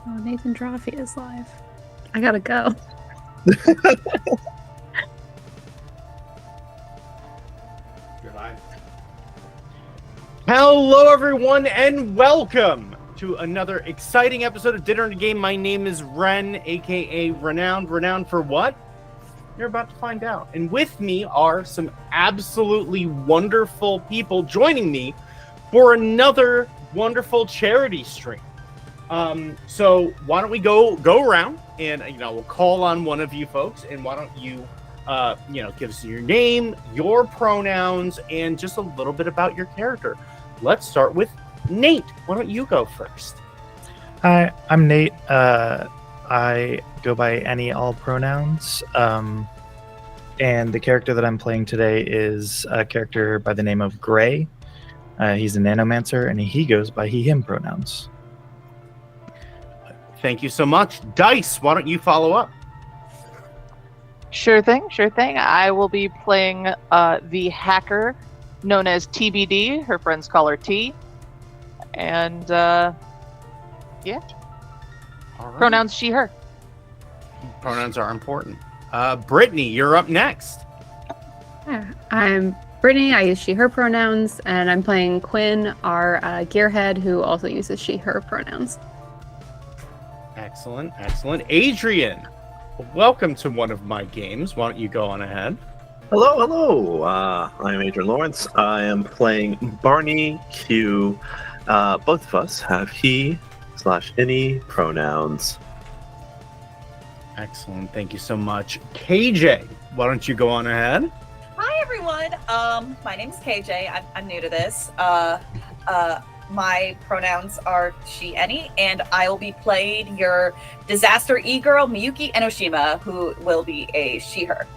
Oh, Nathan Drawfee is live. I gotta go. Hello, everyone, and welcome to another exciting episode of Dinner and a Game. My name is Ren, aka Wrenound. Wrenound for what? You're about to find out. And with me are some absolutely wonderful people joining me for another wonderful charity stream. So why don't we go around and we'll call on one of you folks, and why don't you give us your name, your pronouns, and just a little bit about your character. Let's start with Nate. Why don't you go first? Hi, I'm Nate. I go by any, all pronouns. And the character that I'm playing today is a character by the name of Gray. He's a nanomancer, and he goes by he, him pronouns. Thank you so much. Dice, why don't you follow up? Sure thing. I will be playing the hacker known as TBD. Her friends call her T. And, yeah. All right. Pronouns she, her. Pronouns are important. Brittany, you're up next. Yeah, I'm Brittany. I use she, her pronouns, and I'm playing Quinn, our gearhead, who also uses she, her pronouns. Excellent. Adrian, welcome to one of my games. Why don't you go on ahead? Hello. I'm Adrian Lawrence. I am playing Barney Q. Both of us have he/any pronouns. Excellent. Thank you so much. KJ, why don't you go on ahead? Hi, everyone. My name is KJ. I'm new to this. My pronouns are she, any, and I will be playing your disaster e-girl, Miyuki Enoshima, who will be a she, her.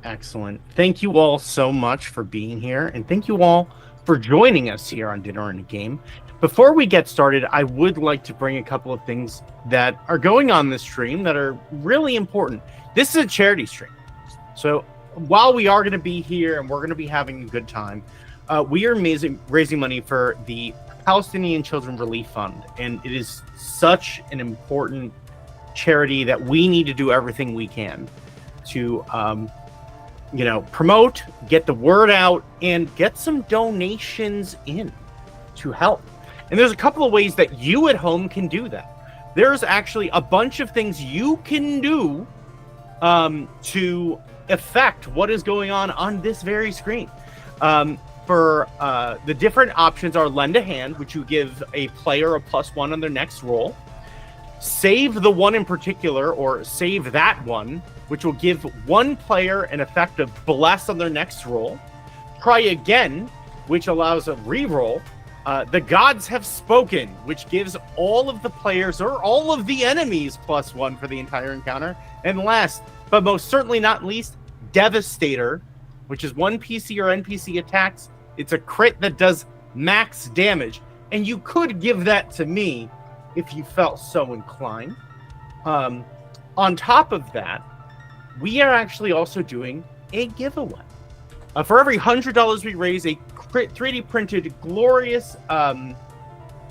Excellent. Thank you all so much for being here, and thank you all for joining us here on Dinner and a Game. Before we get started, I would like to bring a couple of things that are going on this stream that are really important. This is a charity stream. So while we are going to be here and we're going to be having a good time, we are raising money for the Palestinian Children Relief Fund. And it is such an important charity that we need to do everything we can to promote, get the word out, and get some donations in to help. And there's a couple of ways that you at home can do that. There's actually a bunch of things you can do to affect what is going on this very screen. For the different options are lend a hand, which you give a player a +1 on their next roll. Save the one in particular, or save that one, which will give one player an effect of bless on their next roll. Try again, which allows a reroll. The gods have spoken, which gives all of the players or all of the enemies +1 for the entire encounter. And last, but most certainly not least, Devastator, which is one PC or NPC attacks. It's a crit that does max damage. And you could give that to me if you felt so inclined. On top of that, we are actually also doing a giveaway. For every $100 we raise, a 3D printed glorious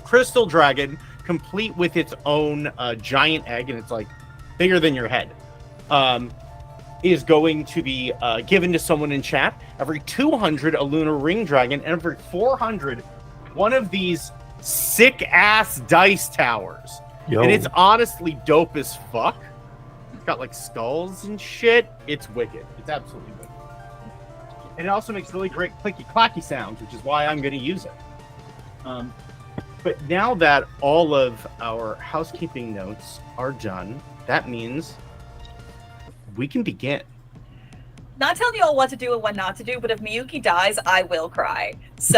crystal dragon, complete with its own giant egg, and it's like bigger than your head, is going to be given to someone in chat. Every 200, a lunar ring dragon, and every 400, one of these sick ass dice towers. Yo. And it's honestly dope as fuck. It's got like skulls and shit. It's wicked. It's absolutely wicked. And it also makes really great clicky clacky sounds, which is why I'm going to use it. But now that all of our housekeeping notes are done, that means we can begin. Not telling you all what to do and what not to do, but if Miyuki dies, I will cry. So,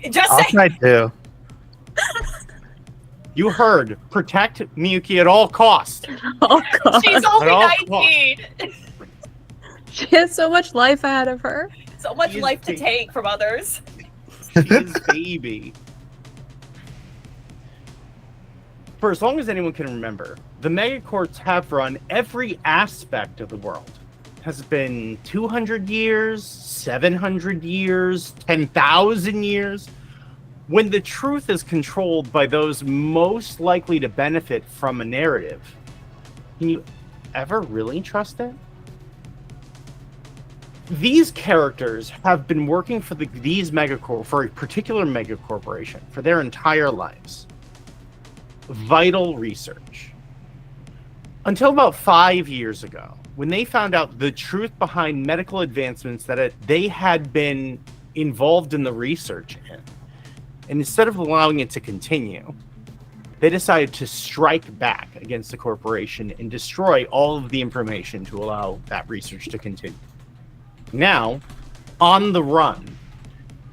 just I'll say. try to. You heard. Protect Miyuki at all costs. Oh, God. She's only At all 19. She has so much life ahead of her. So much She's life to big. take from others. She's baby. For as long as anyone can remember, the megacorps have run every aspect of the world. Has it been 200 years, 700 years, 10,000 years? when the truth is controlled by those most likely to benefit from a narrative, can you ever really trust it? These characters have been working for for a particular mega corporation for their entire lives. Vital research. Until about 5 years ago, when they found out the truth behind medical advancements that they had been involved in the research in. And instead of allowing it to continue, they decided to strike back against the corporation and destroy all of the information to allow that research to continue. Now, on the run,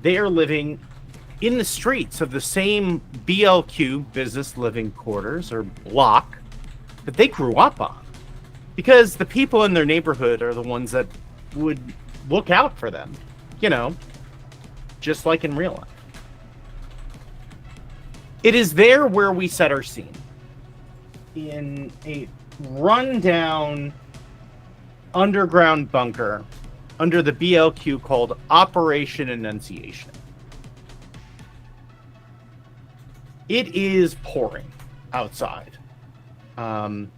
they are living in the streets of the same BLQ, business living quarters or block, that they grew up on. Because the people in their neighborhood are the ones that would look out for them, just like in real life. It is there where we set our scene. In a rundown underground bunker under the BLQ called Operation Annunciation. It is pouring outside. In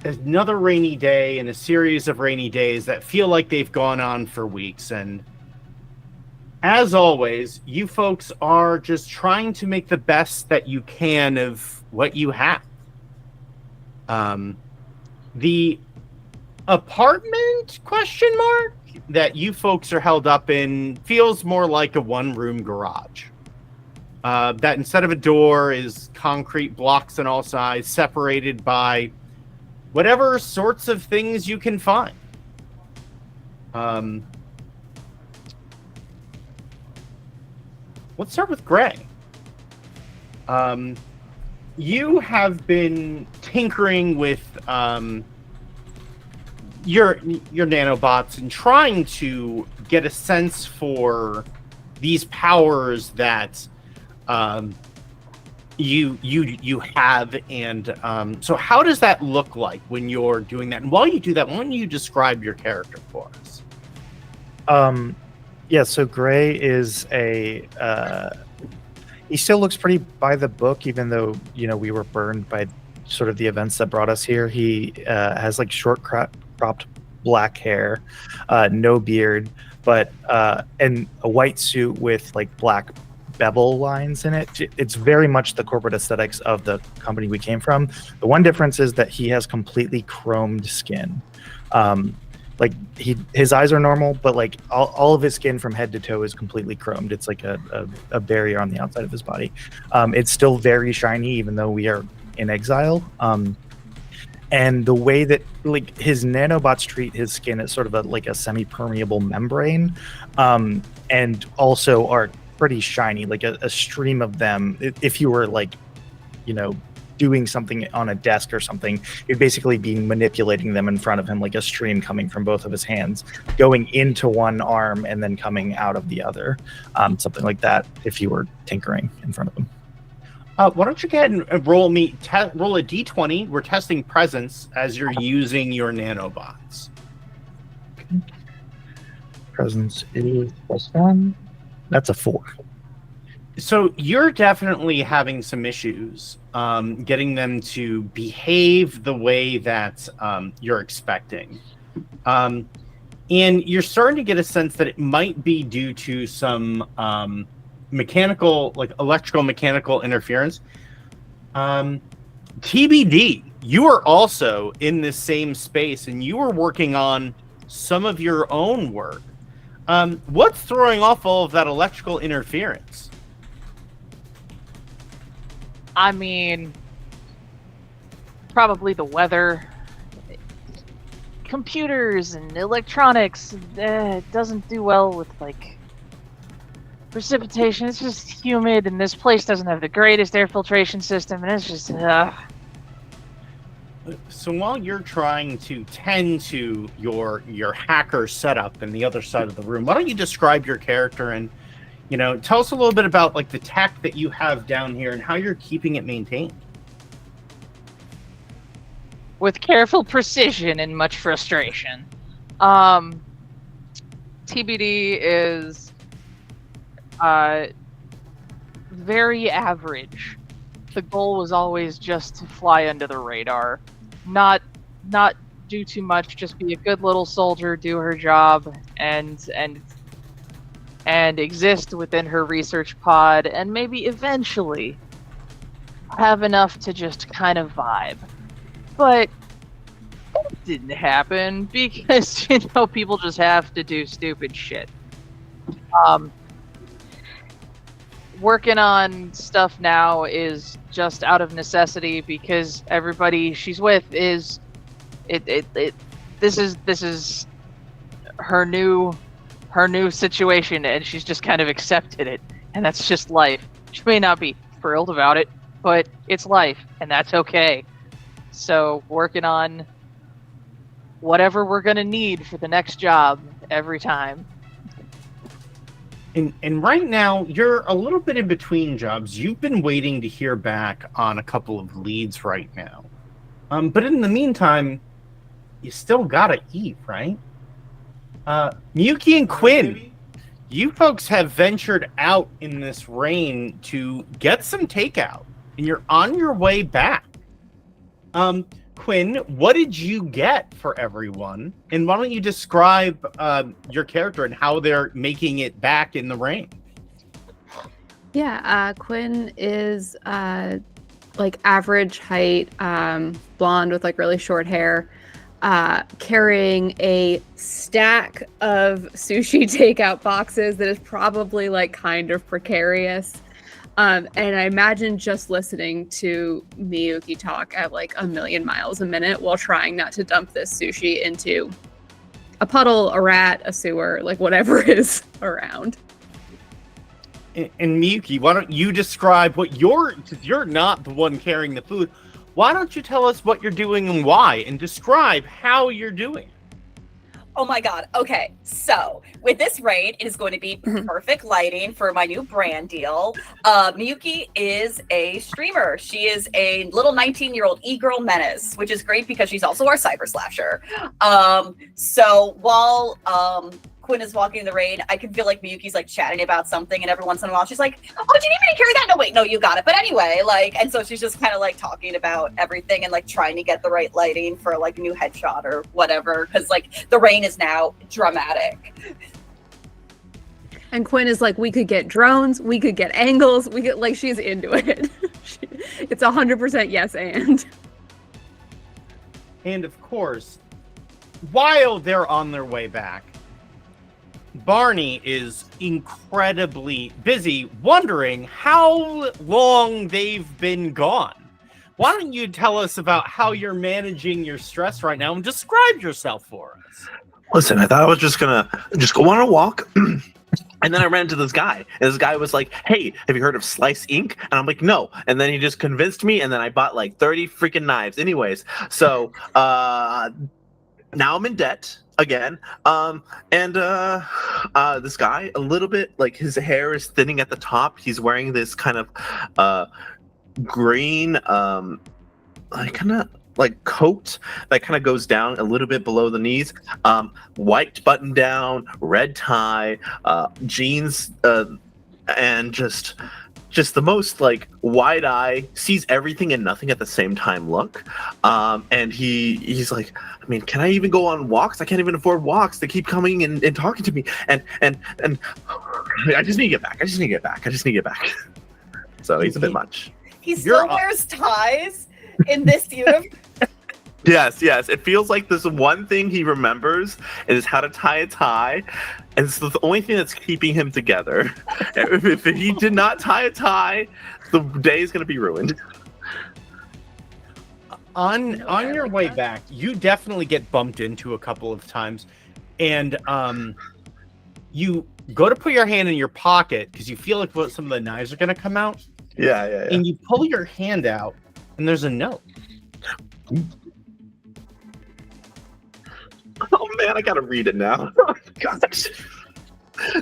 another rainy day, in a series of rainy days that feel like they've gone on for weeks. And as always, you folks are just trying to make the best that you can of what you have. The apartment that you folks are held up in feels more like a one-room garage. That instead of a door is concrete blocks on all sides, separated by whatever sorts of things you can find. Let's start with Gray. You have been tinkering with your nanobots and trying to get a sense for these powers that you have, and so how does that look like when you're doing that? And while you do that, why don't you describe your character for us? Yeah, so Gray is he still looks pretty by the book, even though, we were burned by sort of the events that brought us here. He has like short cropped black hair, no beard, but and a white suit with like black bevel lines in it. It's very much the corporate aesthetics of the company we came from. The one difference is that he has completely chromed skin. Like his eyes are normal, but like all of his skin from head to toe is completely chromed. It's like a barrier on the outside of his body. It's still very shiny, even though we are in exile. And the way that like his nanobots treat his skin as sort of a semi-permeable membrane, and also are pretty shiny, like a stream of them. If you were like, doing something on a desk or something, you'd basically be manipulating them in front of him, like a stream coming from both of his hands, going into one arm and then coming out of the other. Something like that if you were tinkering in front of him. Why don't you get and roll a d20? We're testing presence as you're using your nanobots. Okay. Presence is +1. That's a 4. So you're definitely having some issues getting them to behave the way that you're expecting. And you're starting to get a sense that it might be due to some electrical mechanical interference. TBD, you are also in this same space and you are working on some of your own work. What's throwing off all of that electrical interference? I mean, probably the weather. Computers and electronics, it doesn't do well with like precipitation. It's just humid, and this place doesn't have the greatest air filtration system, and it's just So while you're trying to tend to your hacker setup in the other side of the room, why don't you describe your character and tell us a little bit about like the tech that you have down here and how you're keeping it maintained. With careful precision and much frustration. TBD is very average. The goal was always just to fly under the radar, not do too much, just be a good little soldier, do her job, and exist within her research pod, and maybe eventually have enough to just kind of vibe. But it didn't happen because, people just have to do stupid shit. Working on stuff now is just out of necessity because everybody she's with is this is her new situation, and she's just kind of accepted it, and that's just life. She may not be thrilled about it, but it's life, and that's okay. So working on whatever we're gonna need for the next job every time. And right now, you're a little bit in between jobs. You've been waiting to hear back on a couple of leads right now. But in the meantime, you still gotta eat, right? Miyuki and Quinn, you folks have ventured out in this rain to get some takeout, and you're on your way back. Quinn, what did you get for everyone? And why don't you describe your character and how they're making it back in the rain? Yeah, Quinn is like average height, blonde with like really short hair, carrying a stack of sushi takeout boxes that is probably like kind of precarious. And I imagine just listening to Miyuki talk at like 1,000,000 miles a minute while trying not to dump this sushi into a puddle, a rat, a sewer, like whatever is around. And Miyuki, why don't you describe what because you're not the one carrying the food. Why don't you tell us what you're doing and why, and describe how you're doing? Oh my god. Okay, so with this raid, it is going to be perfect lighting for my new brand deal. Miyuki is a streamer. She is a little 19-year-old e-girl menace, which is great because she's also our cyber slasher. So while Quinn is walking in the raid, I can feel like Miyuki's like chatting about something, and every once in a while she's like, "Oh, do you need me to carry that? No, wait, no, you got it." But anyway, and so she's just kind of like talking about everything and like trying to get the right lighting for like a new headshot or whatever, because like the rain is now dramatic. And Quinn is like, we could get drones, we could get angles, we could, like, she's into it. It's 100% yes and. And of course, while they're on their way back, Barney is incredibly busy wondering how long they've been gone. Why don't you tell us about how you're managing your stress right now and describe yourself for us? Listen, I thought I was just gonna go on a walk. And then I ran into this guy, and this guy was like, "Hey, have you heard of Slice Inc?" And I'm like, "No." And then he just convinced me, and then I bought like 30 freaking knives. Anyways, so now I'm in debt again. This guy, a little bit like his hair is thinning at the top. He's wearing this kind of green, like coat that kind of goes down a little bit below the knees, white button down, red tie, jeans, and just the most like wide eye, sees everything and nothing at the same time look. And he's like, I mean, can I even go on walks? I can't even afford walks. They keep coming and talking to me, and I just need to get back. I just need to get back. So he's a bit much. He still wears ties in this uniform. Yes. It feels like this one thing he remembers is how to tie a tie, and it's the only thing that's keeping him together. If he did not tie a tie, the day is going to be ruined. On your way back, you definitely get bumped into a couple of times, and you go to put your hand in your pocket because you feel like some of the knives are going to come out. Yeah. And you pull your hand out, and there's a note. Oh man, I gotta read it now. Oh, gosh.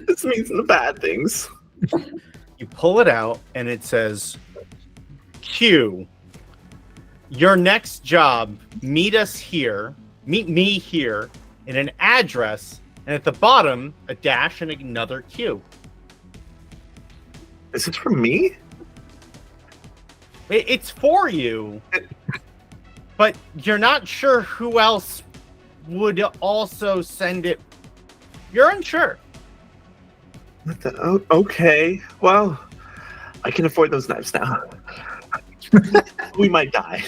This means the bad things. You pull it out, and it says, Q, your next job, meet me here, in an address, and at the bottom, a dash and another Q. Is this for me? It's for you, but you're not sure who else would also send it. You're unsure. Okay. Well, I can afford those knives now. We might die.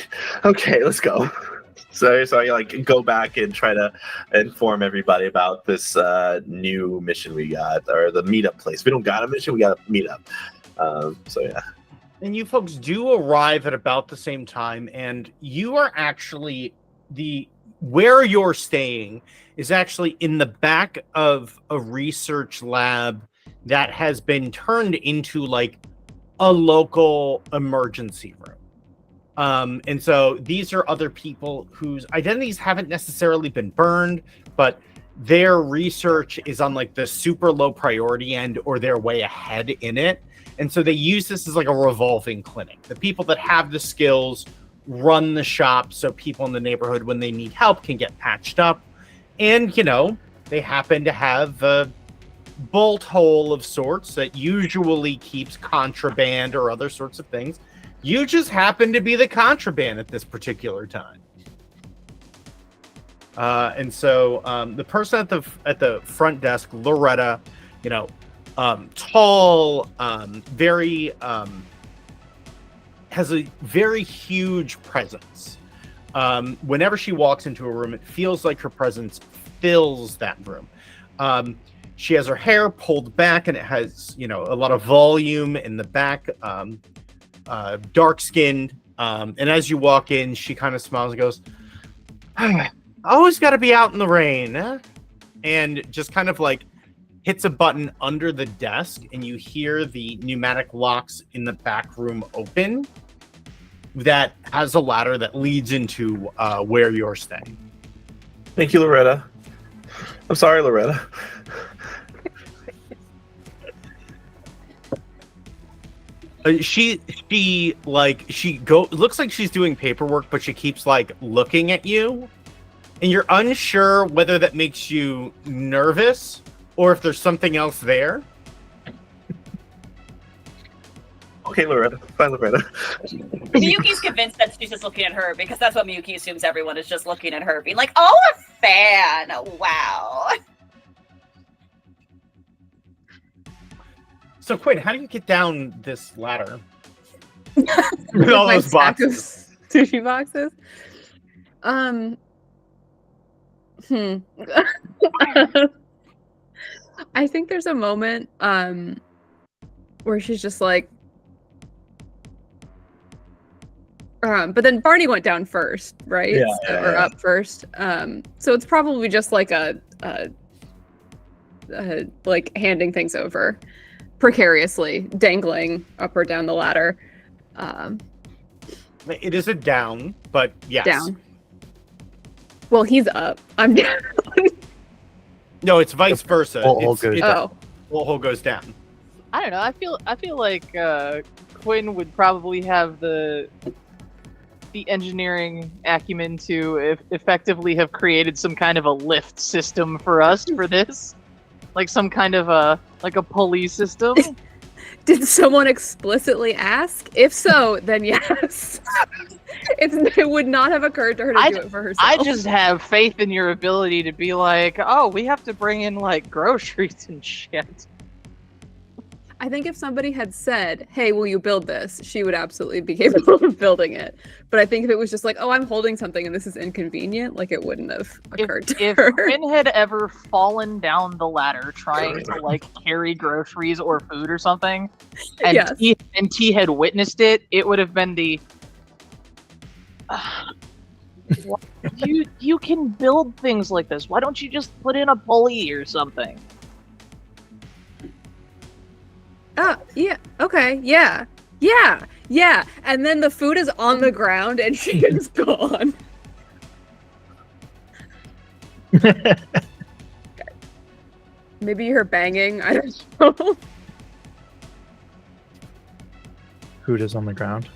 Okay, let's go. So I like go back and try to inform everybody about this new mission we got, or the meetup place. We don't got a mission, we got a meetup. So yeah. And you folks do arrive at about the same time, and you are actually where you're staying is actually in the back of a research lab that has been turned into like a local emergency room. And so these are other people whose identities haven't necessarily been burned, but their research is on like the super low priority end, or they're way ahead in it. And so they use this as like a revolving clinic. The people that have the skills run the shop so people in the neighborhood, when they need help, can get patched up. And, you know, they happen to have a bolt hole of sorts that usually keeps contraband or other sorts of things. You just happen to be the contraband at this particular time. And so the person at the front desk, Loretta, you know, tall, very has a very huge presence. Whenever she walks into a room, it feels like her presence fills that room. She has her hair pulled back, and it has, you know, a lot of volume in the back. Dark skinned, and as you walk in, she kind of smiles and goes, "Always got to be out in the rain," huh? And just kind of like hits a button under the desk, and you hear the pneumatic locks in the back room open. That has a ladder that leads into where you're staying. Thank you, Loretta. I'm sorry, Loretta. She looks like she's doing paperwork, but she keeps like looking at you, and you're unsure whether that makes you nervous or if there's something else there. Okay, Loretta. Bye, Loretta. Miyuki's convinced that she's just looking at her, because that's what Miyuki assumes everyone is, just looking at her, being like, "Oh, a fan! Wow." So, Quinn, how do you get down this ladder? With all My those stack of boxes. sushi boxes. I think there's a moment where she's just like, but then Barney went down first, right? Or up first. So it's probably just like a like handing things over precariously, dangling up or down the ladder. It is a down, but yes. Down. Well, he's up. I'm down. No, it's vice versa. Hole goes down. Hole goes down. I don't know. I feel like Quinn would probably have the engineering acumen to effectively have created some kind of a lift system for us for this, like some kind of a pulley system. Did someone explicitly ask? If so, then yes. It would not have occurred to her to do it for herself. I just have faith in your ability to be like, oh, we have to bring in like groceries and shit. I think if somebody had said, "Hey, will you build this?" she would absolutely be capable of building it. But I think if it was just like, "Oh, I'm holding something and this is inconvenient," like it wouldn't have occurred to if her. Quinn had ever fallen down the ladder trying to like carry groceries or food or something, and Yes. T had witnessed it, it would have been the you can build things like this. Why don't you just put in a pulley or something? Yeah. Okay. Yeah. And then the food is on the ground and she is gone. Maybe her banging. I don't know. Food is on the ground.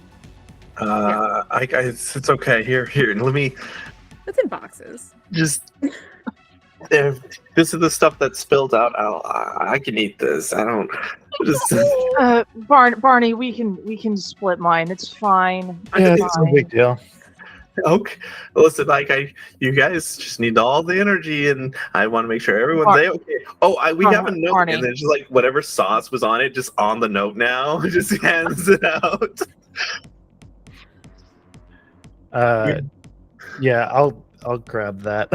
It's okay. Here. Let me It's in boxes. just. This is the stuff that spilled out. I can eat this. I don't. Just, Barney, we can split mine. It's fine. Yeah, It's it's no fine. big deal. okay. Listen, you guys just need all the energy, and I want to make sure everyone's okay. Oh, we have a note, Barney. and then just like whatever sauce was on it, just on the note now, just hands it out. Yeah, I'll grab that.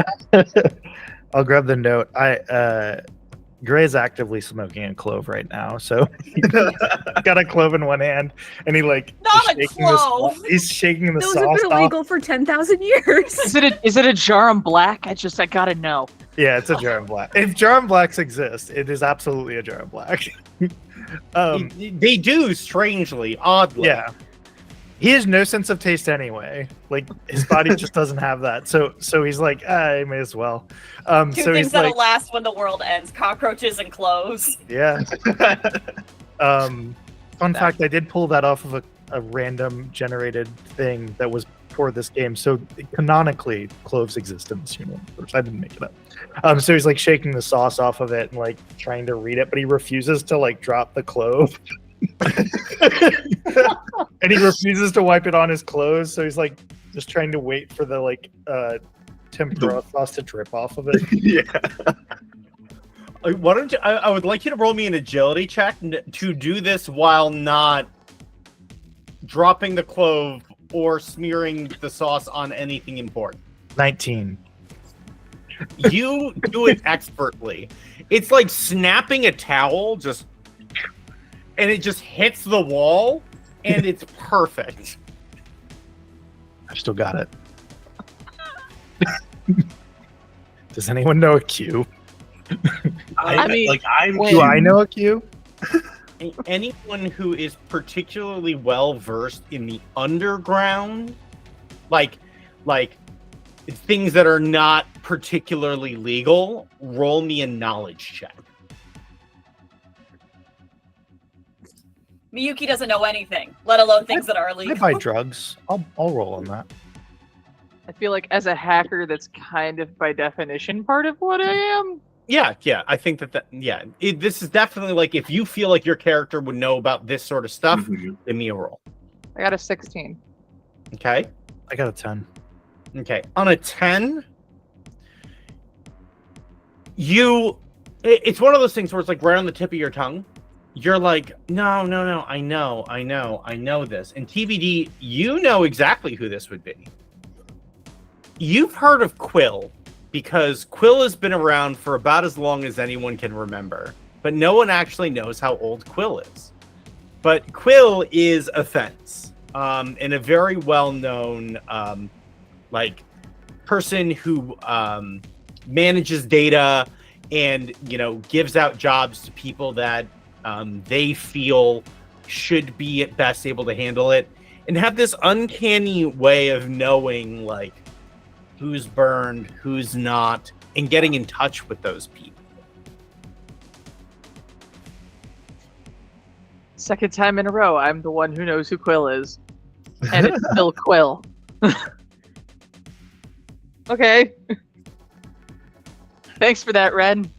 I'll grab the note. Gray's actively smoking a clove right now, so he's got a clove in one hand, and he Not a is clove! he's shaking the Those sauce have been off. illegal for 10,000 years. Is it a Jarum Black? I gotta know. Yeah, it's a Jarum Black. If Jarum Blacks exist, it is absolutely a Jarum Black. They do, strangely, oddly. Yeah. He has no sense of taste anyway. Like his body just doesn't have that. So he's like, I may as well. Two so things he's that'll like, last when the world ends: cockroaches and clothes. yeah. Fun fact: I did pull that off of a random generated thing that was for this game. So canonically, cloves exist in this universe. I didn't make it up. So he's like shaking the sauce off of it and like trying to read it, but he refuses to like drop the clove. And he refuses to wipe it on his clothes, so he's like just trying to wait for the like tempura sauce to drip off of it. Yeah. Why don't you? I would like you to roll me an agility check to do this while not dropping the clove or smearing the sauce on anything important. 19. You do it expertly. It's like snapping a towel, and it just hits the wall, and it's perfect. I've still got it. Does anyone know a Q? I mean, Do I know a Q? Anyone who is particularly well versed in the underground, like things that are not particularly legal, roll me a knowledge check. Miyuki doesn't know anything, let alone things that are I illegal. buy drugs. I'll roll on that. I feel like as a hacker, that's kind of by definition part of what I am. Yeah, I think this is definitely like if you feel like your character would know about this sort of stuff, Mhm. give me a roll. I got a 16. Okay. I got a 10. Okay. On a 10, it's one of those things where it's like right on the tip of your tongue. You're like, no, I know this. And TBD, you know exactly who this would be. You've heard of Quill, because Quill has been around for about as long as anyone can remember, but no one actually knows how old Quill is. But Quill is a fence, and a very well-known person who manages data and gives out jobs to people that they feel should be at best able to handle it, and have this uncanny way of knowing like who's burned, who's not, and getting in touch with those people. Second time in a row, I'm the one who knows who Quill is. And it's still Quill. Okay. Thanks for that, Ren.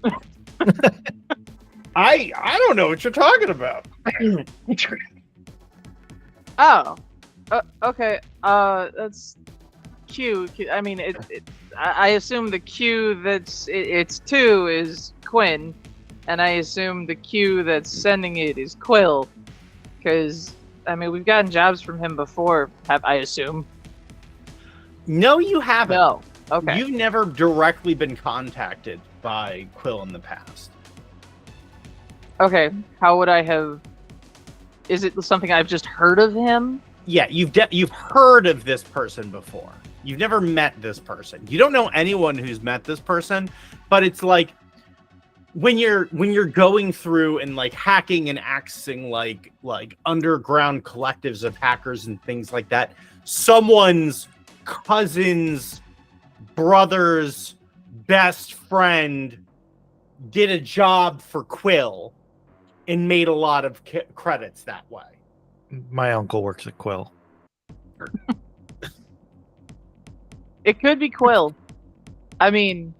I don't know what you're talking about. Oh. Okay. That's Q. I mean, I assume the Q it's 2 is Quinn, and I assume the Q that's sending it is Quill, because I mean we've gotten jobs from him before. I assume. No, you haven't. No. Okay. You've never directly been contacted by Quill in the past. Okay. How would I have? Is it something I've just heard of him? Yeah, you've heard of this person before. You've never met this person. You don't know anyone who's met this person, but it's like when you're going through and like hacking and accessing like underground collectives of hackers and things like that, someone's cousin's brother's best friend did a job for Quill and made a lot of credits that way. My uncle works at Quill. It could be Quill. I mean,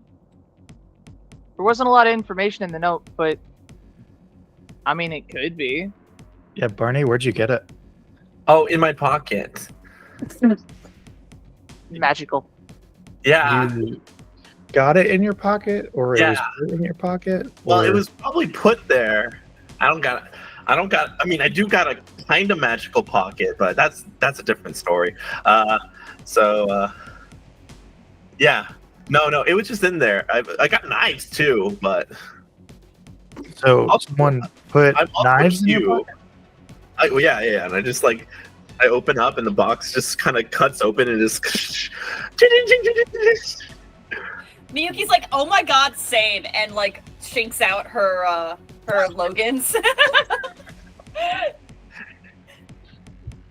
there wasn't a lot of information in the note, but I mean, it could be. Yeah, Barney, where'd you get it? Oh, in my pocket. Magical. Yeah. You got it in your pocket, or it was Yeah. put in your pocket? Well, it or- was probably put there. I mean, I do got a kind of magical pocket, but that's a different story. Yeah. No, it was just in there. I got knives too, but So I'll- someone put I'm also knives in your you. pocket? Yeah, and I just I open up and the box just kind of cuts open and just. Miyuki's like, oh my god, same, and like shinks out her Logans.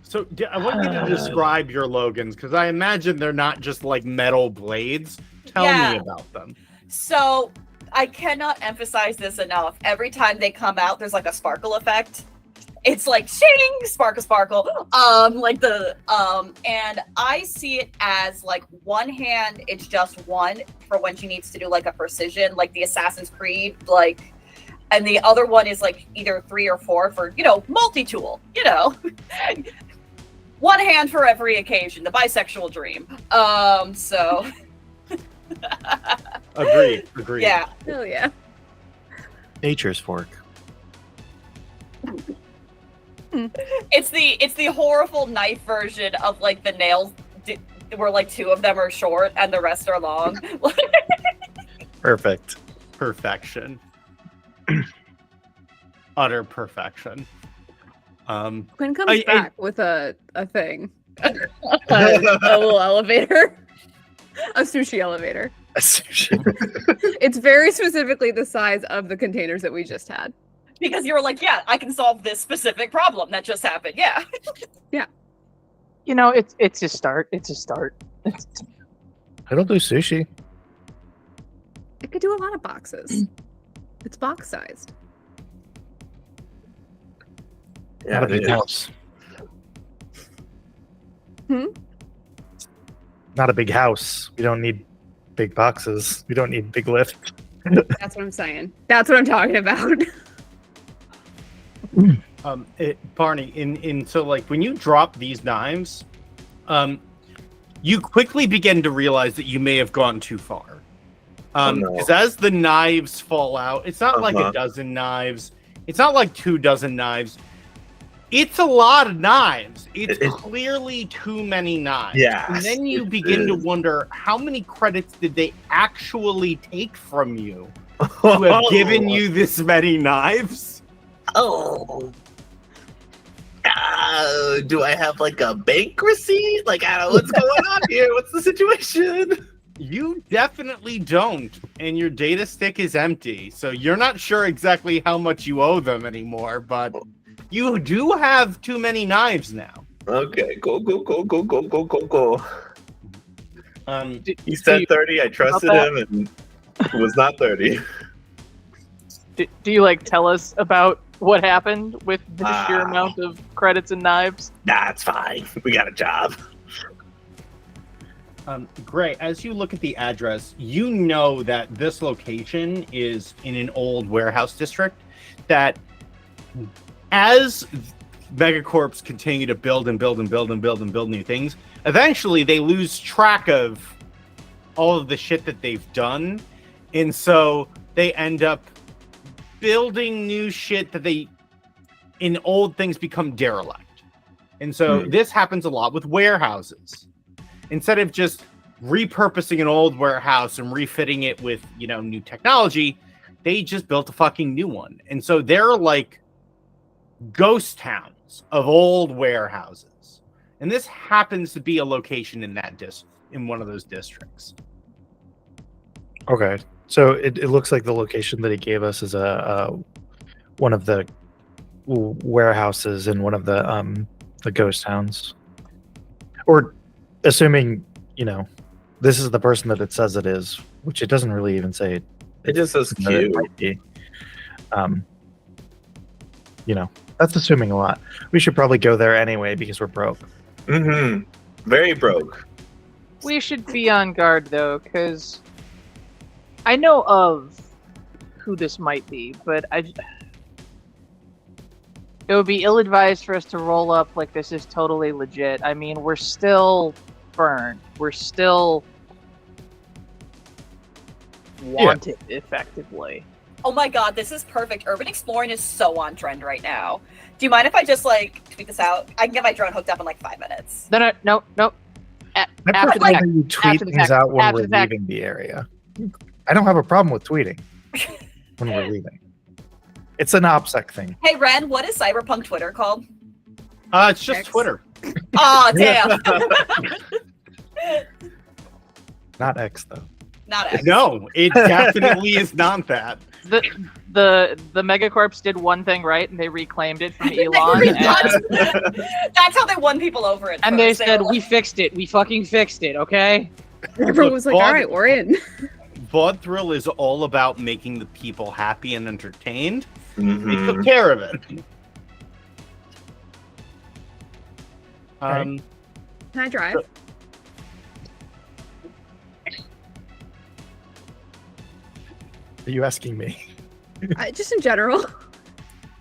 So I want you to describe your Logans, because I imagine they're not just like metal blades. Tell me about them. So I cannot emphasize this enough. Every time they come out, there's like a sparkle effect. It's like shing, sparkle. And I see it as like one hand, it's just one for when she needs to do like a precision, like the Assassin's Creed, like, and the other one is like either 3 or 4 for, multi-tool, one hand for every occasion, the bisexual dream. So Agreed. yeah. Hell yeah. Nature's fork. It's the horrible knife version of like the nails where like 2 of them are short and the rest are long. Perfect. Perfection. Utter perfection. Quinn comes back with a thing. a little elevator. A sushi elevator. It's very specifically the size of the containers that we just had. Because you were like, yeah, I can solve this specific problem that just happened. Yeah. It's a start. It's a start. It'll do sushi. It could do a lot of boxes. It's box sized. Not a big it is. house. Hmm? Not a big house. We don't need big boxes. We don't need big lift. That's what I'm saying. That's what I'm talking about. Barney, so like when you drop these knives, you quickly begin to realize that you may have gone too far. Because as the knives fall out, it's not like a dozen knives. It's not like 2 dozen knives. It's a lot of knives. It's clearly too many knives. Yeah. And then you begin to wonder, how many credits did they actually take from you to have given you this many knives? Oh. Do I have like a bank receipt? Like, I don't know what's going on here. What's the situation? You definitely don't, and your data stick is empty, so you're not sure exactly how much you owe them anymore, but you do have too many knives now. Okay, go. He So said you- 30, I trusted him, and it was not 30. Do you tell us about what happened with the sheer amount of credits and knives? Nah, it's fine. We got a job. Gray, as you look at the address, you know that this location is in an old warehouse district that, as megacorps continue to build new things, eventually they lose track of all of the shit that they've done, and so they end up building new shit that in old things become derelict. And so this happens a lot with warehouses. Instead of just repurposing an old warehouse and refitting it with, new technology, they just built a fucking new one. And so they're like ghost towns of old warehouses. And this happens to be a location in that in one of those districts. Okay. So it looks like the location that he gave us is one of the warehouses in one of the ghost towns. Or assuming, this is the person that it says it is, which it doesn't really even say. It just says that it Q. might be. That's assuming a lot. We should probably go there anyway because we're broke. Mm-hmm. Very broke. We should be on guard, though, because I know of who this might be, but It would be ill-advised for us to roll up like this is totally legit. I mean, we're still burned. We're still wanted, effectively. Oh my god, this is perfect. Urban exploring is so on trend right now. Do you mind if I just like tweet this out? I can get my drone hooked up in like 5 minutes. No. I After the prefer fact. that you tweet After the things fact. out when After we're the fact. leaving the area. I don't have a problem with tweeting when we're leaving. It's an OPSEC thing. Hey Ren, what is Cyberpunk Twitter called? It's just X. Twitter. Oh damn. Not X though. Not X. No, it definitely is not that. The Megacorps did one thing right, and they reclaimed it from They Elon. That's how they won people over it. And they first. said, were we fixed it. We fucking fixed it, okay? Everyone was like, Vaughn- all right, we're in. Vaughn Thrill is all about making the people happy and entertained. They Mhm. took care of it. Can I drive? Are you asking me? Just in general.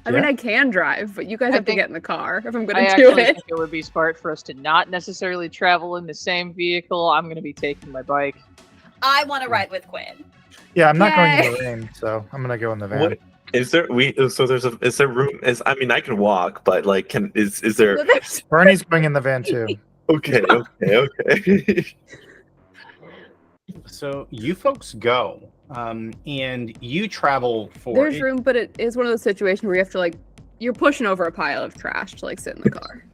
I mean, Yeah. I can drive, but you guys I have to think- get in the car if I'm going I to do actually it. think it would be smart for us to not necessarily travel in the same vehicle. I'm going to be taking my bike. I want to ride with Quinn. Yeah, I'm not going in Yay. the rain, so I'm gonna go in the van. What is there? Is there room? I mean, I can walk, but like, is there? Bernie's going in the van too. Okay. So you folks go, and you travel for. There's room, but it is one of those situations where you have to like, you're pushing over a pile of trash to like sit in the car.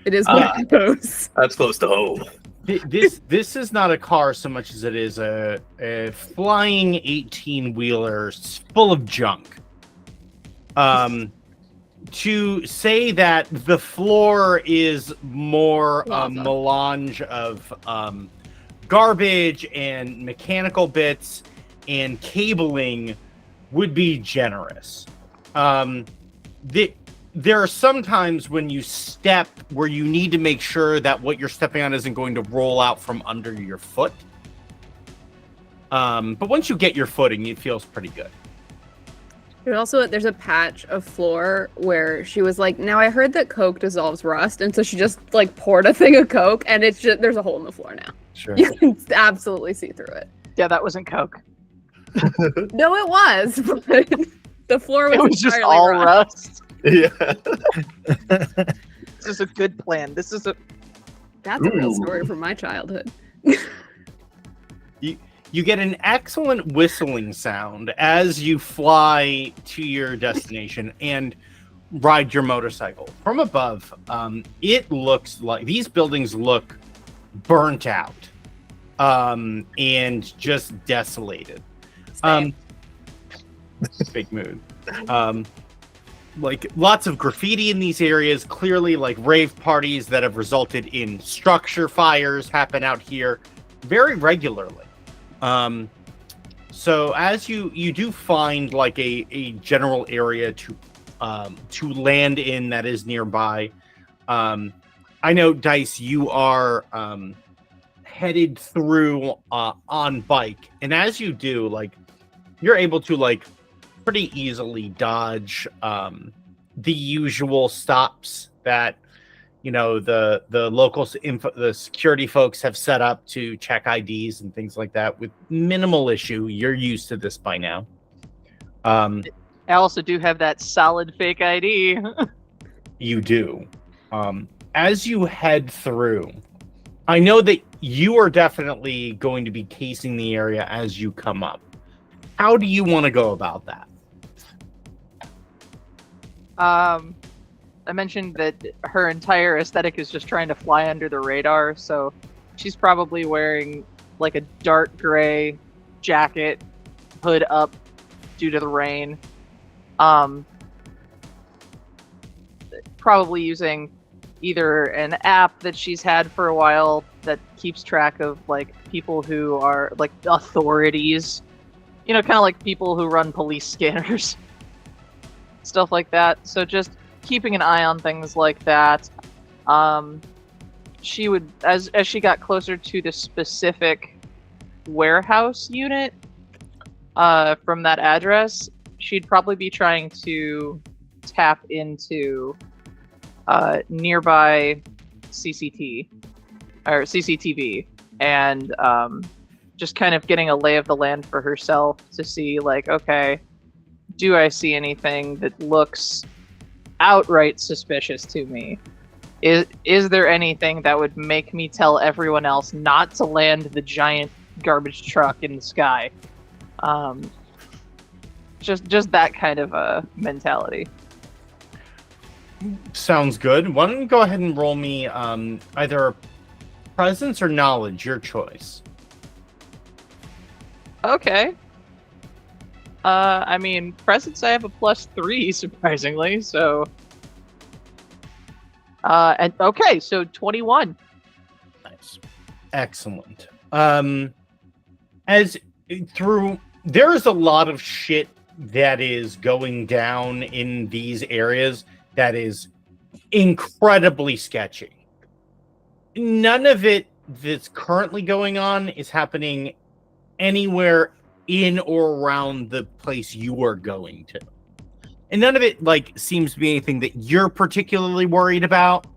It is what it goes. That's close to home. This is not a car so much as it is a flying 18-wheeler full of junk. To say that the floor is more a Lava. melange of garbage and mechanical bits and cabling would be generous. There are some times when you step where you need to make sure that what you're stepping on isn't going to roll out from under your foot. But once you get your footing, it feels pretty good. There's a patch of floor where she was like, now I heard that Coke dissolves rust, and so she just like poured a thing of Coke, and it's just, there's a hole in the floor now. Sure. You can absolutely see through it. Yeah, that wasn't Coke. No, it was, but the floor was, It was just entirely all rust. rust. Yeah. This is a good plan. This is a... That's a real Ooh. story from my childhood. You get an excellent whistling sound as you fly to your destination and ride your motorcycle. From above, it looks like these buildings look burnt out and just desolated. Big mood. Like lots of graffiti in these areas, clearly like rave parties that have resulted in structure fires happen out here very regularly. So as you do find like a general area to land in that is nearby. I know, Dice, you are headed through on bike, and as you do, like you're able to like pretty easily dodge the usual stops that the local the security folks have set up to check IDs and things like that with minimal issue. You're used to this by now. I also do have that solid fake ID. You do. As you head through, I know that you are definitely going to be casing the area as you come up. How do you want to go about that? I mentioned that her entire aesthetic is just trying to fly under the radar, so she's probably wearing like a dark gray jacket, hood up due to the rain. Probably using either an app that she's had for a while that keeps track of like people who are like authorities, kind of like people who run police scanners, stuff like that. So just keeping an eye on things like that. She would, as she got closer to the specific warehouse unit from that address, she'd probably be trying to tap into nearby CCTV and just kind of getting a lay of the land for herself to see, like, okay, do I see anything that looks outright suspicious to me? Is there anything that would make me tell everyone else not to land the giant garbage truck in the sky? Just that kind of a mentality. Sounds good. Why don't you go ahead and roll me either presence or knowledge, your choice. Okay. I mean, presence I have a +3, surprisingly, so... and okay, so 21. Nice. Excellent. As through... There's a lot of shit that is going down in these areas that is incredibly sketchy. None of it that's currently going on is happening anywhere in or around the place you are going to. And none of it, like, seems to be anything that you're particularly worried about.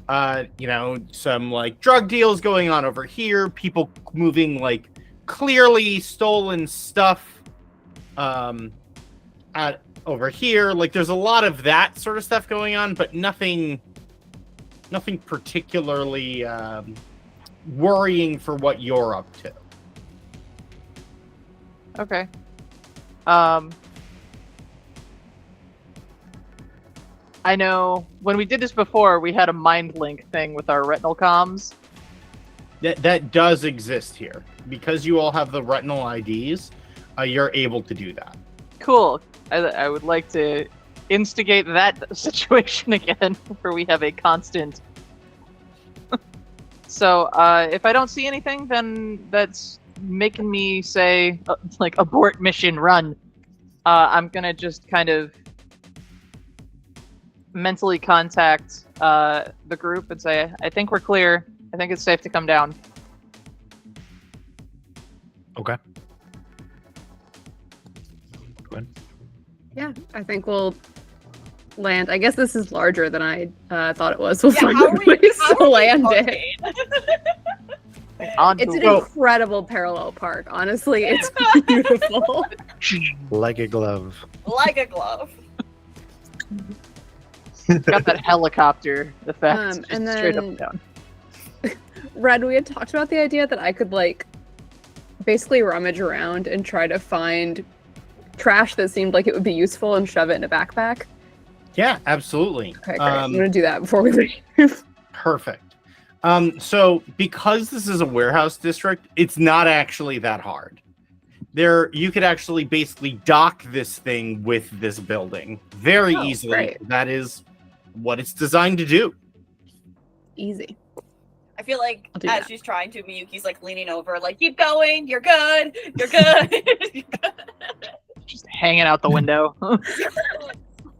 Some, like, drug deals going on over here, people moving, like, clearly stolen stuff over here. Like, there's a lot of that sort of stuff going on, but nothing particularly worrying for what you're up to. Okay. I know when we did this before, we had a mind link thing with our retinal comms. That does exist here. Because you all have the retinal IDs, you're able to do that. Cool. I would like to instigate that situation again, where we have a constant. So, if I don't see anything, then that's making me say, like, abort mission, run. I'm gonna just kind of mentally contact the group and say, I think we're clear. I think it's safe to come down. Okay. Go ahead. Yeah, I think we'll land. I guess this is larger than I thought it was. We'll find how a are we- place how to are we land it. parked? It's an incredible parallel park. Honestly, it's beautiful. Like a glove. Like a glove. Got that helicopter effect. Just and straight up then- and down. Red, we had talked about the idea that I could, like, basically rummage around and try to find trash that seemed like it would be useful and shove it in a backpack. Yeah, absolutely. Okay, great. I'm gonna do that before we leave. Perfect. So because this is a warehouse district, it's not actually that hard. You could actually basically dock this thing with this building very easily. Great. That is what it's designed to do. Easy. I feel like I'll do as that. she's trying to, Miyuki's like leaning over, like, keep going, you're good, you're good. You're good. Just hanging out the window.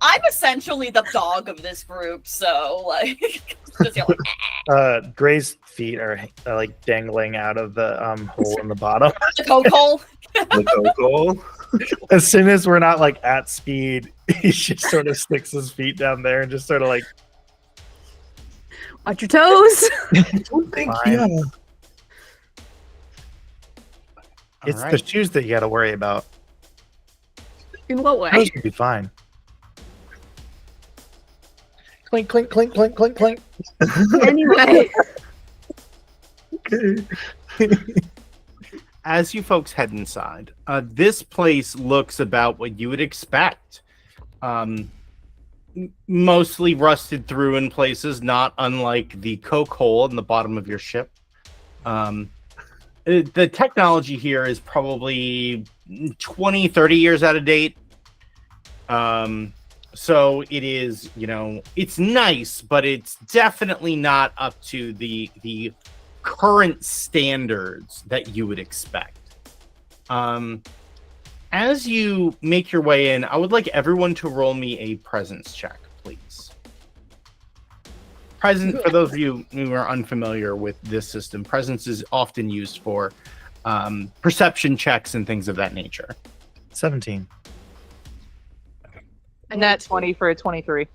I'm essentially the dog of this group, so like, just yell, like, Gray's feet are like dangling out of the hole in the bottom. the coke hole. The Coco. As soon as we're not like at speed, he just sort of sticks his feet down there and just sort of like. Watch your toes. I don't think, Fine. yeah. It's All the right. shoes that you got to worry about. In what way? Those will be fine. Clink, clink, clink, clink, clink, clink. Anyway. As you folks head inside, this place looks about what you would expect. Mostly rusted through in places, not unlike the coke hole in the bottom of your ship. The technology here is probably 20, 30 years out of date. So it is, it's nice, but it's definitely not up to the current standards that you would expect. As you make your way in, I would like everyone to roll me a presence check, please. For those of you who are unfamiliar with this system, presence is often used for perception checks and things of that nature. 17. I got Nat a 2. 20 for a 23.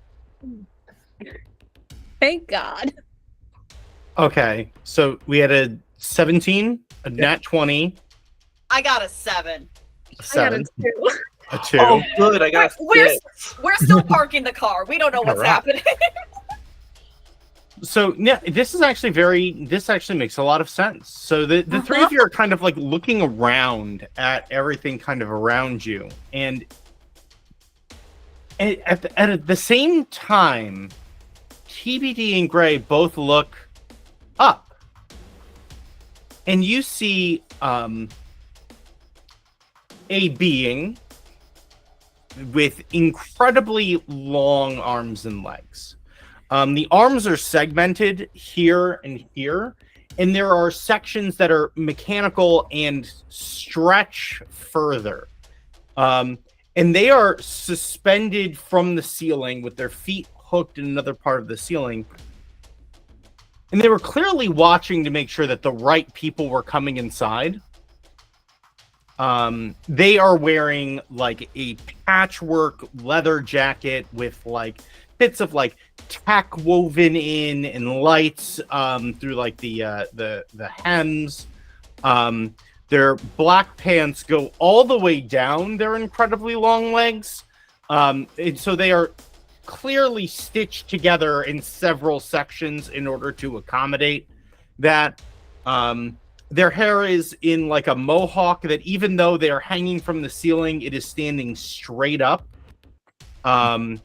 Thank God. Okay, so we had a 17, a nat 20, I got a 7. a I got a 7, 2. a 2. Oh, good. I got We're, six. we're still parking the car. We don't know what's Alright. happening. So yeah, this actually makes a lot of sense. So the three of you are kind of like looking around at everything kind of around you, and at the same time, TBD and Gray both look up, and you see a being with incredibly long arms and legs. The arms are segmented here and here, and there are sections that are mechanical and stretch further. And they are suspended from the ceiling with their feet hooked in another part of the ceiling. And they were clearly watching to make sure that the right people were coming inside. They are wearing like a patchwork leather jacket with like bits of like tack woven in and lights through like the hems. Their black pants go all the way down their incredibly long legs. And so they are clearly stitched together in several sections in order to accommodate that. Their hair is in like a mohawk that even though they are hanging from the ceiling, it is standing straight up. And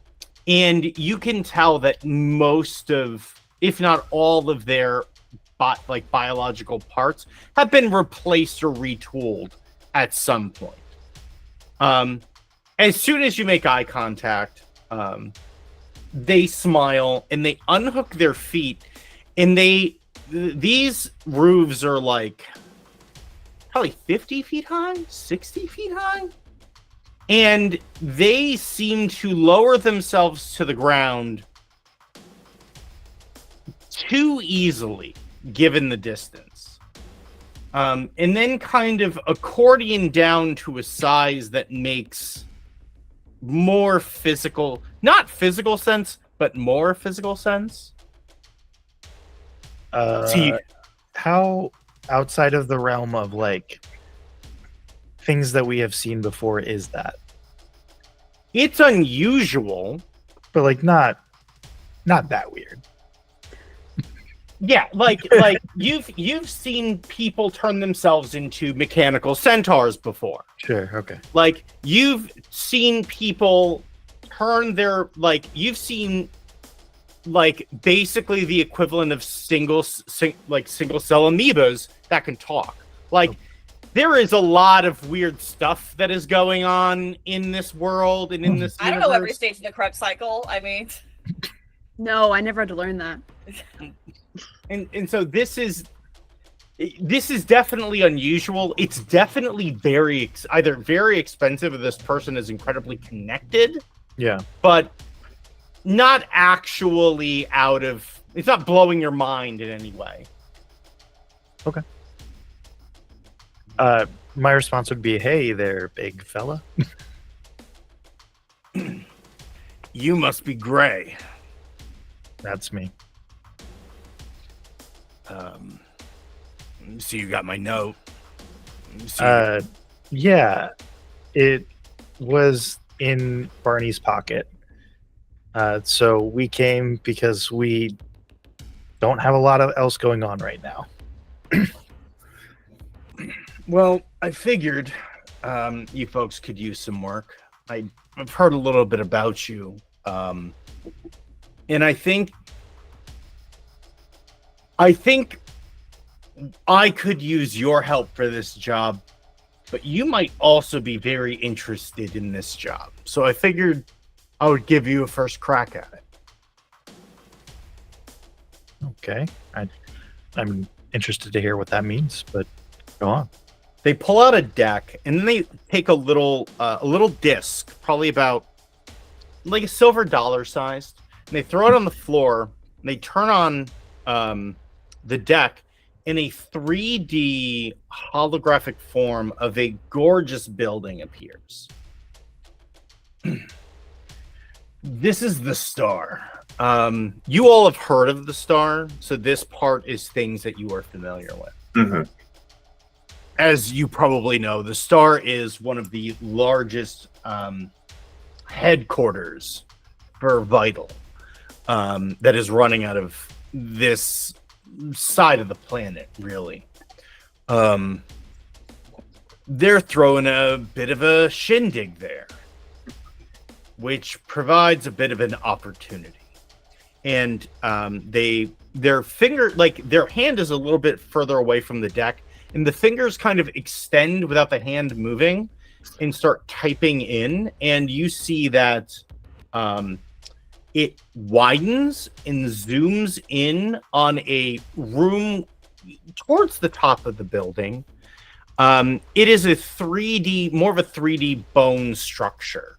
you can tell that most of, if not all of their biological parts have been replaced or retooled at some point. As soon as you make eye contact, they smile and they unhook their feet, and these roofs are like probably 50 feet high, 60 feet high. And they seem to lower themselves to the ground too easily, given the distance. And then kind of accordion down to a size that makes more physical, not physical sense, but more physical sense. How outside of the realm of like things that we have seen before is that? It's unusual, but like not that weird. Yeah, like you've seen people turn themselves into mechanical centaurs before. Sure, okay. Like you've seen people turn their you've seen like basically the equivalent of single cell amoebas that can talk. Like there is a lot of weird stuff that is going on in this world and in this I don't universe. know every stage of the Krebs cycle. I mean, no, I never had to learn that. And so this is definitely unusual. It's definitely either very expensive or this person is incredibly connected. Yeah. But not actually it's not blowing your mind in any way. Okay. My response would be, "Hey there, big fella." You must be Gray. That's me. So you got my note. Yeah, it was in Barney's pocket. So we came because we don't have a lot of else going on right now. Well, I figured you folks could use some work. I've heard a little bit about you, and I think I could use your help for this job, but you might also be very interested in this job. So I figured I would give you a first crack at it. Okay. I'm interested to hear what that means, but go on. They pull out a deck and then they take a little disc, probably about like a silver dollar sized, and they throw it on the floor and they turn on the deck, and a 3D holographic form of a gorgeous building appears. This is the Star. You all have heard of the Star, so this part is things that you are familiar with. Mm-hmm. As you probably know, the Star is one of the largest headquarters for Vital that is running out of this side of the planet, really. They're throwing a bit of a shindig there, which provides a bit of an opportunity. And their finger, like their hand is a little bit further away from the deck, and the fingers kind of extend without the hand moving and start typing in. And you see that it widens and zooms in on a room towards the top of the building. It is a 3D, more of a 3D bone structure.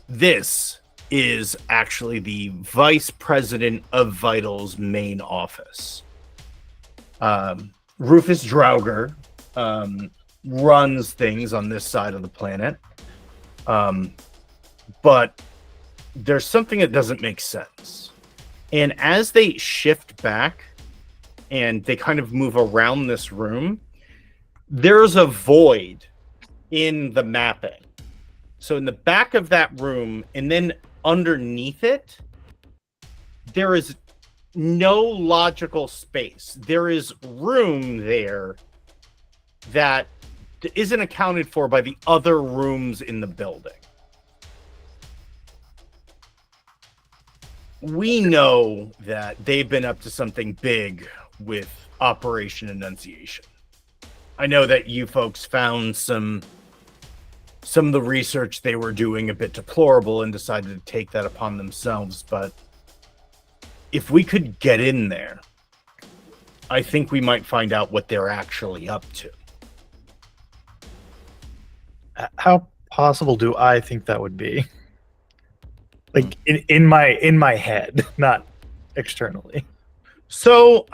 This is actually the vice president of Vital's main office. Rufus Drauger runs things on this side of the planet. But there's something that doesn't make sense. And as they shift back and they kind of move around this room, there's a void in the mapping. So in the back of that room, and then underneath it, there is no logical space. There is room there that isn't accounted for by the other rooms in the building. We know that they've been up to something big with Operation Annunciation. I know that you folks found some of the research they were doing a bit deplorable and decided to take that upon themselves, but if we could get in there, I think we might find out what they're actually up to. How possible do I think that would be? Like in my head, not externally. So,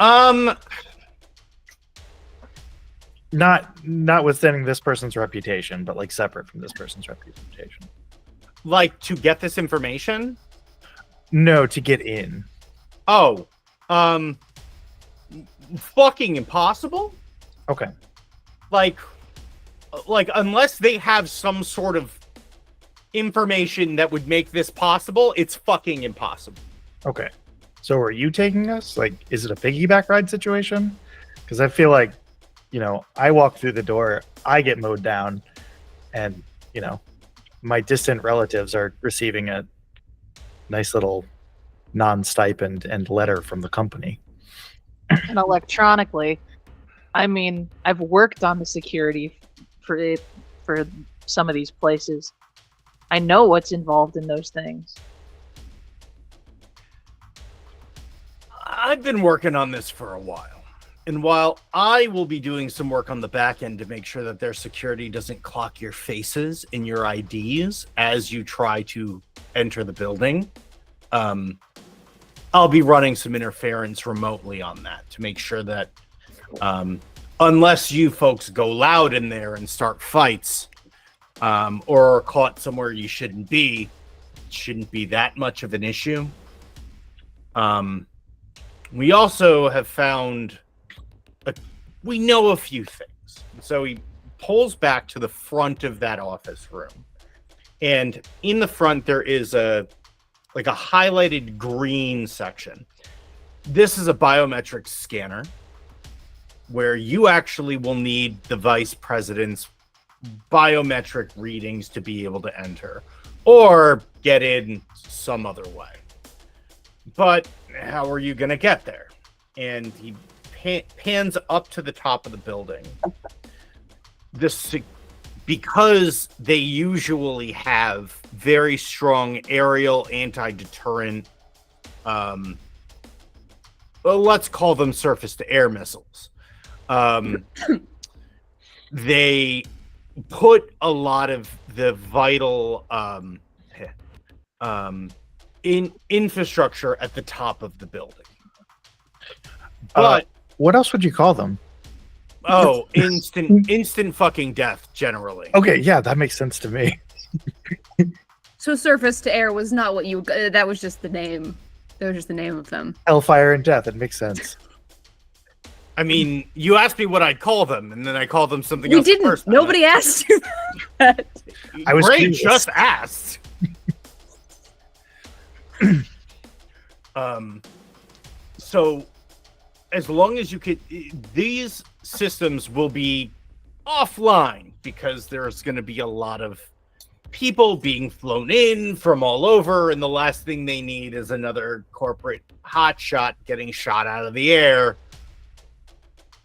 notwithstanding this person's reputation, but like separate from this person's reputation. like to get this information? No, to get in. Oh, fucking impossible. Okay. Like unless they have some sort of information that would make this possible, it's fucking impossible. Okay. So are you taking us? Like, is it a piggyback ride situation? Because I feel like, I walk through the door, I get mowed down, and, my distant relatives are receiving a nice little non-stipend and letter from the company. And electronically, I mean, I've worked on the security for some of these places. I know what's involved in those things. I've been working on this for a while. And while I will be doing some work on the back end to make sure that their security doesn't clock your faces and your IDs as you try to enter the building, I'll be running some interference remotely on that to make sure that unless you folks go loud in there and start fights or are caught somewhere you shouldn't be, it shouldn't be that much of an issue. We also have found we know a few things. So he pulls back to the front of that office room. And in the front, there is a highlighted green section. This is a biometric scanner where you actually will need the vice president's biometric readings to be able to enter or get in some other way. But how are you going to get there? And he pans up to the top of the building. Because they usually have very strong aerial anti-deterrent, let's call them surface-to-air missiles. They put a lot of the vital infrastructure at the top of the building. But what else would you call them? Oh, instant fucking death, generally. Okay, yeah, that makes sense to me. So surface to air was not what you. That was just the name. That was just the name of them. Hellfire and Death. It makes sense. I mean, you asked me what I'd call them, and then I called them something We else. didn't. First Nobody asked you that. I was Ray curious. just asked. So as long as you could, these systems will be offline because there's going to be a lot of people being flown in from all over, and the last thing they need is another corporate hotshot getting shot out of the air.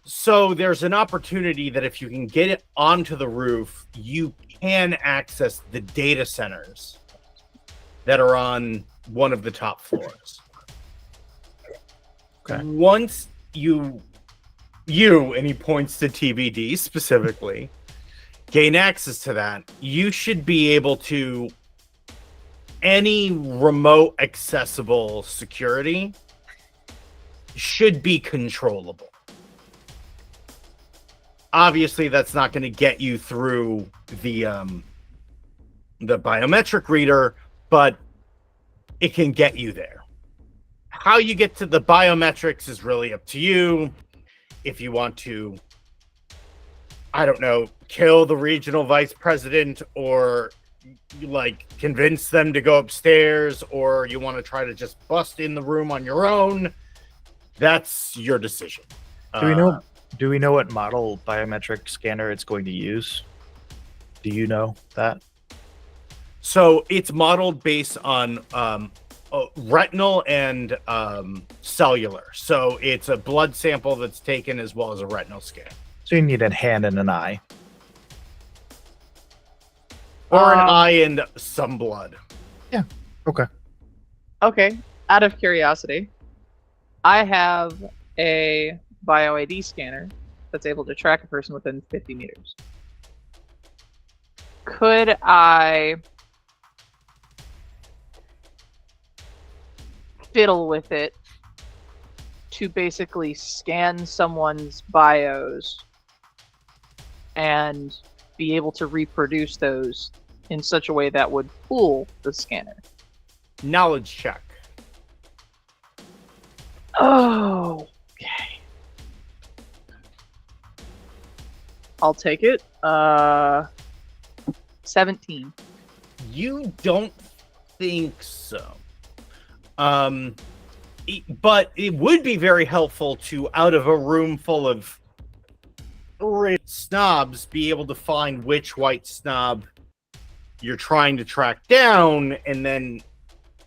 So there's an opportunity that if you can get it onto the roof, you can access the data centers that are on one of the top floors. Okay. Once you, and he points to TBD specifically, gain access to that, you should be able to, any remote accessible security should be controllable. Obviously, that's not going to get you through the biometric reader, but it can get you there. How you get to the biometrics is really up to you. If you want to, I don't know, kill the regional vice president, or like convince them to go upstairs, or you want to try to just bust in the room on your own, that's your decision. Do we know what model biometric scanner it's going to use? Do you know that? So it's modeled based on retinal and cellular. So it's a blood sample that's taken as well as a retinal scan. So you need a hand and an eye. Or an eye and some blood. Yeah. Okay. Okay. Out of curiosity, I have a bio ID scanner that's able to track a person within 50 meters. Could I fiddle with it to basically scan someone's bios and be able to reproduce those in such a way that would fool the scanner? Knowledge check. Oh, okay. I'll take it. 17. You don't think so. But it would be very helpful to, out of a room full of snobs, be able to find which white snob you're trying to track down, and then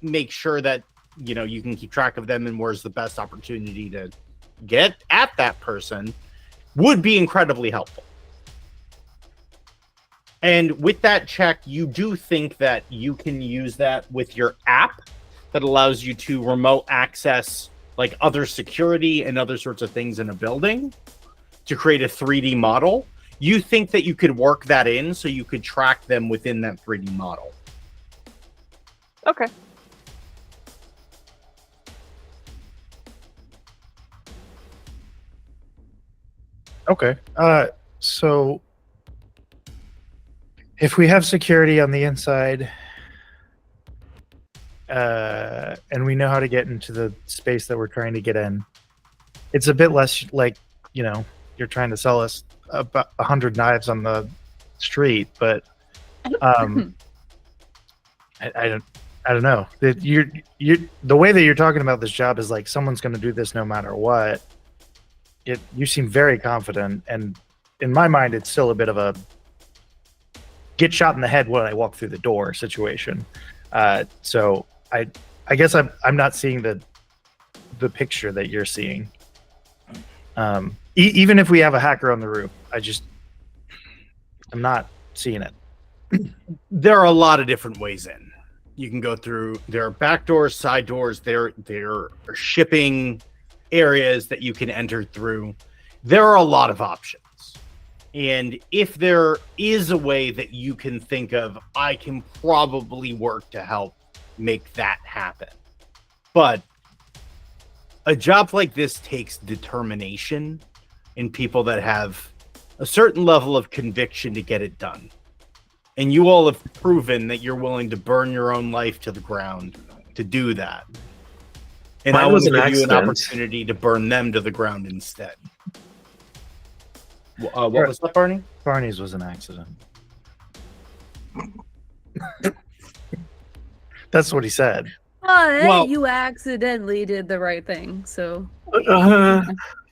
make sure that, you know, you can keep track of them and where's the best opportunity to get at that person would be incredibly helpful. And with that check, you do think that you can use that with your app that allows you to remote access like other security and other sorts of things in a building to create a 3D model. You think that you could work that in so you could track them within that 3D model. Okay. Okay. So if we have security on the inside, and we know how to get into the space that we're trying to get in, it's a bit less like, you know, you're trying to sell us about 100 knives on the street, but I don't know. You're the way that you're talking about this job is like someone's going to do this no matter what. You seem very confident, and in my mind, it's still a bit of a get shot in the head when I walk through the door situation. So I guess I'm not seeing the picture that you're seeing. Even if we have a hacker on the roof, I'm not seeing it. There are a lot of different ways in. You can go through, there are back doors, side doors, there are shipping areas that you can enter through. There are a lot of options. And if there is a way that you can think of, I can probably work to help make that happen. But a job like this takes determination in people that have a certain level of conviction to get it done. And you all have proven that you're willing to burn your own life to the ground to do that. And Mine I want was to an give you an accident. opportunity to burn them to the ground instead. What was that, Barney? Barney's was an accident. That's what he said. But Well- you accidentally did the right thing, so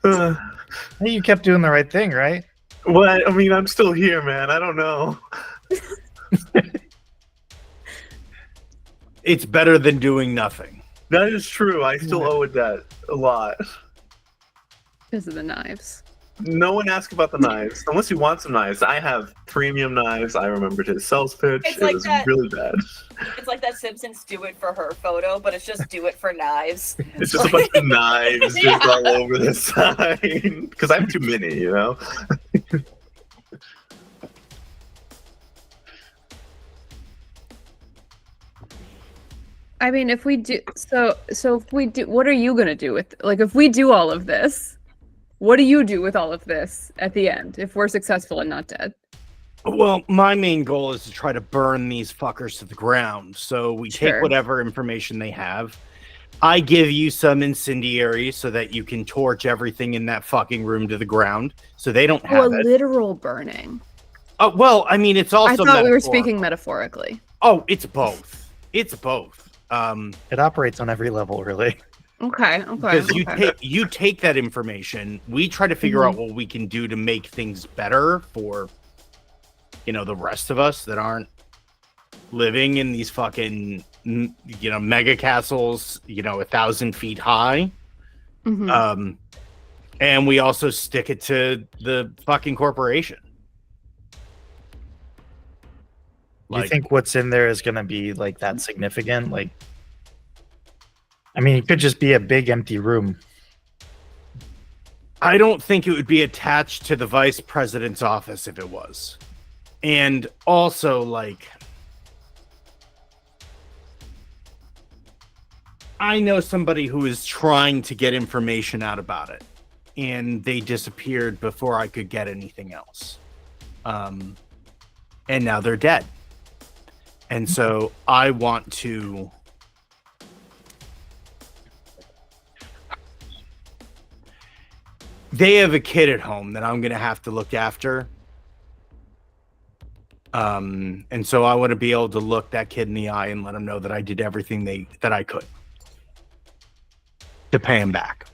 Hey, you kept doing the right thing, right? What? I mean, I'm still here, man. I don't know. It's better than doing nothing. That is true. I still owe it that a lot. because of the knives. No one asked about the knives. Unless you want some knives. I have premium knives. I remembered his sales pitch. It's It like was that- really bad. It's like that Simpsons do it for her photo, but it's just do it for knives. It's just a bunch of knives just all over the sign. Because I have too many, you know? I mean, if we do so if we do, what are you gonna do with, like, if we do all of this, what do you do with all of this at the end if we're successful and not dead? Well, my main goal is to try to burn these fuckers to the ground. So we Sure. take whatever information they have. I give you some incendiary so that you can torch everything in that fucking room to the ground so they don't Oh, have a it. literal burning. Well, I mean, it's also I thought we were metaphorical. speaking metaphorically. Oh, it's both. It's both. It operates on every level, really. Okay. Because Okay. you take that information, we try to figure out what we can do to make things better for, you know, the rest of us that aren't living in these fucking, you know, mega castles, you know, 1,000 feet high. Mhm. And we also stick it to the fucking corporation. You think what's in there is going to be like that significant? Like, I mean, it could just be a big empty room. I don't think it would be attached to the vice president's office if it was. And also, like, I know somebody who is trying to get information out about it, and they disappeared before I could get anything else. And now they're dead. And so I want to... They have a kid at home that I'm going to have to look after. And so I want to be able to look that kid in the eye and let him know that I did everything that I could to pay him back.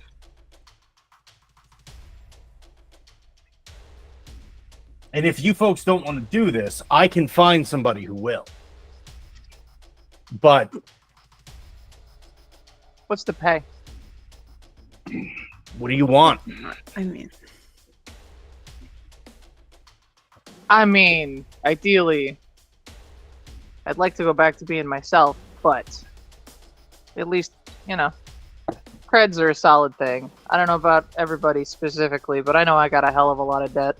And if you folks don't want to do this, I can find somebody who will. But What's the pay? what do you want? I mean, Ideally, I'd like to go back to being myself, but at least, you know, creds are a solid thing. I don't know about everybody specifically, but I know I got a hell of a lot of debt.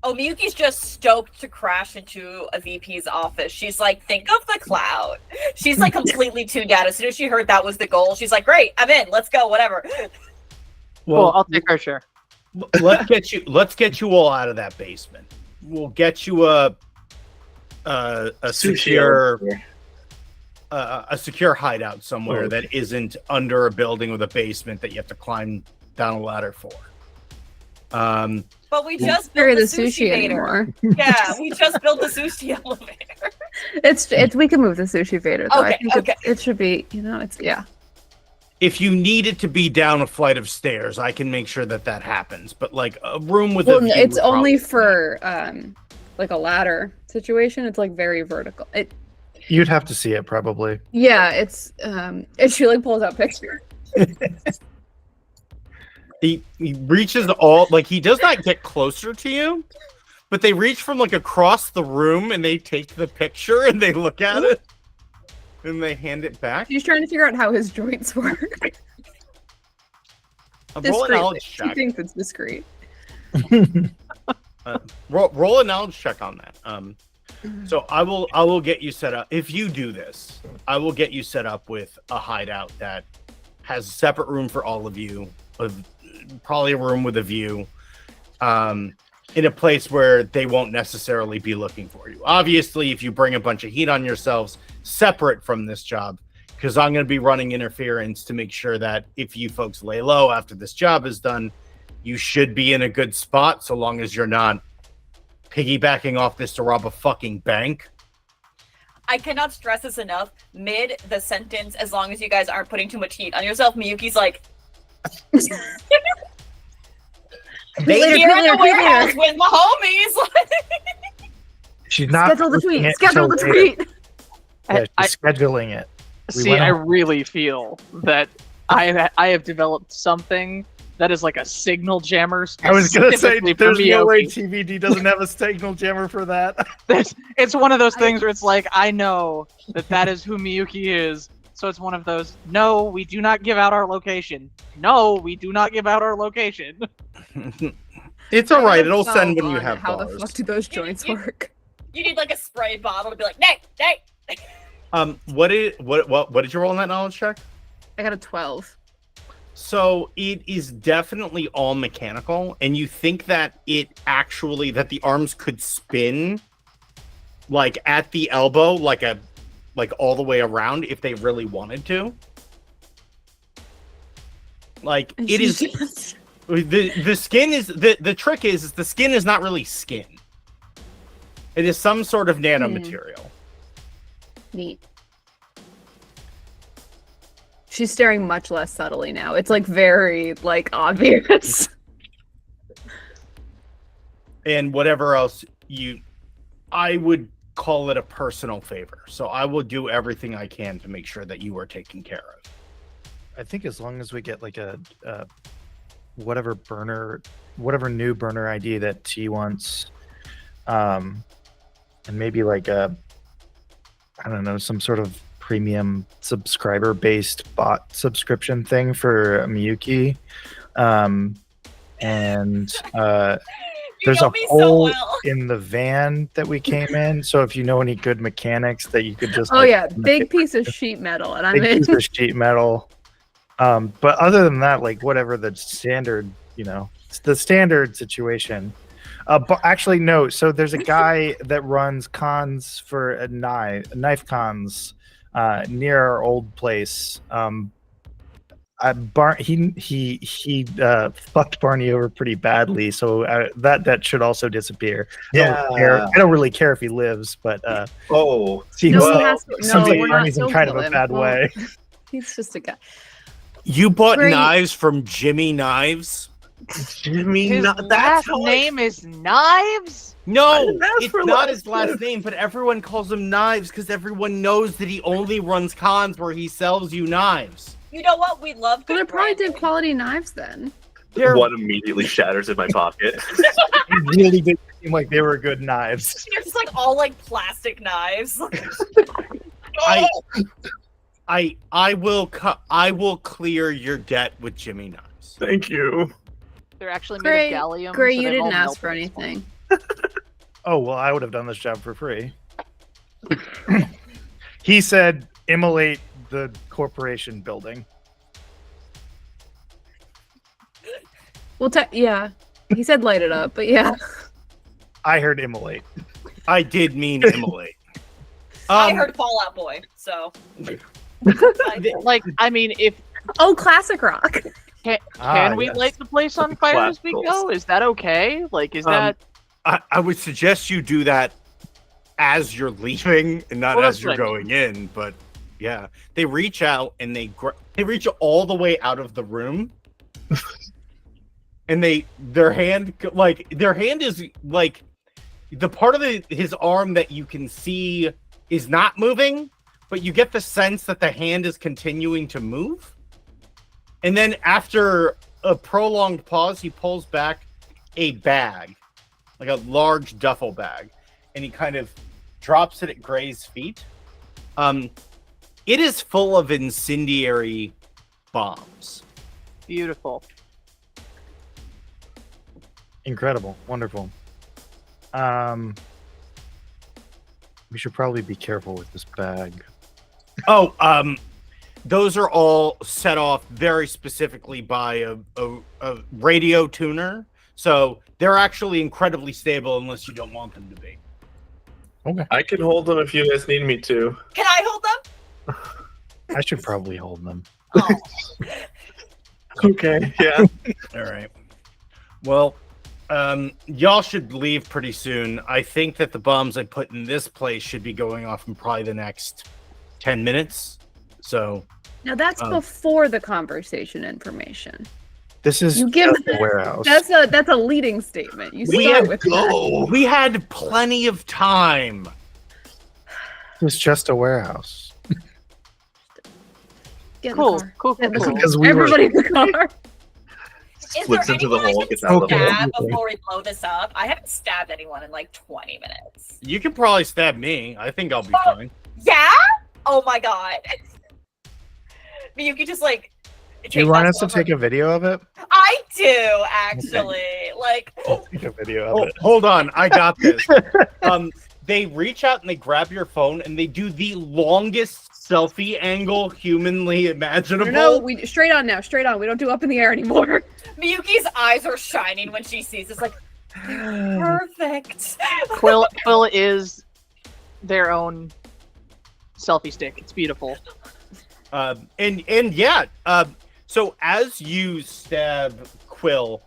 Oh, Miyuki's just stoked to crash into a VP's office. She's like, think of the cloud. She's like completely tuned out. As soon as she heard that was the goal, she's like, great, I'm in. Let's go, whatever. Cool, I'll take her share. let's get you all out of that basement. We'll get you a secure hideout somewhere that isn't under a building with a basement that you have to climb down a ladder for. But we just carry built the the sushi vader. anymore. Yeah, we just built the sushi elevator. It's we can move the sushi vader though. I Okay, think okay. it should be, you know, it's yeah. If you need it to be down a flight of stairs, I can make sure that happens. But like a room with Well, a view it's would only probably- for like a ladder situation. It's like very vertical. You'd have to see it probably. Yeah, it's and she like pulls out pictures. He reaches all, like, he does not get closer to you, but they reach from like across the room and they take the picture and they look at it and they hand it back. She's trying to figure out how his joints work. Roll a Discreetly. knowledge She check. thinks it's discreet. Roll a knowledge check on that. So I will get you set up. If you do this, I will get you set up with a hideout that has a separate room for all of you, with probably a room with a view. in a place where they won't necessarily be looking for you. Obviously, if you bring a bunch of heat on yourselves separate from this job, because I'm going to be running interference to make sure that if you folks lay low after this job is done, you should be in a good spot so long as you're not piggybacking off this to rob a fucking bank. I cannot stress this enough. Mid the sentence, as long as you guys aren't putting too much heat on yourself, Miyuki's like, Later, here at the later, warehouse later. with my homies. She's not Schedule the posting tweet. it Schedule till the later. tweet. Yeah, she's scheduling it. We See, went I on- really feel that I have developed something that is like a signal jammer. I was gonna say, specifically for there's no way Miyoki. TVD doesn't have a signal jammer for that. It's one of those things where it's like, I know that is who Miyuki is. So it's one of those, no, we do not give out our location. No, we do not give out our location. It's all right. It'll So send when you on have How bars. the fuck do those joints work? You need like a spray bottle to be like, Nate. What did you roll in that knowledge check? I got a 12. So it is definitely all mechanical, and you think that that the arms could spin like at the elbow, like all the way around if they really wanted to. Like And it she is just- the skin is the trick is the skin is not really skin. It is some sort of nanomaterial. Neat. She's staring much less subtly now. It's like very obvious. And whatever else I would call it a personal favor. So I will do everything I can to make sure that you are taken care of. I think as long as we get like a whatever new burner ID that T wants, and maybe like I don't know, some sort of premium subscriber based bot subscription thing for Miyuki, and there's a hole in the van that we came in. So if you know any good mechanics that you could just Big piece of sheet metal, and I'm big in. piece of sheet metal. But other than that, like whatever the standard, it's the standard situation. But actually, no. So there's a guy that runs cons for knife cons near our old place. He fucked Barney over pretty badly, so that should also disappear. I don't really care if he lives, but seems No, like we're not. Barney's in Don't kind of kill a him. bad Well, way. He's just a guy. You bought Great. knives from Jimmy Knives? His last name is Knives? No, ask it's for not last his last name, but everyone calls him Knives because everyone knows that he only runs cons where he sells you knives. You know what? We love Well, good they're probably branding. good quality knives then. One immediately shatters in my pocket. It really did seem like they were good knives. You're just like all like plastic knives. I will clear your debt with Jimmy Knives. Thank you. They're actually made Gray, of gallium. Gray, so you they've all didn't ask for melted. anything. Oh, well, I would have done this job for free. He said, immolate the corporation building. Well, yeah. He said light it up, but yeah. I heard immolate. I did mean immolate. I heard Fallout Boy, so. Like, I mean, if Oh, classic rock. can we yes. light the place on fire as we go? Is that okay? Like, is that? I would suggest you do that as you're leaving and not Well, as that's you're what I going in. But yeah, they reach out and they reach all the way out of the room, and their hand is like the part of his arm that you can see is not moving, but you get the sense that the hand is continuing to move. And then after a prolonged pause, he pulls back a bag, like a large duffel bag, and he kind of drops it at Gray's feet. It is full of incendiary bombs. Beautiful. Incredible. Wonderful. We should probably be careful with this bag. Oh, those are all set off very specifically by a radio tuner. So they're actually incredibly stable unless you don't want them to be. Okay. I can hold them if you guys need me to. Can I hold them? I should probably hold them. Oh. Okay. Yeah. All right. Well, y'all should leave pretty soon. I think that the bombs I put in this place should be going off in probably the next 10 minutes. So Now that's before the conversation information. This is You give just a warehouse. That's a leading statement. You start with that. we had plenty of time. It's just a warehouse. Get in the Cool, car. cool, Get in the cool. car. Because we were- Everybody in the car. Is Slips there into the anyone I hole, can gets out of the hole. stab before we blow this up? I haven't stabbed anyone in like 20 minutes. You can probably stab me. I think I'll be fine. Yeah? Oh my god. Miyuki just like. Do you want us to take a video of it? I do, actually. Like, Take a video of it. Hold on. I got this. They reach out and they grab your phone and they do the longest selfie angle humanly imaginable. No, we straight on now. Straight on. We don't do up in the air anymore. Miyuki's eyes are shining when she sees this. Like, perfect. Quill is their own selfie stick. It's beautiful. And yeah, so as you stab Quill,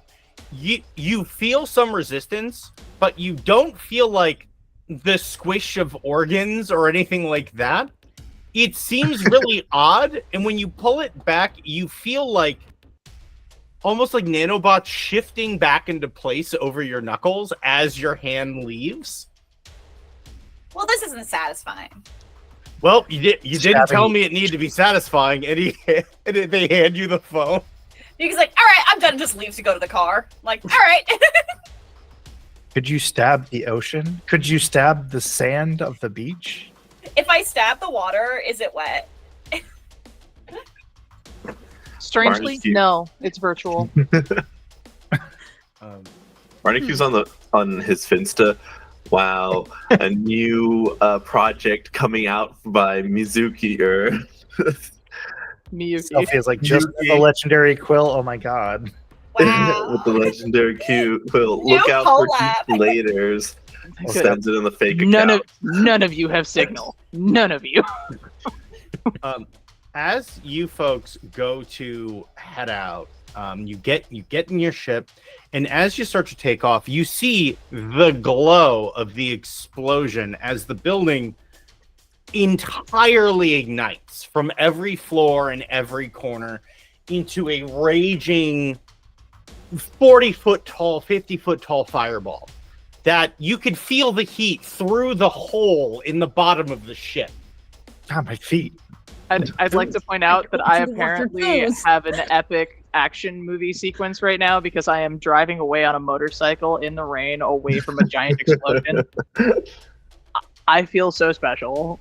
you feel some resistance, but you don't feel like the squish of organs or anything like that. It seems really odd, and when you pull it back, you feel like almost like nanobots shifting back into place over your knuckles as your hand leaves. Well, this isn't satisfying. Well, you didn't Stabbing. tell me it needed to be satisfying, and they hand you the phone. Miyuki's like, all right, I'm done. Just leaves to go to the car. Like, all right. Could you stab the ocean? Could you stab the sand of the beach? If I stab the water, is it wet? Strangely, Barbecue. no, it's virtual. Barnacue's on his Finsta. Wow, a new project coming out by Mizuki or Miyuki. Selfie is like just the legendary Quill. Oh my god. Wow. with the legendary Q quill. New Look out for collab. laters. Sends it in the fake account. None of you have signal. None of you. As you folks go to head out, you get in your ship, and as you start to take off, you see the glow of the explosion as the building entirely ignites from every floor and every corner into a raging 40-foot tall, 50-foot tall fireball that you could feel the heat through the hole in the bottom of the ship. God, my feet. I'd like to point out that I You can wash your apparently toes. have an epic action movie sequence right now because I am driving away on a motorcycle in the rain away from a giant explosion. I feel so special.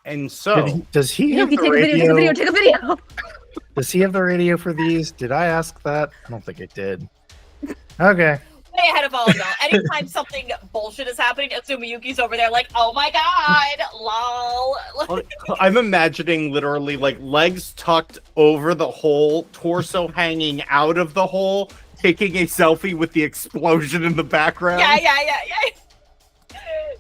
And so, Does he have Miyuki, the take a video. radio? Take a video. Does he have the radio for these? Did I ask that? I don't think I did. Okay. Way ahead of all of y'all. Anytime something bullshit is happening, assume Miyuki's over there like, oh my god, lol. I'm imagining literally like legs tucked over the hole, torso hanging out of the hole, taking a selfie with the explosion in the background. Yeah.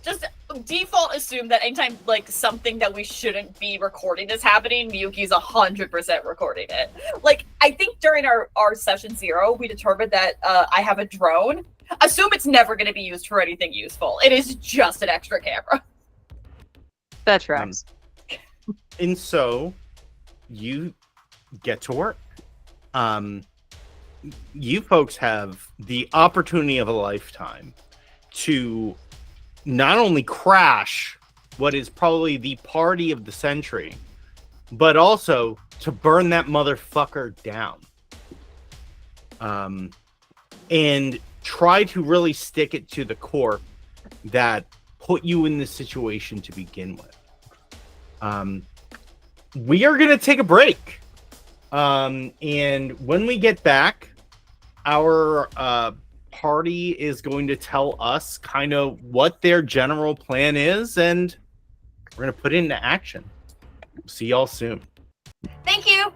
Just default assume that anytime like something that we shouldn't be recording is happening, Miyuki's 100% recording it. Like, I think during our session 0, we determined that I have a drone. Assume it's never going to be used for anything useful. It is just an extra camera. That tracks. And so you get to work. You folks have the opportunity of a lifetime to not only crash what is probably the party of the century, but also to burn that motherfucker down. And try to really stick it to the core that put you in this situation to begin with. We are going to take a break. And when we get back, our party is going to tell us kind of what their general plan is, and we're going to put it into action. See y'all soon. Thank you.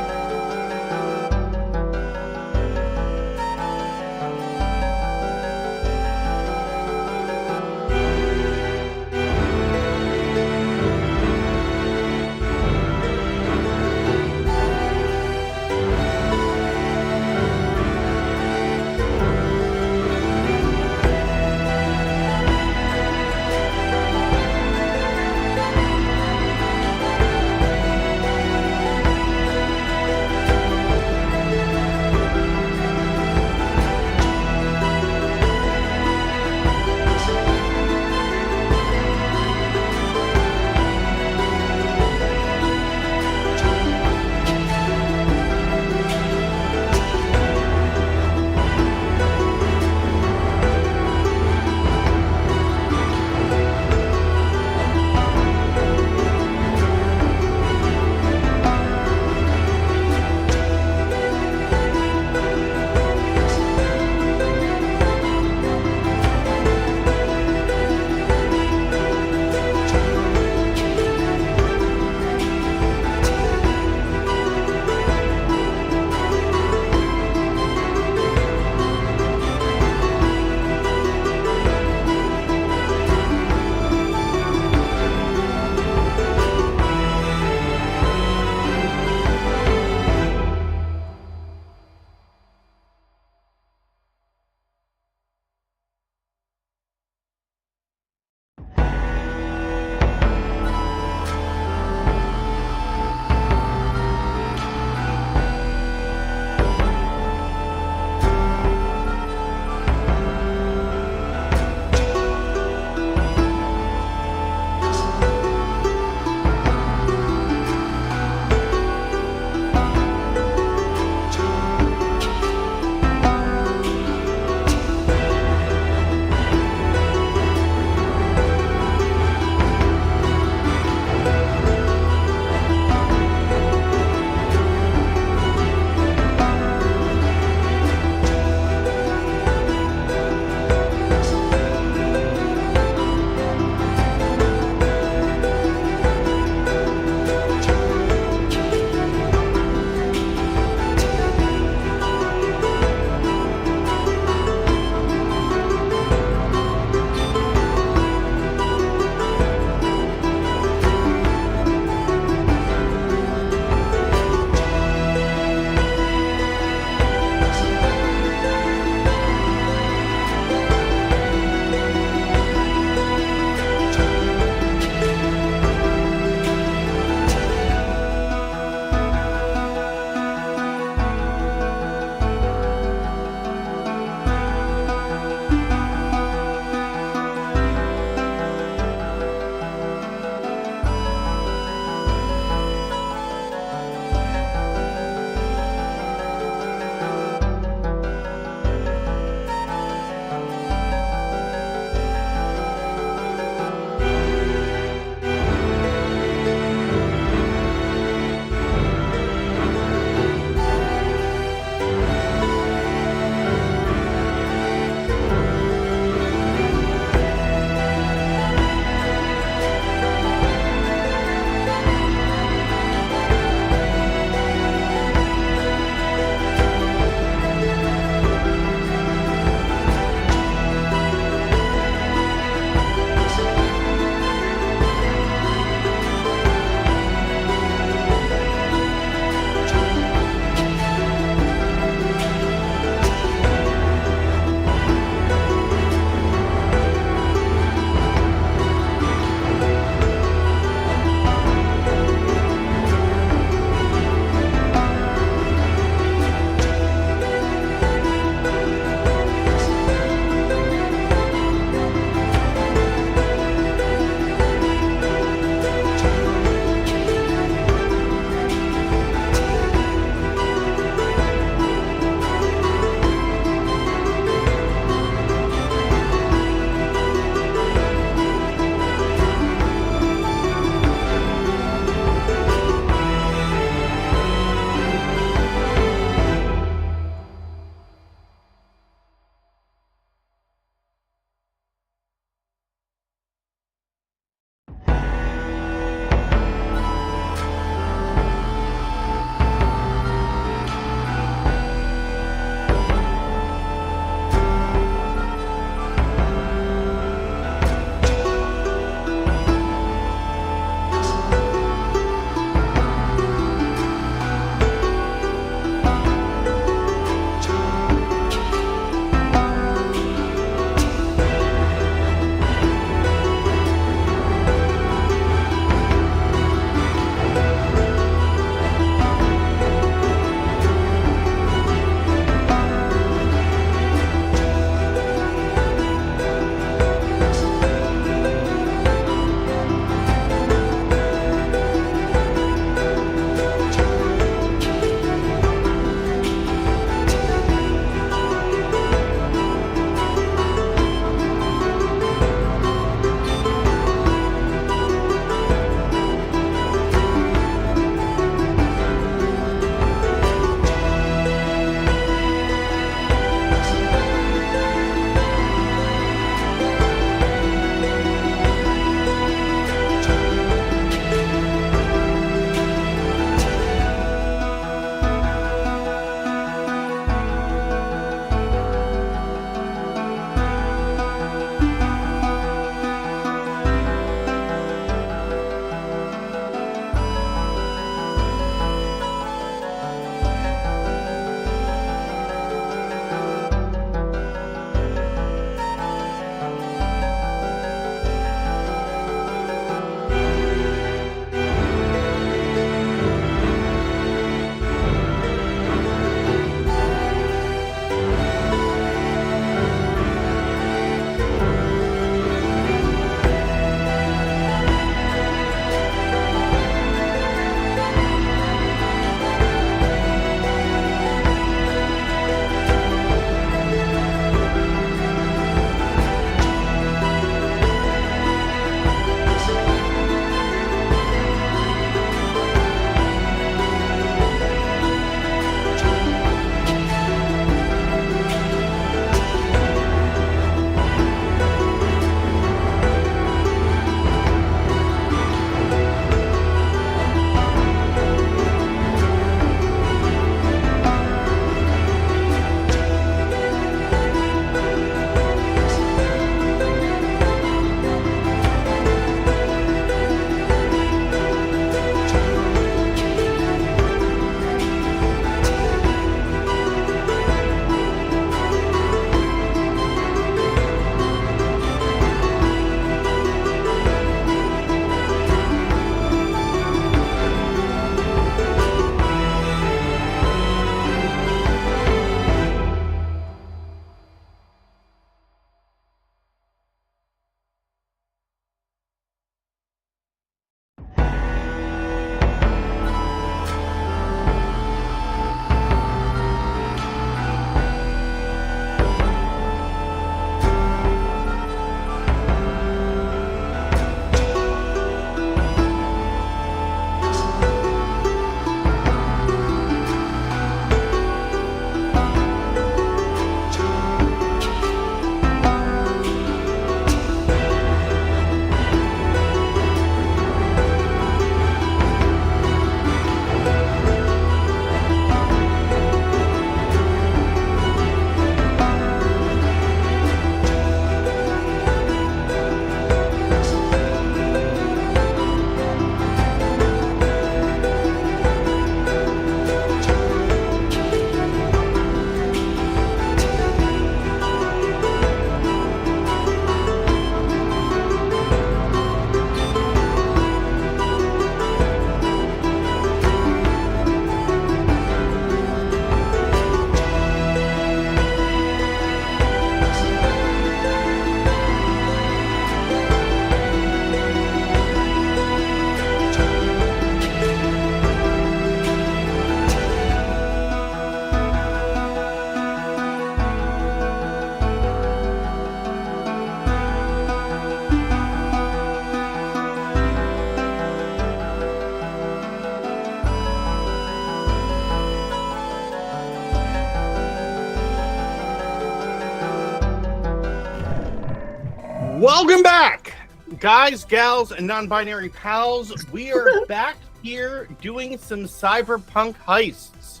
Welcome back, guys, gals, and non-binary pals. We are back here doing some cyberpunk heists.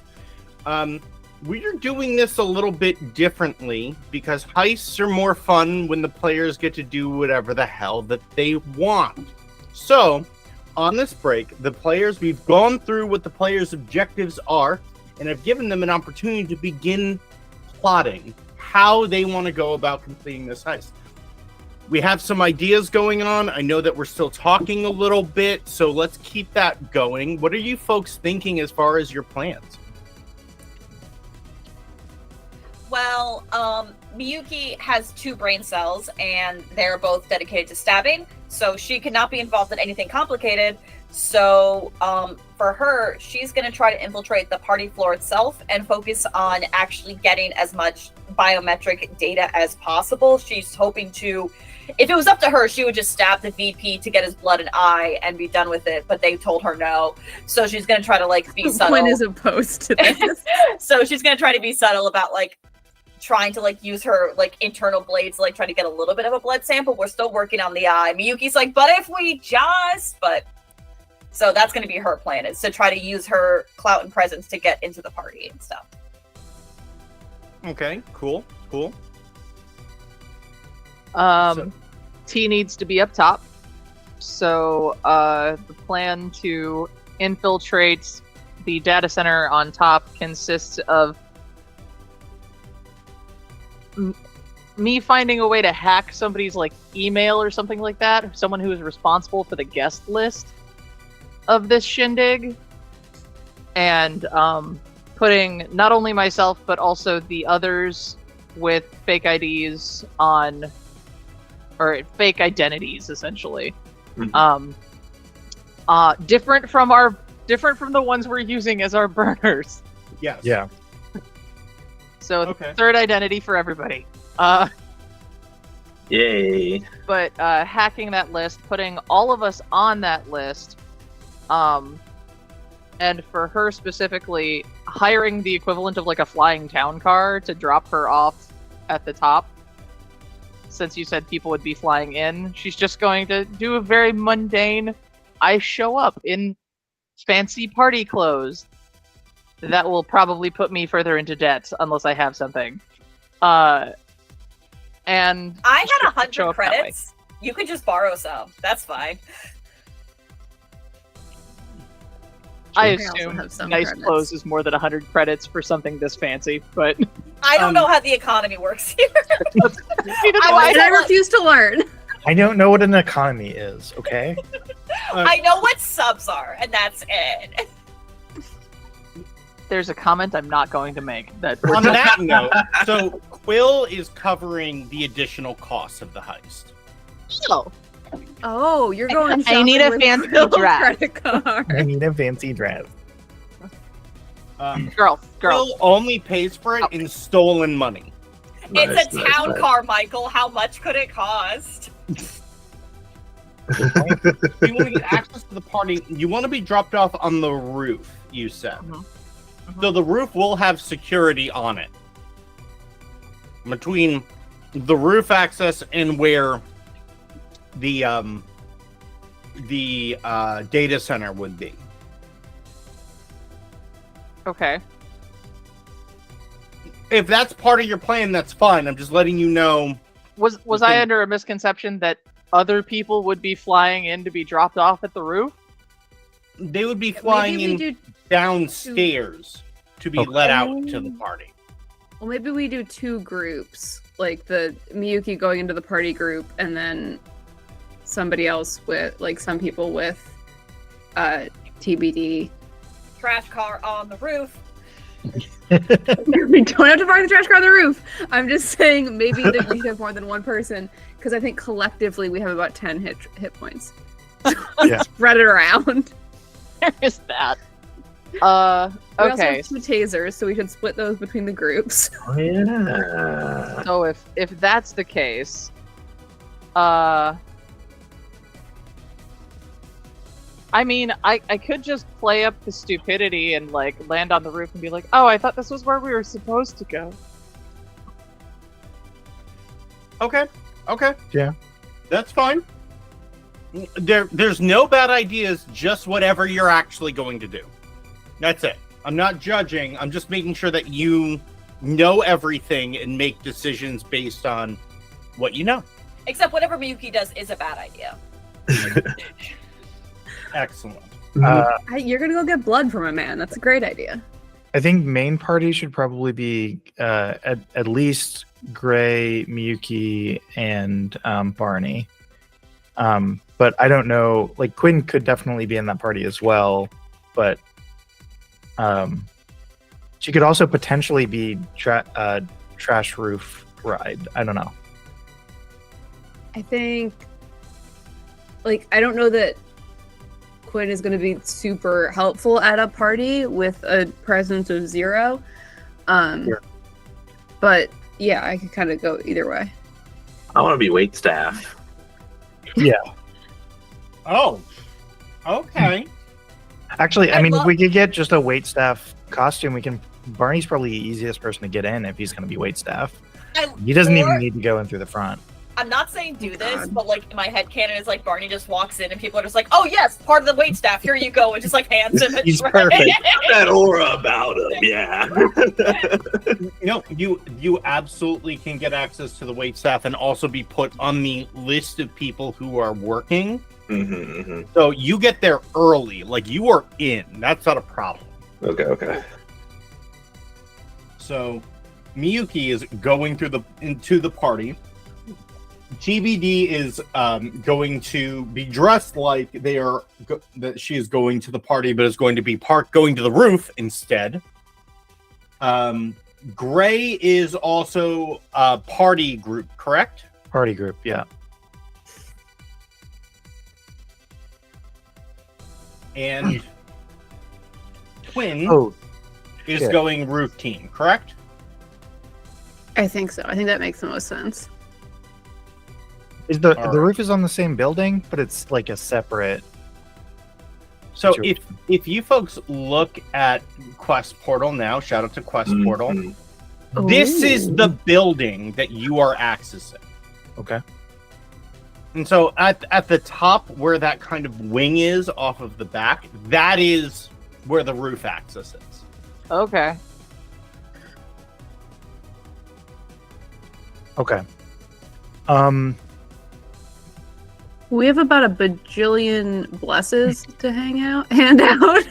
We are doing this a little bit differently because heists are more fun when the players get to do whatever the hell that they want. So, on this break, we've gone through what the players' objectives are and have given them an opportunity to begin plotting how they want to go about completing this heist. We have some ideas going on. I know that we're still talking a little bit, so let's keep that going. What are you folks thinking as far as your plans? Well, Miyuki has 2 brain cells, and they're both dedicated to stabbing, so she cannot be involved in anything complicated. So, for her, she's going to try to infiltrate the party floor itself and focus on actually getting as much biometric data as possible. She's hoping to, if it was up to her, she would just stab the VP to get his blood and eye and be done with it, but they told her no. So she's going to try to, like, be subtle. Quinn is opposed to this. So she's going to try to be subtle about, like, trying to, like, use her, like, internal blades, like, try to get a little bit of a blood sample. We're still working on the eye. Miyuki's like, but if we just, but... So that's going to be her plan, is to try to use her clout and presence to get into the party and stuff. Okay, cool. T needs to be up top. So the plan to infiltrate the data center on top consists of me finding a way to hack somebody's, like, email or something like that, someone who is responsible for the guest list of this shindig, and putting not only myself but also the others with fake IDs on, or fake identities, essentially. Mm-hmm. Different from the ones we're using as our burners. Yes. Yeah. So Okay. Third identity for everybody. Yay. But hacking that list, putting all of us on that list, and for her specifically, hiring the equivalent of, like, a flying town car to drop her off at the top. Since you said people would be flying in, she's just going to do a very mundane, I show up in fancy party clothes. That will probably put me further into debt unless I have something. And I had show 100 up that way. credits. You could just borrow some. That's fine. I I also assume have some nice credits. clothes is more than 100 credits for something this fancy, but I don't know how the economy works here. I refuse to learn. I don't know what an economy is, okay? I know what subs are, and that's it. there's a comment I'm not going to make. That On that note, so Quill is covering the additional costs of the heist. Oh, you're going shopping I need a with fancy Quill's dress. credit card. I need a fancy dress. Girl. Quill only pays for it in stolen money. It's a Nice, town nice. car, Michael. How much could it cost? You want to get access to the party. You want to be dropped off on the roof, you said. Mhm. So the roof will have security on it. Between the roof access and where the data center would be. Okay. If that's part of your plan, that's fine. I'm just letting you know. Was I under a misconception that other people would be flying in to be dropped off at the roof? They would be flying Maybe we in do. downstairs to be let out to the party. Well, maybe we do 2 groups, like the Miyuki going into the party group, and then somebody else with, like, some people with TBD. Trash car on the roof. We don't have to park the trash car on the roof. I'm just saying maybe that we should have more than one person, because I think collectively we have about 10 hit points. Yeah. Spread it around. There is that. We also Okay. have 2 tasers, so we should split those between the groups. Oh, yeah. So if that's the case, I mean, I could just play up the stupidity and, like, land on the roof and be like, oh, I thought this was where we were supposed to go. Okay. Yeah. That's fine. There's no bad ideas, just whatever you're actually going to do. That's it. I'm not judging. I'm just making sure that you know everything and make decisions based on what you know. Except whatever Miyuki does is a bad idea. Excellent. You're gonna go get blood from a man. That's a great idea. I think main party should probably be at least Gray, Miyuki, and Barney. But I don't know. Like Quinn could definitely be in that party as well, but she could also potentially be Trash Roof Ride. I don't know. I think, like, I don't know that Quinn is going to be super helpful at a party with a presence of 0. Sure. But yeah, I could kind of go either way. I want to be waitstaff. Yeah. Oh, okay. Actually, I I mean, love- if we could get just a waitstaff costume, we can. Barney's probably the easiest person to get in if he's going to be waitstaff. He doesn't even need to go in through the front. I'm not saying do this, but like in my headcanon is like Barney just walks in and people are just like, "Oh yes, part of the waitstaff. Here you go," and just like hands him. a He's tray. perfect. That aura about him, yeah. No, you absolutely can get access to the waitstaff and also be put on the list of people who are working. So you get there early, like you are in. That's not a problem. Okay. So Miyuki is going into the party. GBD is going to be dressed like that she is going to the party, but is going to be going to the roof instead. Gray is also a party group, correct? Party group, yeah. And Quinn is shit. going roof team, correct? I think so. I think that makes the most sense. Is the All the right. roof is on the same building, but it's like a separate. So situation. if you folks look at Quest Portal now, shout out to Quest Portal. This is the building that you are accessing. Okay. And so at the top where that kind of wing is off of the back, that is where the roof access is. Okay. Okay. We have about a bajillion blesses to hand out.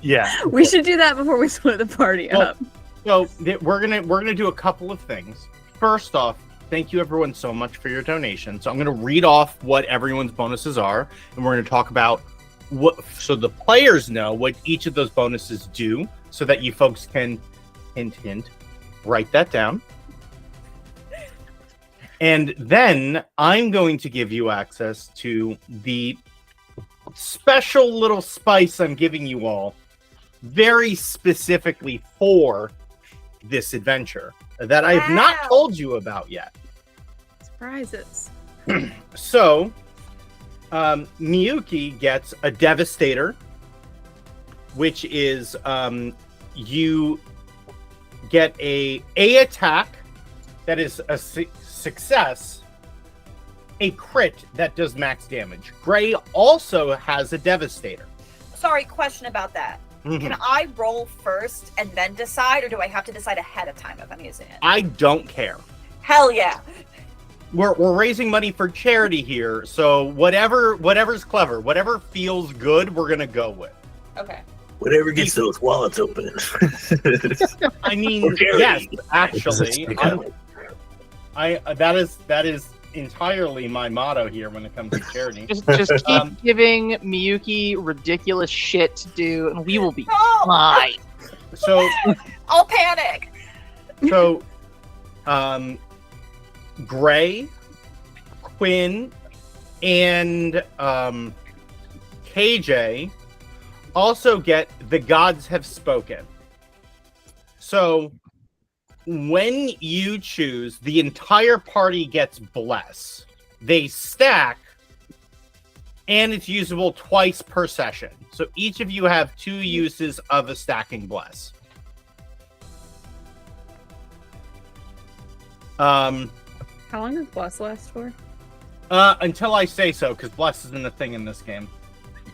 Yeah. We should do that before we split the party Well, up. So we're gonna do a couple of things. First off, thank you everyone so much for your donation. So I'm gonna read off what everyone's bonuses are, and we're gonna talk about so the players know what each of those bonuses do, so that you folks can hint write that down. And then I'm going to give you access to the special little spice I'm giving you all very specifically for this adventure that I have not Wow. told you about yet. Surprises. So, Miyuki gets a Devastator, which is you get a attack that is a success, a crit that does max damage. Gray also has a Devastator. Sorry, question about that. Mhm. Can I roll first and then decide, or do I have to decide ahead of time if I'm using it? I don't care. Hell yeah. We're raising money for charity here, so whatever's clever, whatever feels good, we're gonna go with. Okay. Whatever gets those wallets open. I mean, For charity. yes, actually, Because that is entirely my motto here when it comes to charity. Just keep giving Miyuki ridiculous shit to do, and we will be No! fine. So, I'll panic. Gray, Quinn, and KJ also get the gods have spoken. So when you choose, the entire party gets bless. They stack, and it's usable twice per session. So each of you have 2 uses of a stacking bless. How long does bless last for? Until I say so, because bless isn't a thing in this game.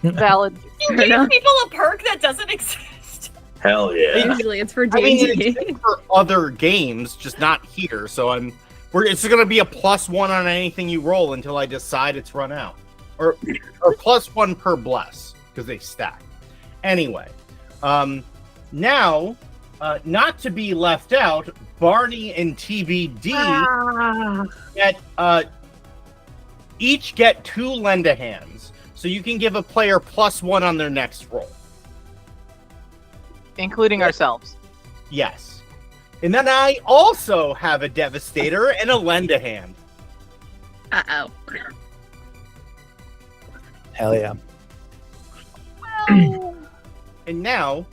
Valid. You give people a perk that doesn't exist. Hell yeah. Usually it's for I mean, D&D. it's good for other games, just not here. So it's going to be a +1 on anything you roll until I decide it's run out, or +1 per bless because they stack. Anyway, now, not to be left out, Barney and TBD each get 2 lend-a-hands, so you can give a player +1 on their next roll. Including ourselves. Yes. And then I also have a Devastator and a lend-a-hand. Uh-oh. Hell yeah. And now,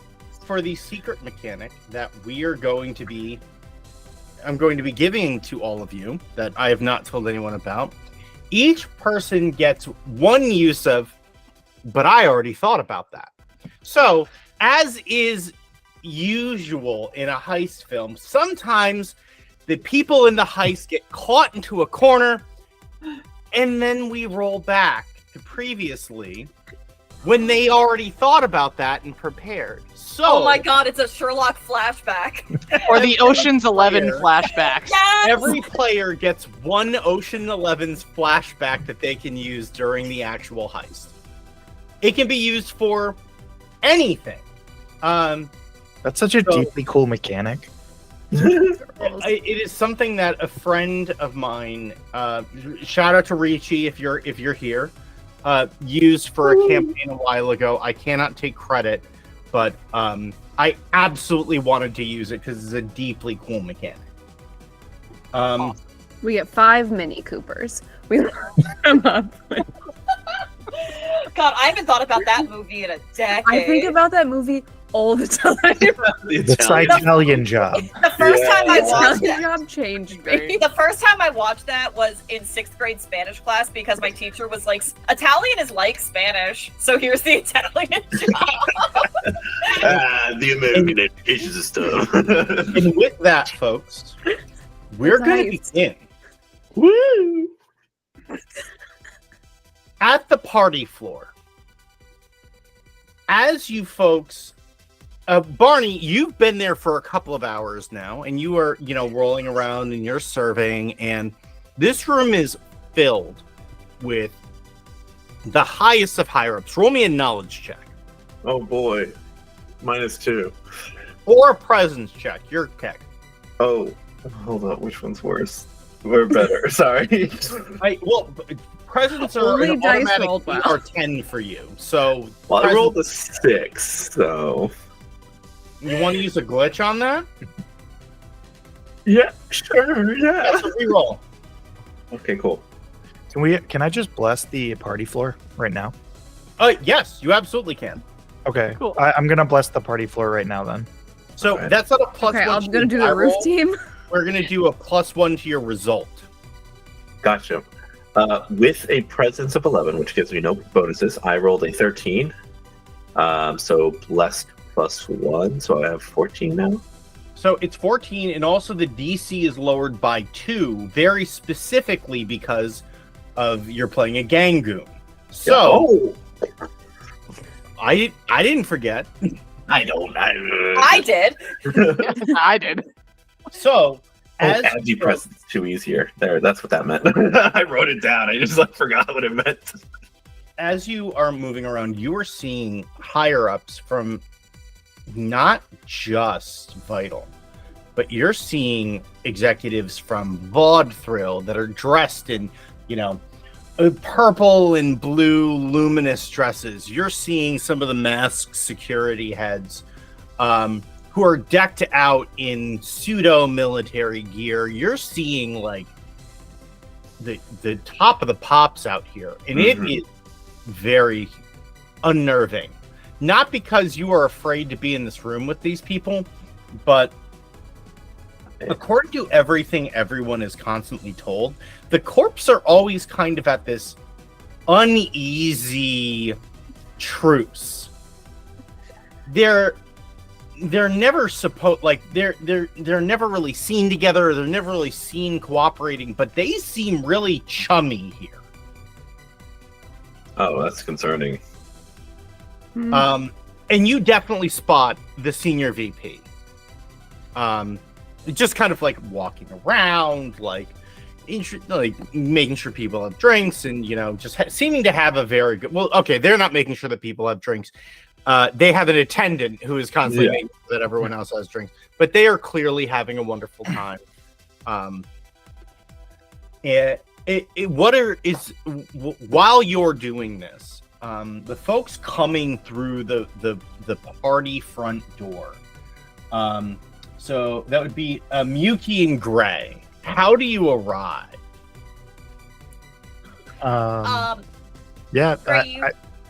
for the secret mechanic that I'm going to be giving to all of you that I have not told anyone about. Each person gets 1 use of, but I already thought about that. So, as is usual in a heist film, sometimes the people in the heist get caught into a corner, and then we roll back to previously when they already thought about that and prepared. So, Oh my god, it's a Sherlock flashback. Or the Ocean's 11 player- flashbacks. Yes! every player gets 1 Ocean 11's flashback that they can use during the actual heist. It can be used for anything. That's such a So- deeply cool mechanic. It is something that a friend of mine, shout out to Ricci if you're here, used for a campaign a while ago. I cannot take credit, but I absolutely wanted to use it because it's a deeply cool mechanic. We get 5 Mini Coopers. We load them up. God, I haven't thought about that movie in a decade. I think about that movie all the time. The Italian job. The first time I It's watched really that. job changed me. The first time I watched that was in 6th grade Spanish class because my teacher was like, Italian is like Spanish, so here's the Italian job. The American education system. And with that, folks, we're going to Nice. begin Woo! at the party floor. As you folks, Barney, you've been there for a couple of hours now, and you are, rolling around and you're surveying, and this room is filled with the highest of higher-ups. Roll me a knowledge check. Oh boy. -2. Or a presence check. Your pick. Oh, hold on. Which one's worse? We're better. Sorry. Presents are Only an dice automatic rolled well. or 10 for you. So Well, I presence- rolled a 6, so. You want to use a glitch on that? Yeah, sure, yeah. That's a reroll. Okay, cool. Can I just bless the party floor right now? Yes, you absolutely can. Okay. Cool. I'm gonna bless the party floor right now then. So Alright. that's not a +1. Okay, I'm to gonna your do die the roof roll. team. We're gonna do a +1 to your result. Gotcha. With a presence of 11, which gives me no bonuses, I rolled a 13. So blessed +1, so I have 14 now. So it's 14, and also the DC is lowered by 2, very specifically because of you're playing a Gangoon. So Oh! I didn't forget. I don't. I did. I did. So As you press it's too easier. There, that's what that meant. I wrote it down. I just forgot what it meant. as you are moving around, you are seeing higher ups from not just Vital, but you're seeing executives from Vaud Thrill that are dressed in, purple and blue luminous dresses. You're seeing some of the masked security heads who are decked out in pseudo military gear. You're seeing like the top of the pops out here, and it is very unnerving. Not because you are afraid to be in this room with these people, but according to everything everyone is constantly told, the corps are always kind of at this uneasy truce. They're never supposed, like they're never really seen together, they're never really seen cooperating, but they seem really chummy here. Oh, that's concerning. Hmm. And you definitely spot the senior VP. Just kind of like walking around, like making sure people have drinks, and just seeming to have a very good. Well, okay, they're not making sure that people have drinks. They have an attendant who is constantly making sure that everyone else has drinks, but they are clearly having a wonderful time. While you're doing this, the folks coming through the party front door. So that would be Miyuki and Gray. How do you arrive? Yeah, Gray,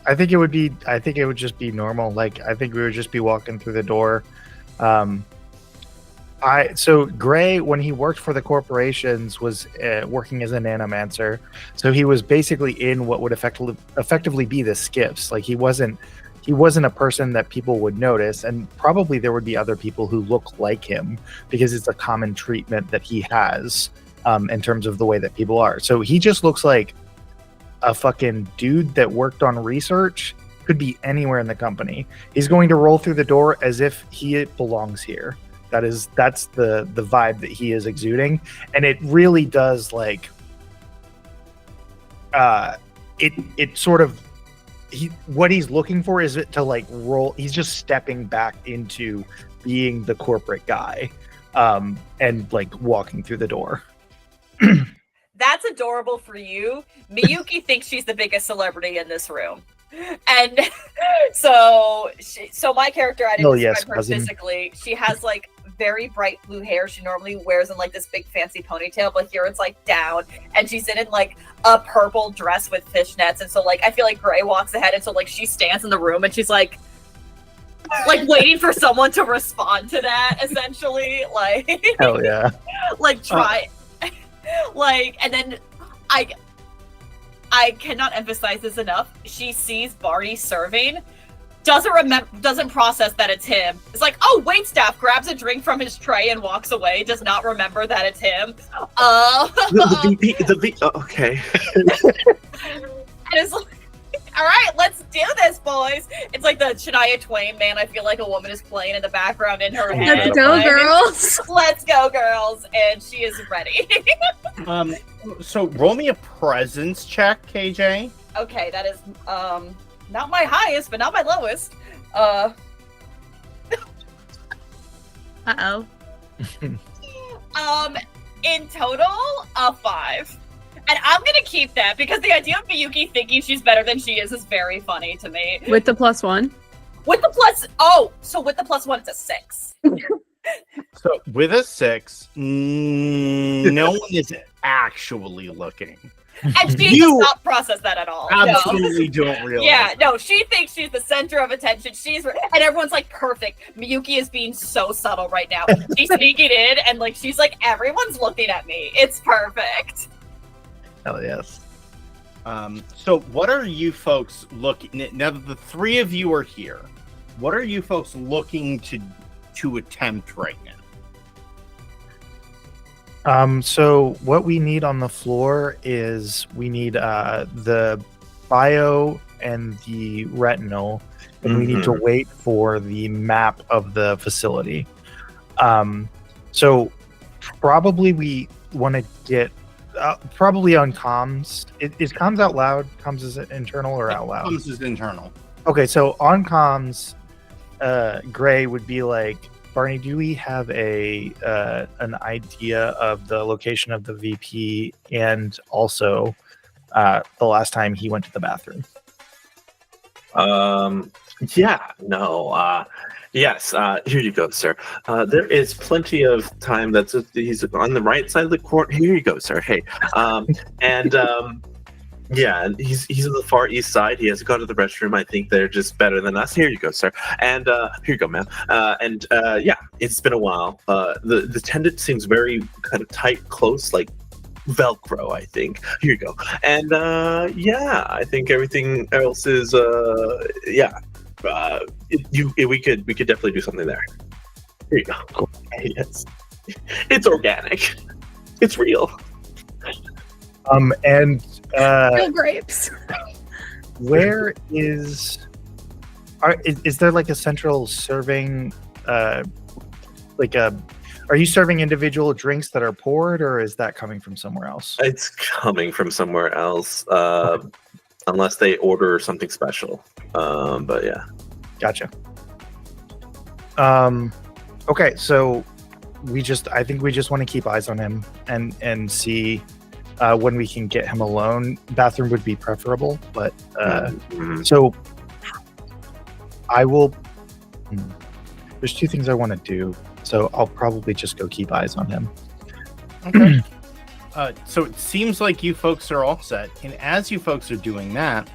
I think it would be. I think it would just be normal. Like, I think we would just be walking through the door. So Gray, when he worked for the corporations, was working as a nanomancer. So he was basically in what would effectively be the skiffs. Like, he wasn't a person that people would notice, and probably there would be other people who look like him because it's a common treatment that he has in terms of the way that people are. So he just looks like a fucking dude that worked on research, could be anywhere in the company. He's going to roll through the door as if he belongs here. That's the vibe that he is exuding, and it really does like it sort of what he's looking for is it to like roll. He's just stepping back into being the corporate guy, and like walking through the door. that's adorable for you. Miyuki thinks she's the biggest celebrity in this room. And so my character, I didn't describe her cousin. physically. She has like very bright blue hair. She normally wears in like this big fancy ponytail, but here it's like down, and she's in like a purple dress with fishnets. And so like I feel like Gray walks ahead, and so like she stands in the room and she's like waiting for someone to respond to that, essentially. Like Hell yeah. like try like, and then I cannot emphasize this enough. She sees Barney serving, doesn't process that it's him. It's like, oh, waitstaff grabs a drink from his tray and walks away. Does not remember that it's him. The VP. Oh, okay. And it's like, all right, let's do this, boys. It's like the Shania Twain, man. I feel like a woman is playing in the background in her head. Let's go, Like, girls. Let's go, girls. And she is ready. So roll me a presence check, KJ. Okay, that is not my highest, but not my lowest. Uh-oh. In total, a 5. And I'm gonna keep that because the idea of Miyuki thinking she's better than she is very funny to me. With the +1? With the +1, it's a 6. So with a 6, no one is actually looking. And she does not process that at all. Absolutely don't realize. Yeah, no, she thinks she's the center of attention. And everyone's like, perfect. Miyuki is being so subtle right now. She's sneaking in, and like she's like, everyone's looking at me. It's perfect. Hell yes. So what are you folks looking now that the three of you are here? What are you folks looking to attempt right now? So what we need on the floor is we need the bio and the retinal, and we need to wait for the map of the facility. So probably we want to get probably on comms. Is comms out loud? Comms is it internal or out loud? Comms is internal. Okay, so on comms, Gray would be like, Barney, do we have an idea of the location of the VP and also the last time he went to the bathroom? Yes, here you go, sir. There is plenty of time. He's on the right side of the court. Here you go, sir. Hey, yeah, he's on the far east side. He has gone to the restroom. I think they're just better than us. Here you go, sir. And here you go, ma'am. Yeah, it's been a while. The attendant seems very kind of tight, close, like Velcro, I think. Here you go. And yeah, I think everything else is we could definitely do something there. Here you go. Cool. Yes, it's organic. It's real. And Real grapes. Where is there like a central serving, are you serving individual drinks that are poured, or is that coming from somewhere else? It's coming from somewhere else, unless they order something special. But yeah. Gotcha. Okay, so I think we just want to keep eyes on him and see when we can get him alone. Bathroom would be preferable, but so I will. There's two things I want to do, so I'll probably just go keep eyes on him. Okay. So it seems like you folks are all set, and as you folks are doing that,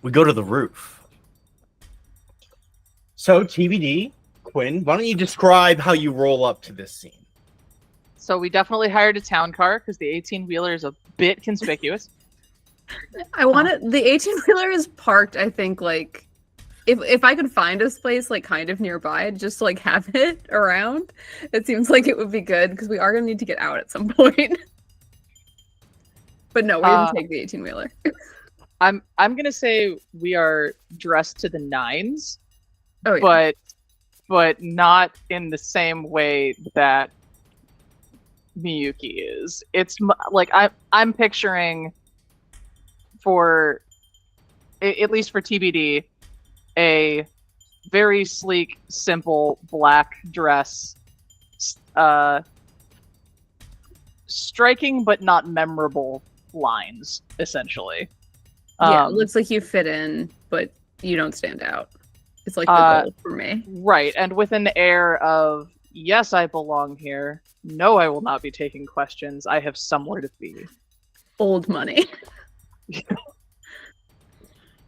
we go to the roof. So TBD, Quinn, why don't you describe how you roll up to this scene? So we definitely hired a town car because the 18-wheeler is a bit conspicuous. I want it. The 18-wheeler is parked, I think, like, if I could find this place, like, kind of nearby, just, like, have it around, it seems like it would be good, because we are going to need to get out at some point. But no, we're going to take the 18-wheeler. I'm going to say we are dressed to the nines. Oh, yeah. But not in the same way that Miyuki is. It's like I'm picturing, for at least for TBD, a very sleek, simple black dress, striking but not memorable lines, essentially. Yeah, it looks like you fit in, but you don't stand out. It's like the goal for me. Right, and with an air of, yes, I belong here. No, I will not be taking questions. I have somewhere to be. Old money.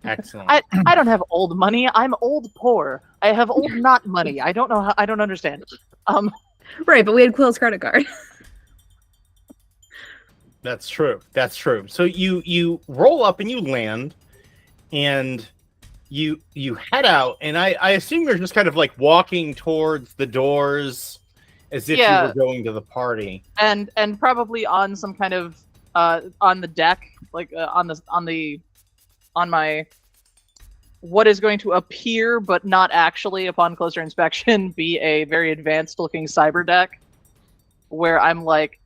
Excellent. I don't have old money. I'm old poor. I have old not money. I don't know how. I don't understand. Right, but we had Quill's credit card. That's true. That's true. So you roll up and you land, and you head out, and I assume you're just kind of like walking towards the doors as if you were going to the party, and probably on some kind of on the deck, like on my what is going to appear but not actually upon closer inspection be a very advanced looking cyber deck, where I'm like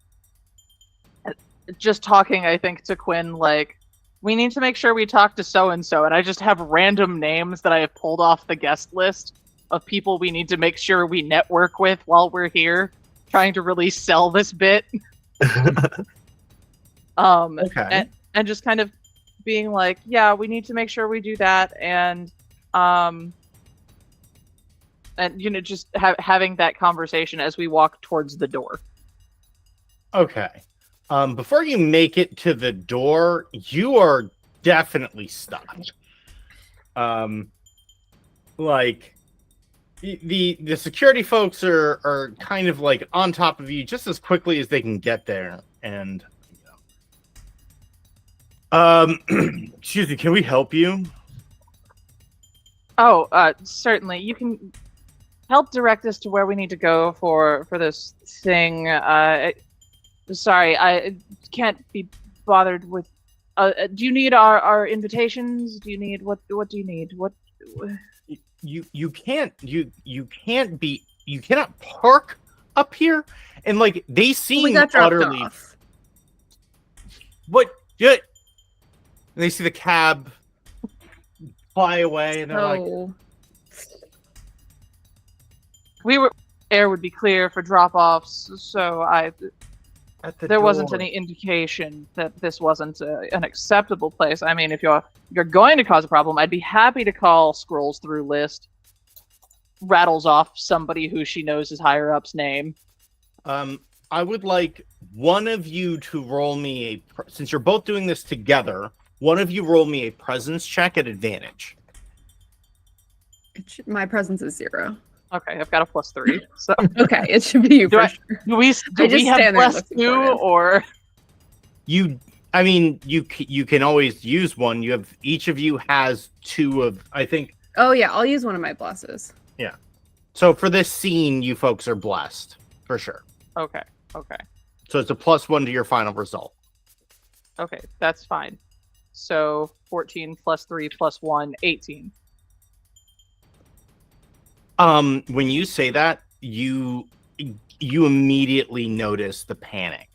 just talking, I think, to Quinn, like, we need to make sure we talk to so-and-so, and I just have random names that I have pulled off the guest list of people we need to make sure we network with while we're here, trying to really sell this bit. Okay. And just kind of being like, yeah, we need to make sure we do that, and you know, just having that conversation as we walk towards the door. Okay. Before you make it to the door, you are definitely stopped. Like the security folks are kind of like on top of you just as quickly as they can get there, and excuse me, can we help you? Oh, certainly. You can help direct us to where we need to go for this thing. Sorry, I can't be bothered with. Do you need our invitations? Do you need what do you need? What? You cannot park up here, and like they seem We got dropped utterly. off. What? Yeah. They see the cab fly away, and they're like, We were air would be clear for drop-offs, so there wasn't door. any indication that this wasn't an acceptable place. I mean, if you're going to cause a problem, I'd be happy to call. Scrolls through list, rattles off somebody who she knows is higher up's name. I would like one of you to roll me since you're both doing this together, one of you roll me a presence check at advantage. My presence is 0. Okay, I've got a +3. So Okay, it should be you for sure. do we have +2 or you? I mean, you can always use one. You have each of you has 2 of, I think. Oh yeah, I'll use one of my blesses. Yeah. So for this scene, you folks are blessed for sure. Okay. So it's a +1 to your final result. Okay, that's fine. So 14 plus 3 plus 1, 18. When you say that, you immediately notice the panic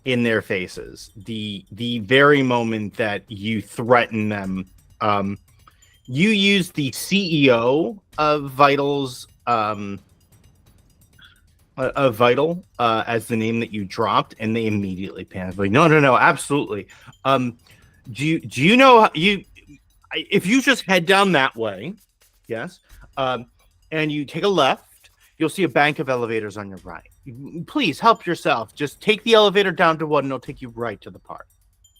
in their faces. The very moment that you threaten them, you use the CEO of Vital's as the name that you dropped, and they immediately panic. Like, no, absolutely. Do you know if you just head down that way, yes, and you take a left, you'll see a bank of elevators on your right. Please help yourself. Just take the elevator down to one, and it'll take you right to the park.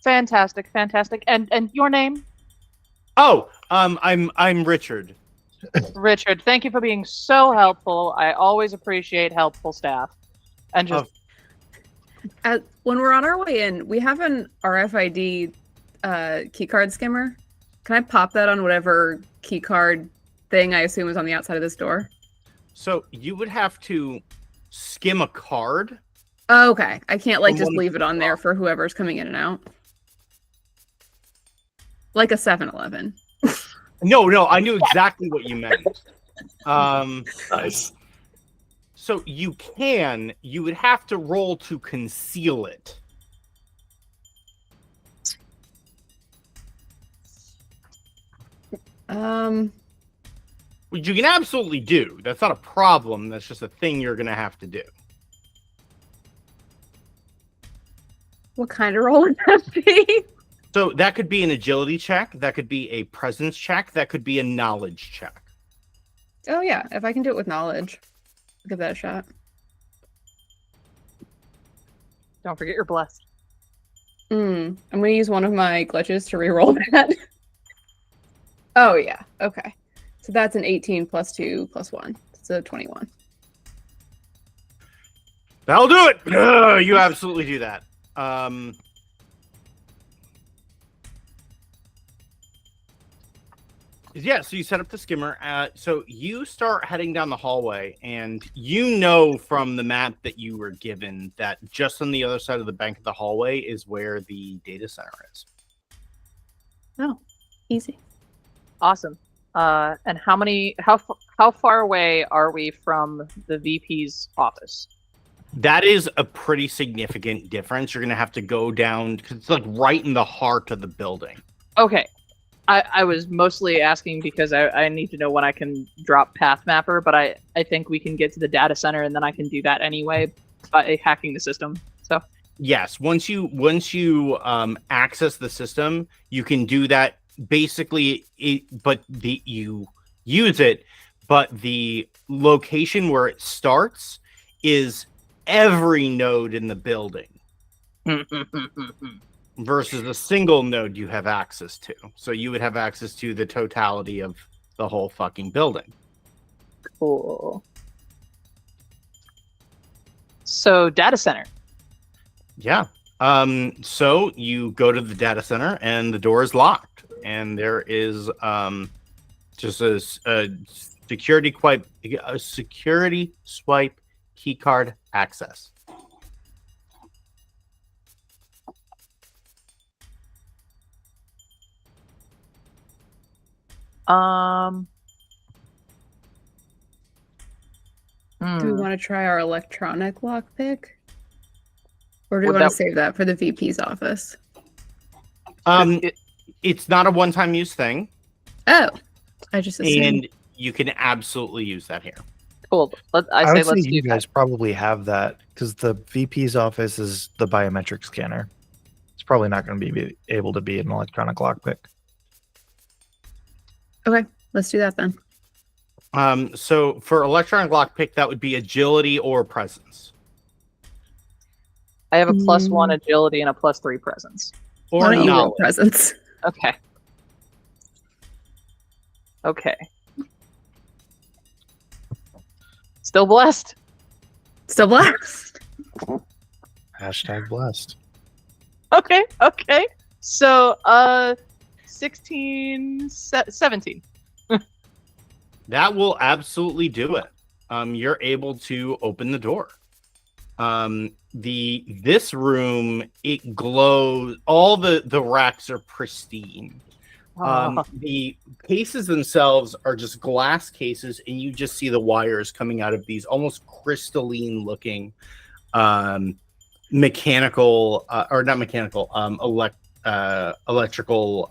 Fantastic. And your name? Oh, I'm Richard. Richard, thank you for being so helpful. I always appreciate helpful staff. And just when we're on our way in, we have an RFID keycard skimmer. Can I pop that on whatever keycard thing I assume is on the outside of this door? So you would have to skim a card. Oh, okay. I can't just leave it on there for whoever's coming in and out. Like a 7-Eleven. No, I knew exactly what you meant. Nice. So you would have to roll to conceal it. Which you can absolutely do. That's not a problem. That's just a thing you're going to have to do. What kind of roll would that be? So that could be an agility check. That could be a presence check. That could be a knowledge check. Oh, yeah. If I can do it with knowledge, I'll give that a shot. don't forget you're blessed. I'm going to use one of my glitches to reroll that. Oh, yeah. Okay. So that's an 18 plus 2 plus 1. It's a 21. That'll do it. You absolutely do that. Yeah, so you set up the skimmer. So you start heading down the hallway, and you know from the map that you were given that just on the other side of the bank of the hallway is where the data center is. Oh, easy. Awesome. And how far away are we from the VP's office? That is a pretty significant difference. You're going to have to go down because it's like right in the heart of the building. Okay. I was mostly asking because I need to know when I can drop Path Mapper, but I think we can get to the data center and then I can do that anyway by hacking the system. So yes, once you access the system, you can do that. Basically, you use it, but the location where it starts is every node in the building. Versus a single node you have access to. So you would have access to the totality of the whole fucking building. Cool. So data center. Yeah. So you go to the data center and the door is locked. And there is just a security swipe keycard access. Do we want to try our electronic lockpick? Or do we want to save that for the VP's office? It's not a one-time use thing. Oh, I just assumed. And you can absolutely use that here. Cool. I would say let's you do guys that. probably have that because the VP's office is the biometric scanner. It's probably not going to be able to be an electronic lockpick. Okay, let's do that then. So for electronic lockpick, that would be agility or presence. I have a +1 agility and a +3 presence. Or Why don't you roll knowledge. presence? Okay. Okay. Still blessed. Still blessed. Hashtag blessed. Okay. So, 16, 17. That will absolutely do it. You're able to open the door. this room, it glows. All the racks are pristine. The cases themselves are just glass cases, and you just see the wires coming out of these almost crystalline looking mechanical or not mechanical electrical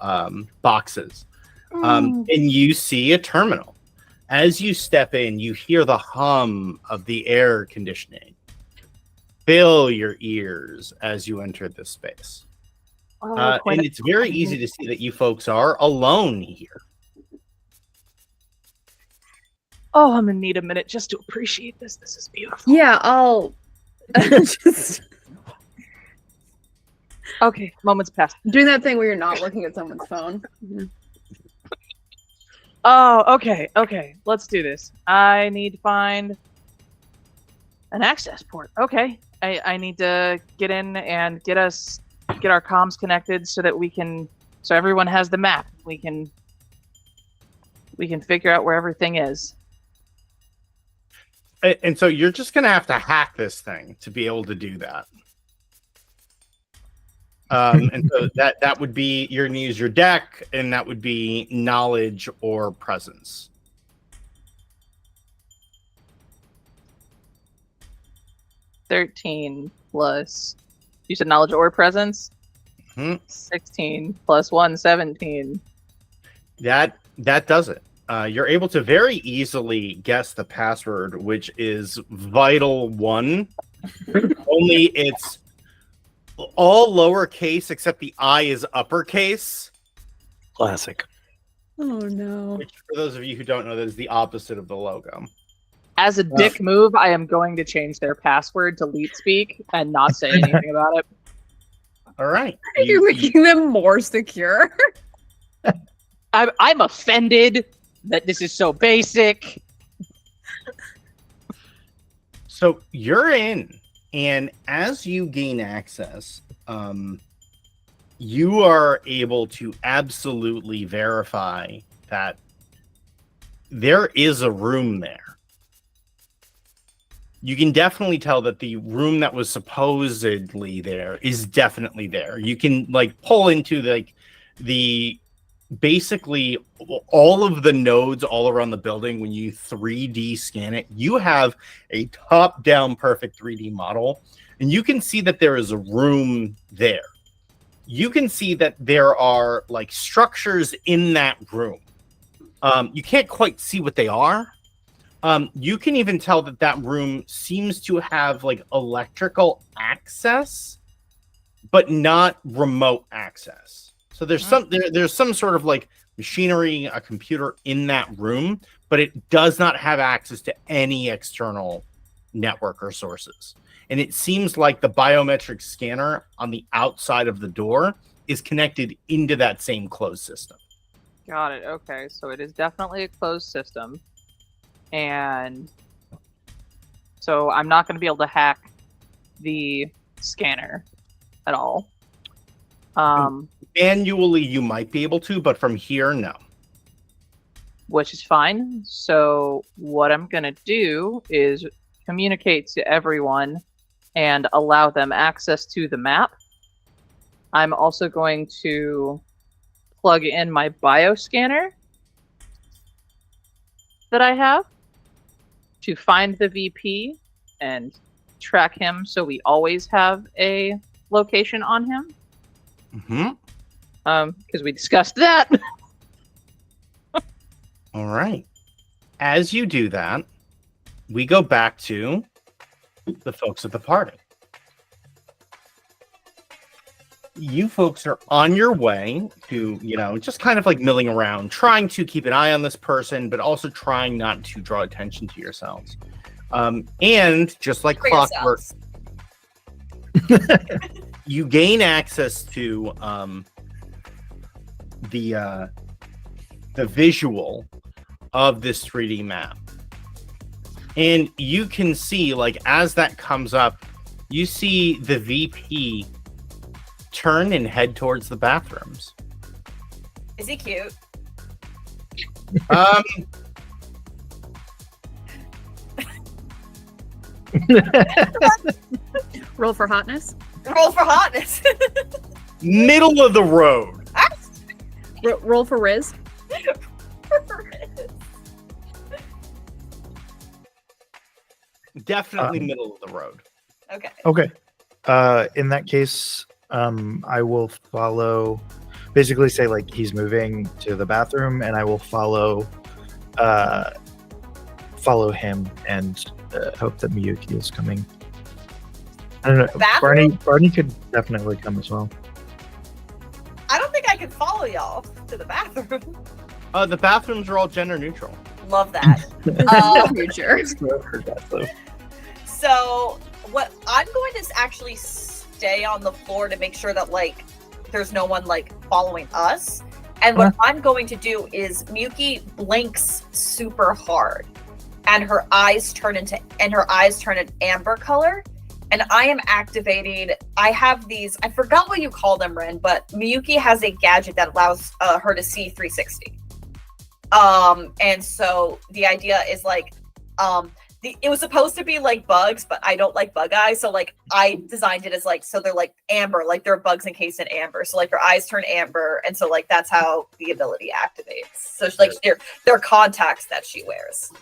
boxes. And you see a terminal. As you step in, you hear the hum of the air conditioning fill your ears as you enter this space. And it's very easy to see that you folks are alone here. Oh, I'm gonna need a minute just to appreciate this. This is beautiful. Yeah, I'll just Okay, moments passed. doing that thing where you're not looking at someone's phone. Oh, okay. Let's do this. I need to find an access port. Okay. I need to get in and get our comms connected so that so everyone has the map. We can figure out where everything is. And so you're just going to have to hack this thing to be able to do that. And so that would be, you're going to use your deck, and that would be knowledge or presence. $13 plus, you said knowledge or presence? 16 plus 1, 17. That does it. You're able to very easily guess the password, which is Vital1. Only it's all lowercase except the I is uppercase. Classic. Oh no. Which, for those of you who don't know, that is the opposite of the logo. As a dick move, I am going to change their password to leet speak and not say anything about it. All right. You're making them more secure. I'm offended that this is so basic. So you're in, and as you gain access, you are able to absolutely verify that there is a room there. You can definitely tell that the room that was supposedly there is definitely there. You can pull into the basically all of the nodes all around the building. When you 3D scan it, you have a top-down perfect 3D model, and you can see that there is a room there. You can see that there are structures in that room. You can't quite see what they are. You can even tell that room seems to have electrical access, but not remote access. So there's some sort of machinery, a computer in that room, but it does not have access to any external network or sources. And it seems like the biometric scanner on the outside of the door is connected into that same closed system. Got it. Okay, so it is definitely a closed system. And so I'm not going to be able to hack the scanner at all. Manually, you might be able to, but from here, no. Which is fine. So what I'm going to do is communicate to everyone and allow them access to the map. I'm also going to plug in my bioscanner that I have to find the VP and track him, so we always have a location on him. Because we discussed that. All right. As you do that, we go back to the folks at the party. You folks are on your way to, just kind of milling around, trying to keep an eye on this person, but also trying not to draw attention to yourselves. And just like clockwork, you gain access to the visual of this 3D map. And you can see, as that comes up, you see the VP turn and head towards the bathrooms. Is he cute? Roll for hotness. Roll for hotness. Middle of the road. Roll for Riz. Definitely middle of the road. Okay. Okay. In that case, I will follow. Basically, say like he's moving to the bathroom, and I will follow him and hope that Miyuki is coming. I don't know. Bathroom? Barney could definitely come as well. I don't think I can follow y'all to the bathroom. The bathrooms are all gender neutral. Love that. Future. So what I'm going to actually stay on the floor to make sure that like there's no one like following us. And what I'm going to do is Miyuki blinks super hard and her eyes turn an amber color. And I am activating, I have these, I forgot what you call them, Ren, but Miyuki has a gadget that allows her to see 360. And so the idea is like, it was supposed to be like bugs, but I don't like bug eyes. So like I designed it as like, so they're like amber, like they're bugs encased in amber. So like her eyes turn amber. And so like, that's how the ability activates. So it's like they're contacts that she wears.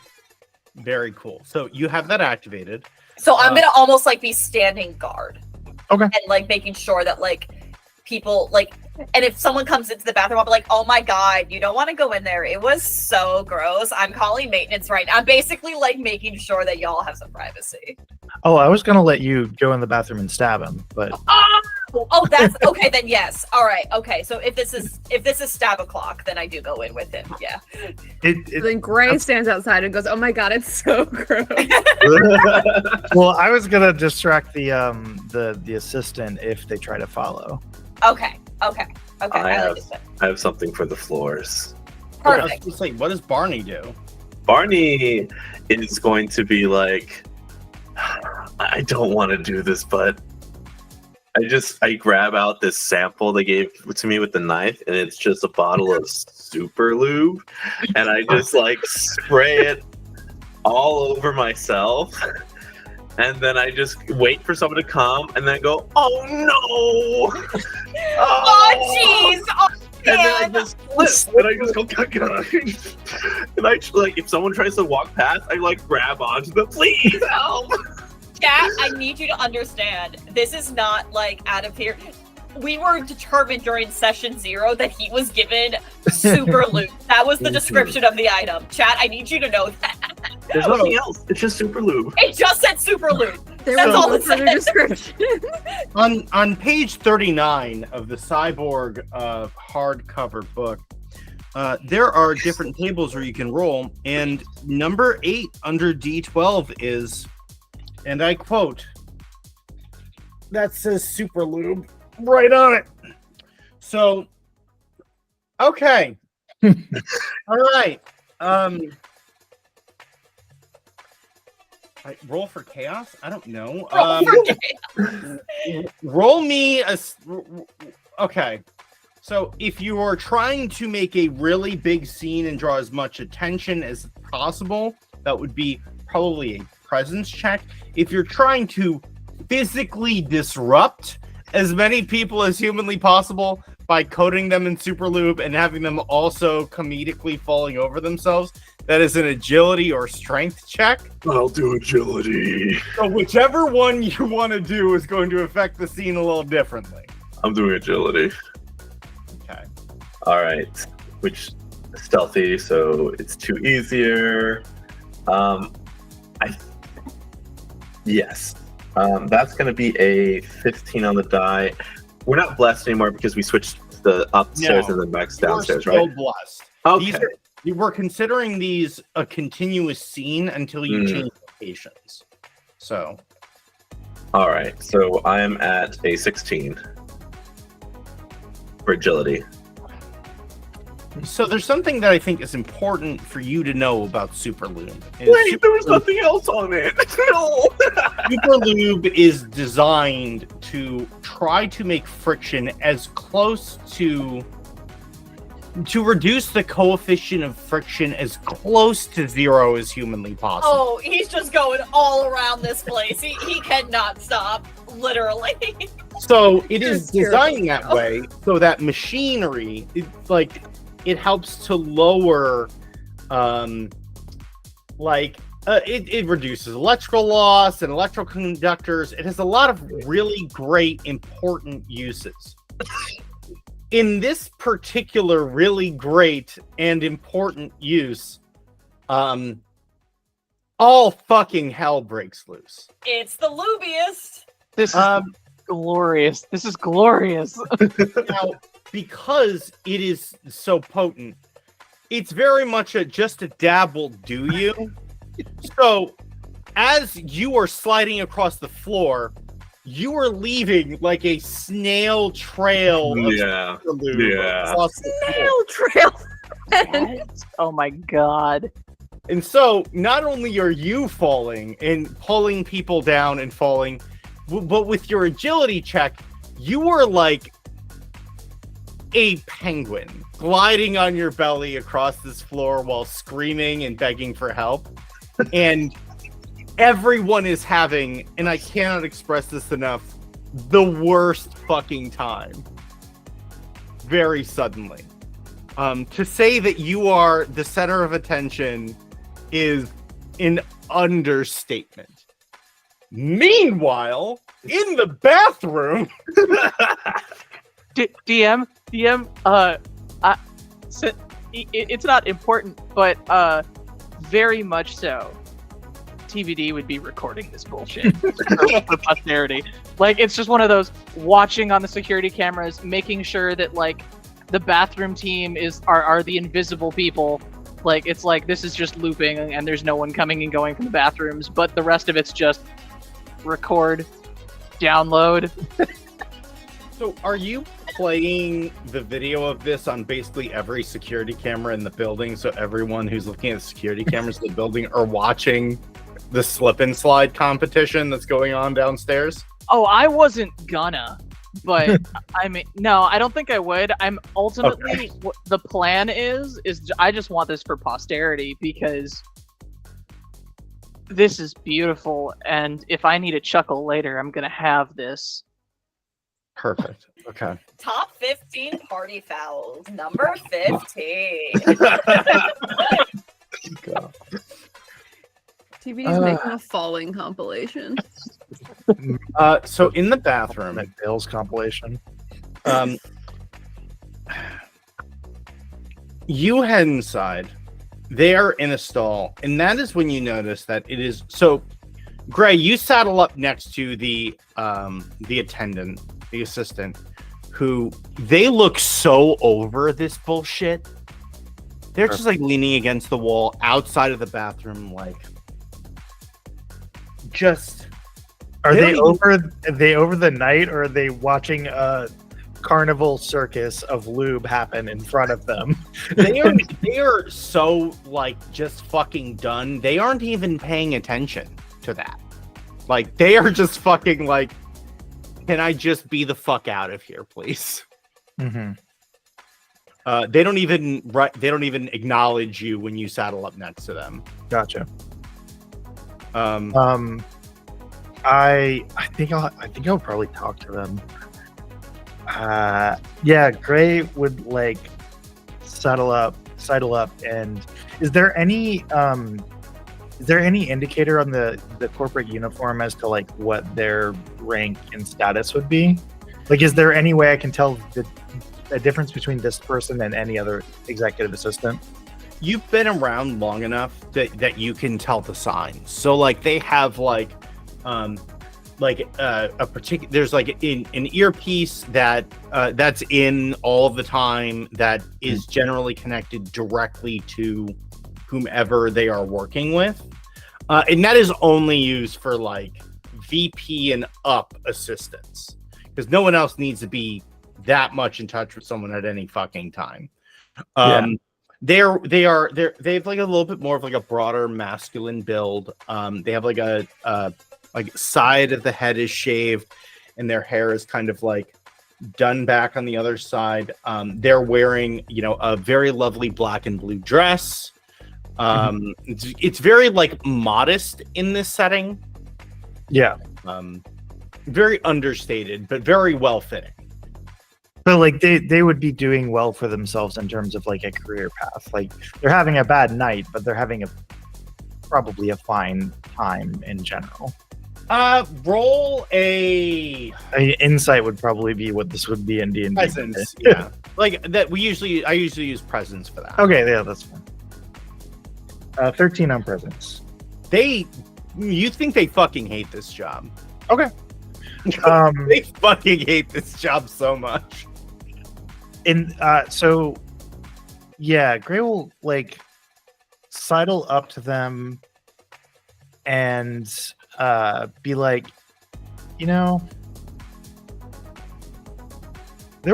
Very cool. So you have that activated. So I'm going to almost like be standing guard. Okay. And like making sure that like people like, and if someone comes into the bathroom, I'll be like, oh my God, you don't want to go in there. It was so gross. I'm calling maintenance right now. I'm basically like making sure that y'all have some privacy. Oh, I was gonna let you go in the bathroom and stab him, but Oh, that's okay. Then yes. All right. Okay. So if this is stab o'clock, then I do go in with him. Yeah. Then Gray stands outside and goes, "Oh my God, it's so gross." Well, I was gonna distract the assistant if they try to follow. Okay. I have something for the floors. I was Perfect. gonna say, what does Barney do? Barney is going to be like, I don't want to do this, but I grab out this sample they gave to me with the knife, and it's just a bottle of super lube, and I just like spray it all over myself, and then I just wait for someone to come, and then go, oh no! Oh jeez! Oh, And then I man. just flip, and I just go, and I like, if someone tries to walk past, I like grab onto them, please help! Chat, I need you to understand, this is not like out of here. We were determined during session 0 that he was given super loot. That was the description of the item. Chat, I need you to know that. There's nothing else. It's just super lube. It just said super loot. There That's was all no it further said. description. On page 39 of the Cy Borg hardcover book, there are different tables where you can roll, and number 8 under D12 is, and I quote, that says super lube right on it. So, okay. All right. Roll for chaos? I don't know. Roll me a. Okay. So if you are trying to make a really big scene and draw as much attention as possible, that would be probably a presence check. If you're trying to physically disrupt as many people as humanly possible by coating them in super lube and having them also comedically falling over themselves, that is an agility or strength check. I'll do agility. So whichever one you want to do is going to affect the scene a little differently. I'm doing agility. Okay. All right. Which stealthy, so it's 2 easier. Yes. That's going to be a 15 on the die. We're not blessed anymore because we switched the upstairs and then back downstairs, You're still right? blessed. Okay. You were considering these a continuous scene until you change locations. So. All right. So I am at a 16 for agility. So there's something that I think is important for you to know about Super Lube. Wait, there was nothing else on it. No. Super Lube is designed to try to make friction as close to to reduce the coefficient of friction as close to 0 as humanly possible. Oh, he's just going all around this place. He cannot stop, literally. So it is designed that way so that machinery, it helps to lower, it reduces electrical loss and electrical conductors. It has a lot of really great, important uses. In this particular really great and important use, all fucking hell breaks loose. It's the loobiest. This is glorious. This is glorious. Now, because it is so potent, it's very much just a dabble do you. So, as you are sliding across the floor, you are leaving like a snail trail. Yeah. Snail trail. Oh my god. And so, not only are you falling and pulling people down and falling, but with your agility check, you are like a penguin gliding on your belly across this floor while screaming and begging for help. And everyone is having, and I cannot express this enough, the worst fucking time. Very suddenly. To say that you are the center of attention is an understatement. Meanwhile, in the bathroom, DM, it's not important, but very much so. TBD would be recording this bullshit for posterity. Like, it's just one of those watching on the security cameras, making sure that like the bathroom team are the invisible people. Like, it's like this is just looping and there's no one coming and going from the bathrooms, but the rest of it's just record, download. So are you playing the video of this on basically every security camera in the building, so everyone who's looking at the security cameras in the building are watching the slip and slide competition that's going on downstairs? Oh, I wasn't gonna, but I mean, no, I don't think I would. I'm ultimately, what the plan is I just want this for posterity because this is beautiful, and if I need a chuckle later, I'm gonna have this. Perfect. Okay. Top 15 party fouls, number 15. God. TBD's making a falling compilation. So in the bathroom, That Bill's compilation. you head inside. They are in a stall, and that is when you notice that it is so. Gray, you saddle up next to the attendant, the assistant, who they look so over this bullshit. They're just like leaning against the wall outside of the bathroom, like just. Are They they don't over the night, or are they watching a carnival circus of lube happen in front of them? They are so like just fucking done. They aren't even paying attention to that. Like, they are just fucking like, can I just be the fuck out of here, please? Mm-hmm. They don't even acknowledge you when you saddle up next to them. Gotcha. I think I'll probably talk to them. Yeah, Gray would like sidle up, and is there any indicator on the corporate uniform as to like what their rank and status would be? Like, is there any way I can tell the difference between this person and any other executive assistant? You've been around long enough that you can tell the signs. So like they have like a particular, there's like an earpiece that's in all the time that is generally connected directly to whomever they are working with, and that is only used for like VP and up assistants, because no one else needs to be that much in touch with someone at any fucking time. They have like a little bit more of like a broader masculine build. They have like a like side of the head is shaved, and their hair is kind of like done back on the other side. They're wearing, a very lovely black and blue dress. It's very like modest in this setting. Yeah. Very understated, but very well fitting. But like they would be doing well for themselves in terms of like a career path. Like they're having a bad night, but they're having probably a fine time in general. Roll a insight would probably be what this would be in D&D. Presence, yeah. Like that I usually use presence for that. Okay, yeah, that's fine. 13 on presence. You think they fucking hate this job. Okay. They fucking hate this job so much. So yeah, Gray will like sidle up to them and be like, there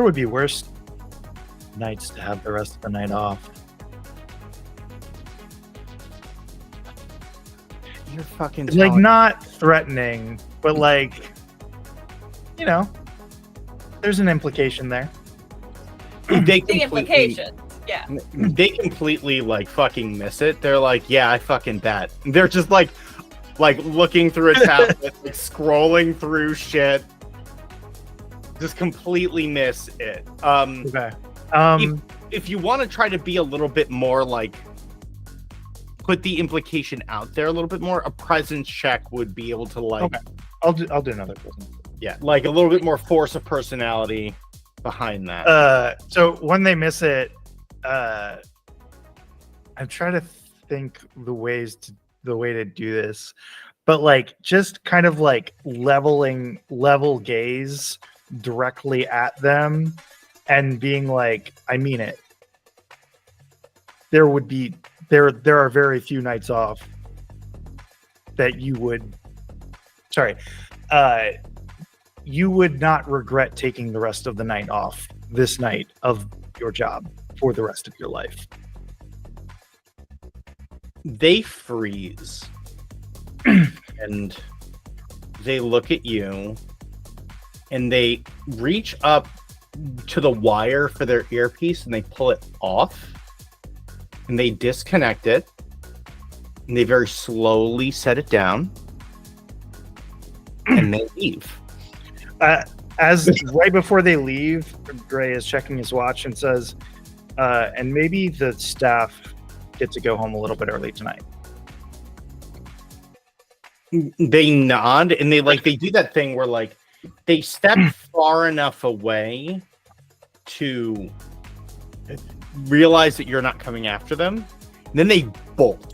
would be worse nights to have the rest of the night off. You're fucking like not threatening, but like, there's an implication there. The implication. Yeah. They completely like fucking miss it. They're like, yeah, I fucking bet. They're just like looking through a tablet, like scrolling through shit. Just completely miss it. Okay. If you want to try to be a little bit more like put the implication out there a little bit more, a presence check would be able to like. Okay. I'll do another presence. Yeah, like a little bit more force of personality behind that. So when they miss it, I'm trying to think the way to do this, but like just kind of like level gaze directly at them and being like, I mean it. There are very few nights off that you would not regret taking the rest of the night off this night of your job for the rest of your life. They freeze and they look at you and they reach up to the wire for their earpiece and they pull it off and they disconnect it and they very slowly set it down and they leave. As right before they leave, Gray is checking his watch and says, and maybe the staff get to go home a little bit early tonight. They nod and they do that thing where like they step far enough away to realize that you're not coming after them. And then they bolt.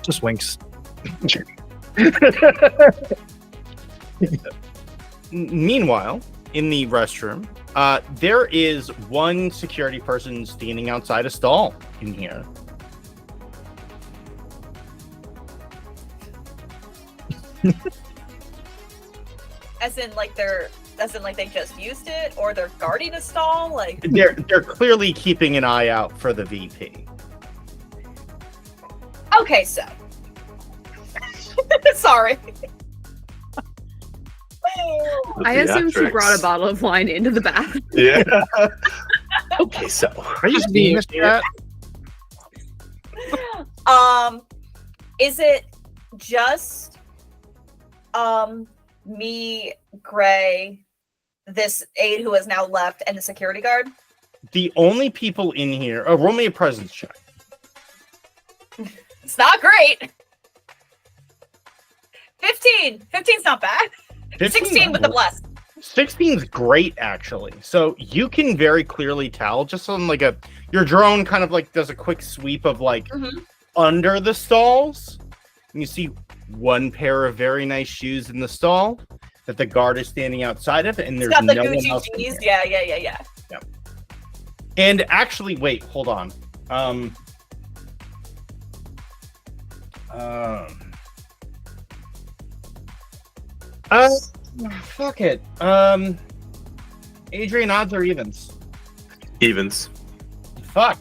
Just winks. Meanwhile, in the restroom, there is one security person standing outside a stall in here. As in like they just used it, or they're guarding a stall. Like they're clearly keeping an eye out for the VP. Okay, so sorry. I assume she brought a bottle of wine into the bath. Yeah. Okay, so Are you seeing this chat? Is it just me, Gray, this aide who has now left, and the security guard? The only people in here. Oh, roll me a presence check. It's not great. 15. 15's not bad. 16 with the bless. 16's great, actually. So you can very clearly tell, just on like your drone kind of like does a quick sweep of like under the stalls, and you see one pair of very nice shoes in the stall that the guard is standing outside of, and there's got the no one Gucci else. jeans. Yeah. And actually, wait, hold on. Fuck it. Adrian, odds or evens? evens. Fuck.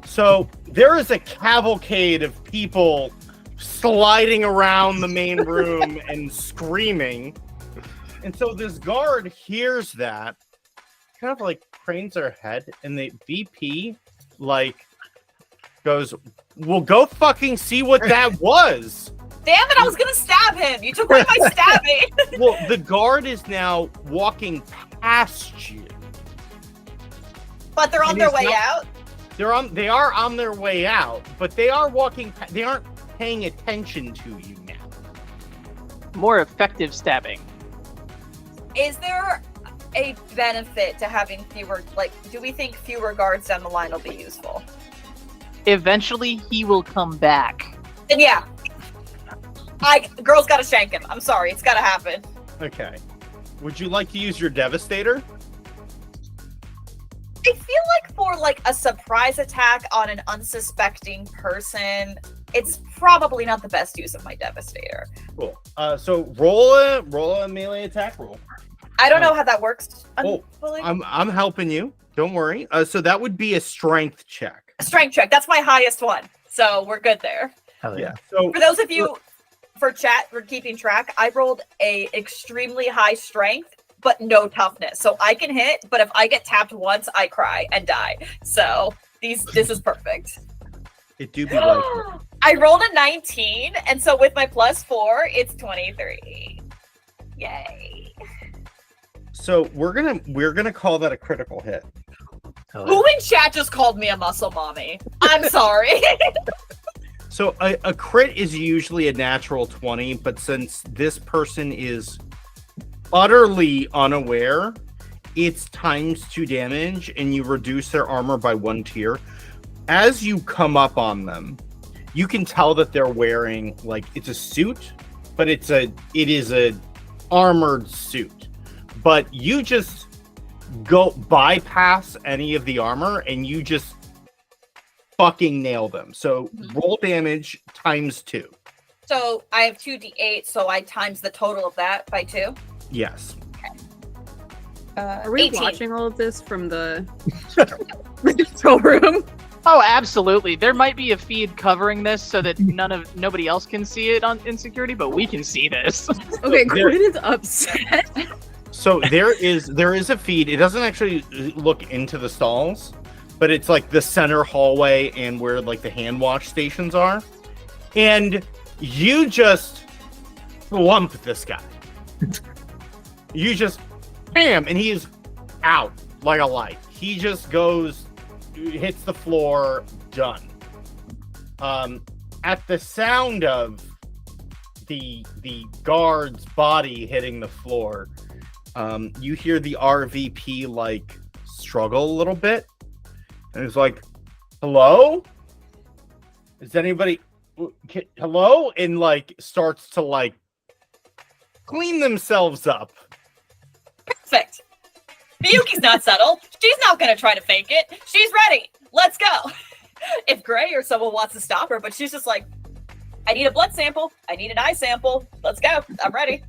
So there is a cavalcade of people sliding around the main room and screaming. And so this guard hears that, kind of like cranes their head, and the VP like goes, "Well, go fucking see what that was." Damn it! I was gonna stab him. You took away my stabbing. Well, the guard is now walking past you. But they're on And their he's way not- out. They are on their way out, but they are walking. They aren't paying attention to you now. More effective stabbing. Is there a benefit to having fewer? Like, do we think fewer guards down the line will be useful? Eventually, he will come back. Then yeah, girl's gotta shank him. I'm sorry, it's gotta happen. Okay. Would you like to use your Devastator? I feel like for like a surprise attack on an unsuspecting person, it's probably not the best use of my Devastator. Cool. So roll a melee attack roll. I don't know how that works. Oh, fully. I'm helping you. Don't worry. So that would be a strength check. Strength check. That's my highest one, so we're good there. Hell yeah. So For those of you for chat for keeping track, I rolled a extremely high strength, but no toughness. So I can hit, but if I get tapped once, I cry and die. So this is perfect. it do be like I rolled a 19, and so with my +4, it's 23. Yay. so we're gonna call that a critical hit. Hell Who in chat just called me a muscle mommy? I'm sorry. So a crit is usually a natural 20, but since this person is utterly unaware, it's ×2 damage, and you reduce their armor by 1 tier. As you come up on them, you can tell that they're wearing like it's a suit, but it is a armored suit. But you just go bypass any of the armor, and you just fucking nail them. So roll damage ×2. So I have 2d8, so I times the total of that by 2. Yes. Are we 18. watching all of this from the control room? Oh, absolutely. There might be a feed covering this so that nobody else can see it on insecurity, but we can see this. Okay, There- Quinn is upset. So there is a feed. It doesn't actually look into the stalls, but it's like the center hallway and where like the hand wash stations are. And you just lump this guy. You just bam, and he is out like a light. He just goes, hits the floor, done. At the sound of the guard's body hitting the floor, you hear the RVP like struggle a little bit, and it's like, "Hello? Is anybody? Hello?" And like starts to like clean themselves up. Perfect. Miyuki's not subtle. She's not going to try to fake it. She's ready. Let's go. If Gray or someone wants to stop her, but she's just like, I need a blood sample. I need an eye sample. Let's go. I'm ready.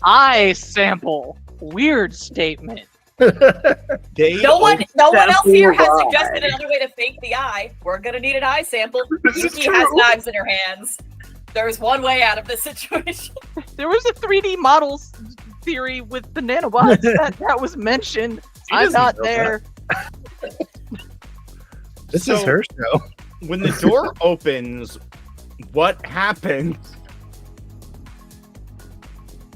Eye sample. Weird statement. No one else here has Sample suggested eye. another way to fake the eye. We're going to need an eye sample. Miyuki has knives in her hands. There's one way out of this situation. There was a 3D models theory with the nanobots that was mentioned. She I'm doesn't not know there. This So- is her show. When the door opens, what happens?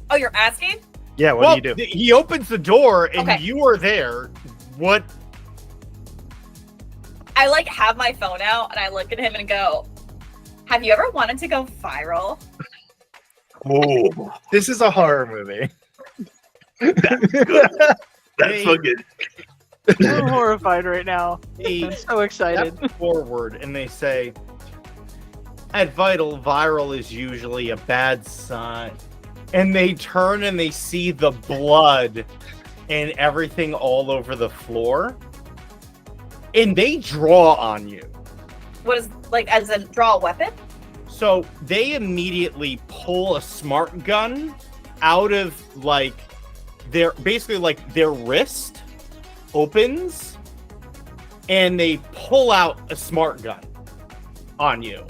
Oh, you're asking? Yeah, what do you do? He opens the door and Okay. you are there. What? I like have my phone out and I look at him and go, have you ever wanted to go viral? Oh, this is a horror movie. That's Hey. fucking. I'm horrified right now. They I'm so excited. step forward and they say, "At Vital, viral is usually a bad sign." And they turn and they see the blood and everything all over the floor, and they draw on you. What is, like, as in draw a weapon? So they immediately pull a smart gun out of like their wrist opens, and they pull out a smart gun on you.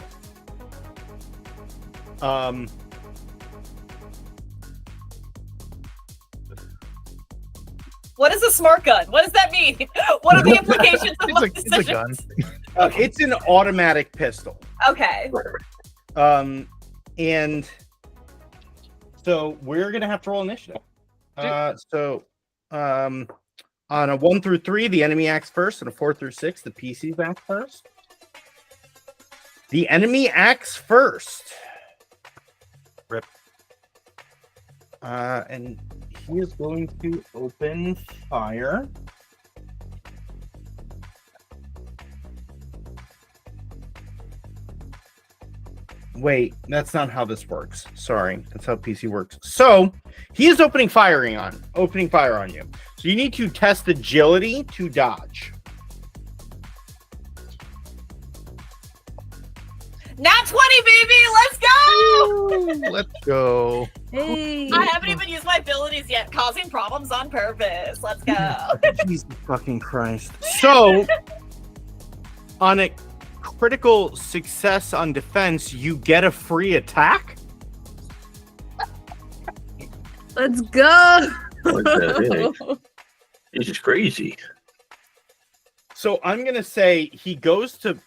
What is a smart gun? What does that mean? What are the implications of my It's a gun. decisions? It's an automatic pistol. Okay. And so we're gonna have to roll initiative. On a 1 through 3, the enemy acts first. On a 4 through 6, the PCs act first. The enemy acts first. Rip. And he is going to open fire. Wait, that's not how this works. Sorry, that's how PC works. So he is opening fire on you. So you need to test agility to dodge. Nat 20, baby! Let's go! Let's go. Hey. I haven't even used my abilities yet. Causing problems on purpose. Let's go. Jesus fucking Christ. So on a critical success on defense, you get a free attack. Let's go. This is crazy. So I'm gonna say he goes to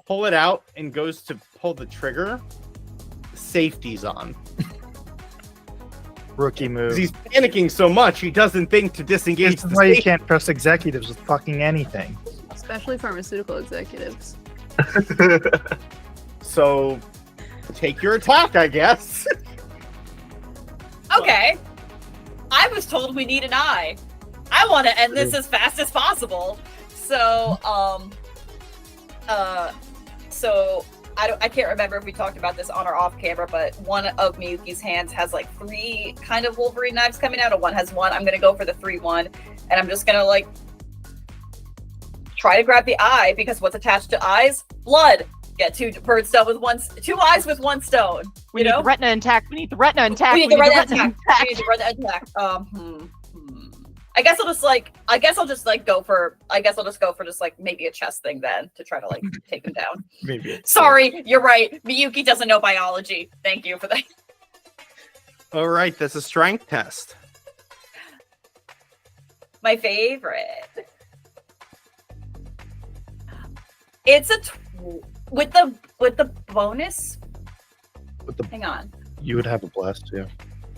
pull it out and goes to pull the trigger. Safety's on. Rookie move. He's panicking so much he doesn't think to disengage. This is why you can't trust executives with fucking anything. Especially pharmaceutical executives. So take your attack, I guess. Okay. I was told we need an eye. I want to end this as fast as possible. So, I can't remember if we talked about this on or off camera, but one of Miyuki's hands has like 3 kind of Wolverine knives coming out, and one has 1. I'm gonna go for the 3-1, and I'm just gonna like try to grab the eye, because what's attached to eyes? Blood. Get 2 birds stone with 2 eyes with 1 stone. We need the retina intact. We need the retina intact. I guess I'll just go for just like maybe a chest thing then to try to like take him down. Maybe. Sorry, you're right. Miyuki doesn't know biology. Thank you for that. All right, that's a strength test. My favorite. It's a with the bonus. Hang on. You would have a blast too.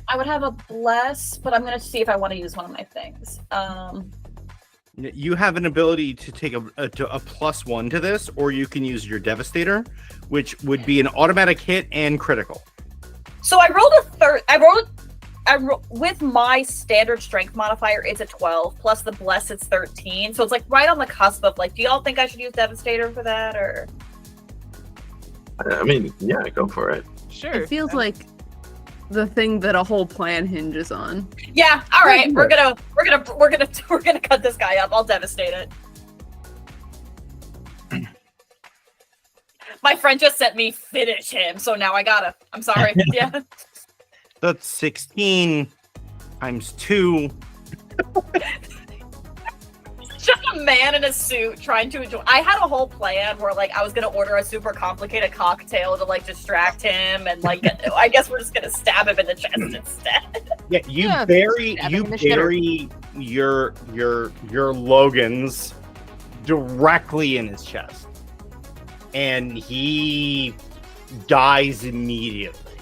I would have a bless, but I'm gonna see if I want to use one of my things. You have an ability to take a +1 to this, or you can use your Devastator, which would be an automatic hit and critical. So I rolled with my standard strength modifier. It's a 12 plus the bless. It's 13. So it's like right on the cusp of like. Do y'all think I should use Devastator for that, or? I mean, yeah, go for it. Sure. It feels like the thing that a whole plan hinges on. Yeah. All right. We're gonna cut this guy up. I'll devastate it. My friend just sent me finish him, so now I gotta. I'm sorry. Yeah. That's 16 times 2. Just a man in a suit trying to enjoy. I had a whole plan where like I was gonna order a super complicated cocktail to like distract him, and like I guess we're just gonna stab him in the chest instead. Yeah, you bury your Logan's directly in his chest, and he dies immediately.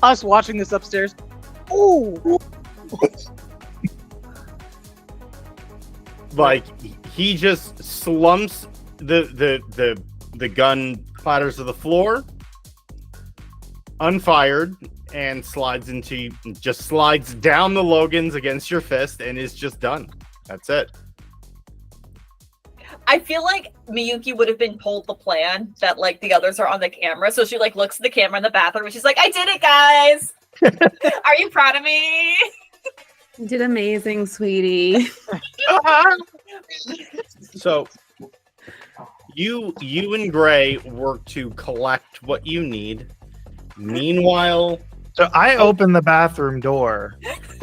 Us watching this upstairs. Ooh. Like he just slumps, the gun clatters to the floor, unfired, and slides down the Logan's against your fist and is just done. That's it. I feel like Miyuki would have been told the plan that like the others are on the camera, so she like looks at the camera in the bathroom and she's like, "I did it, guys. Are you proud of me?" You did amazing, sweetie. So you and Gray work to collect what you need. Meanwhile, So I open the bathroom door,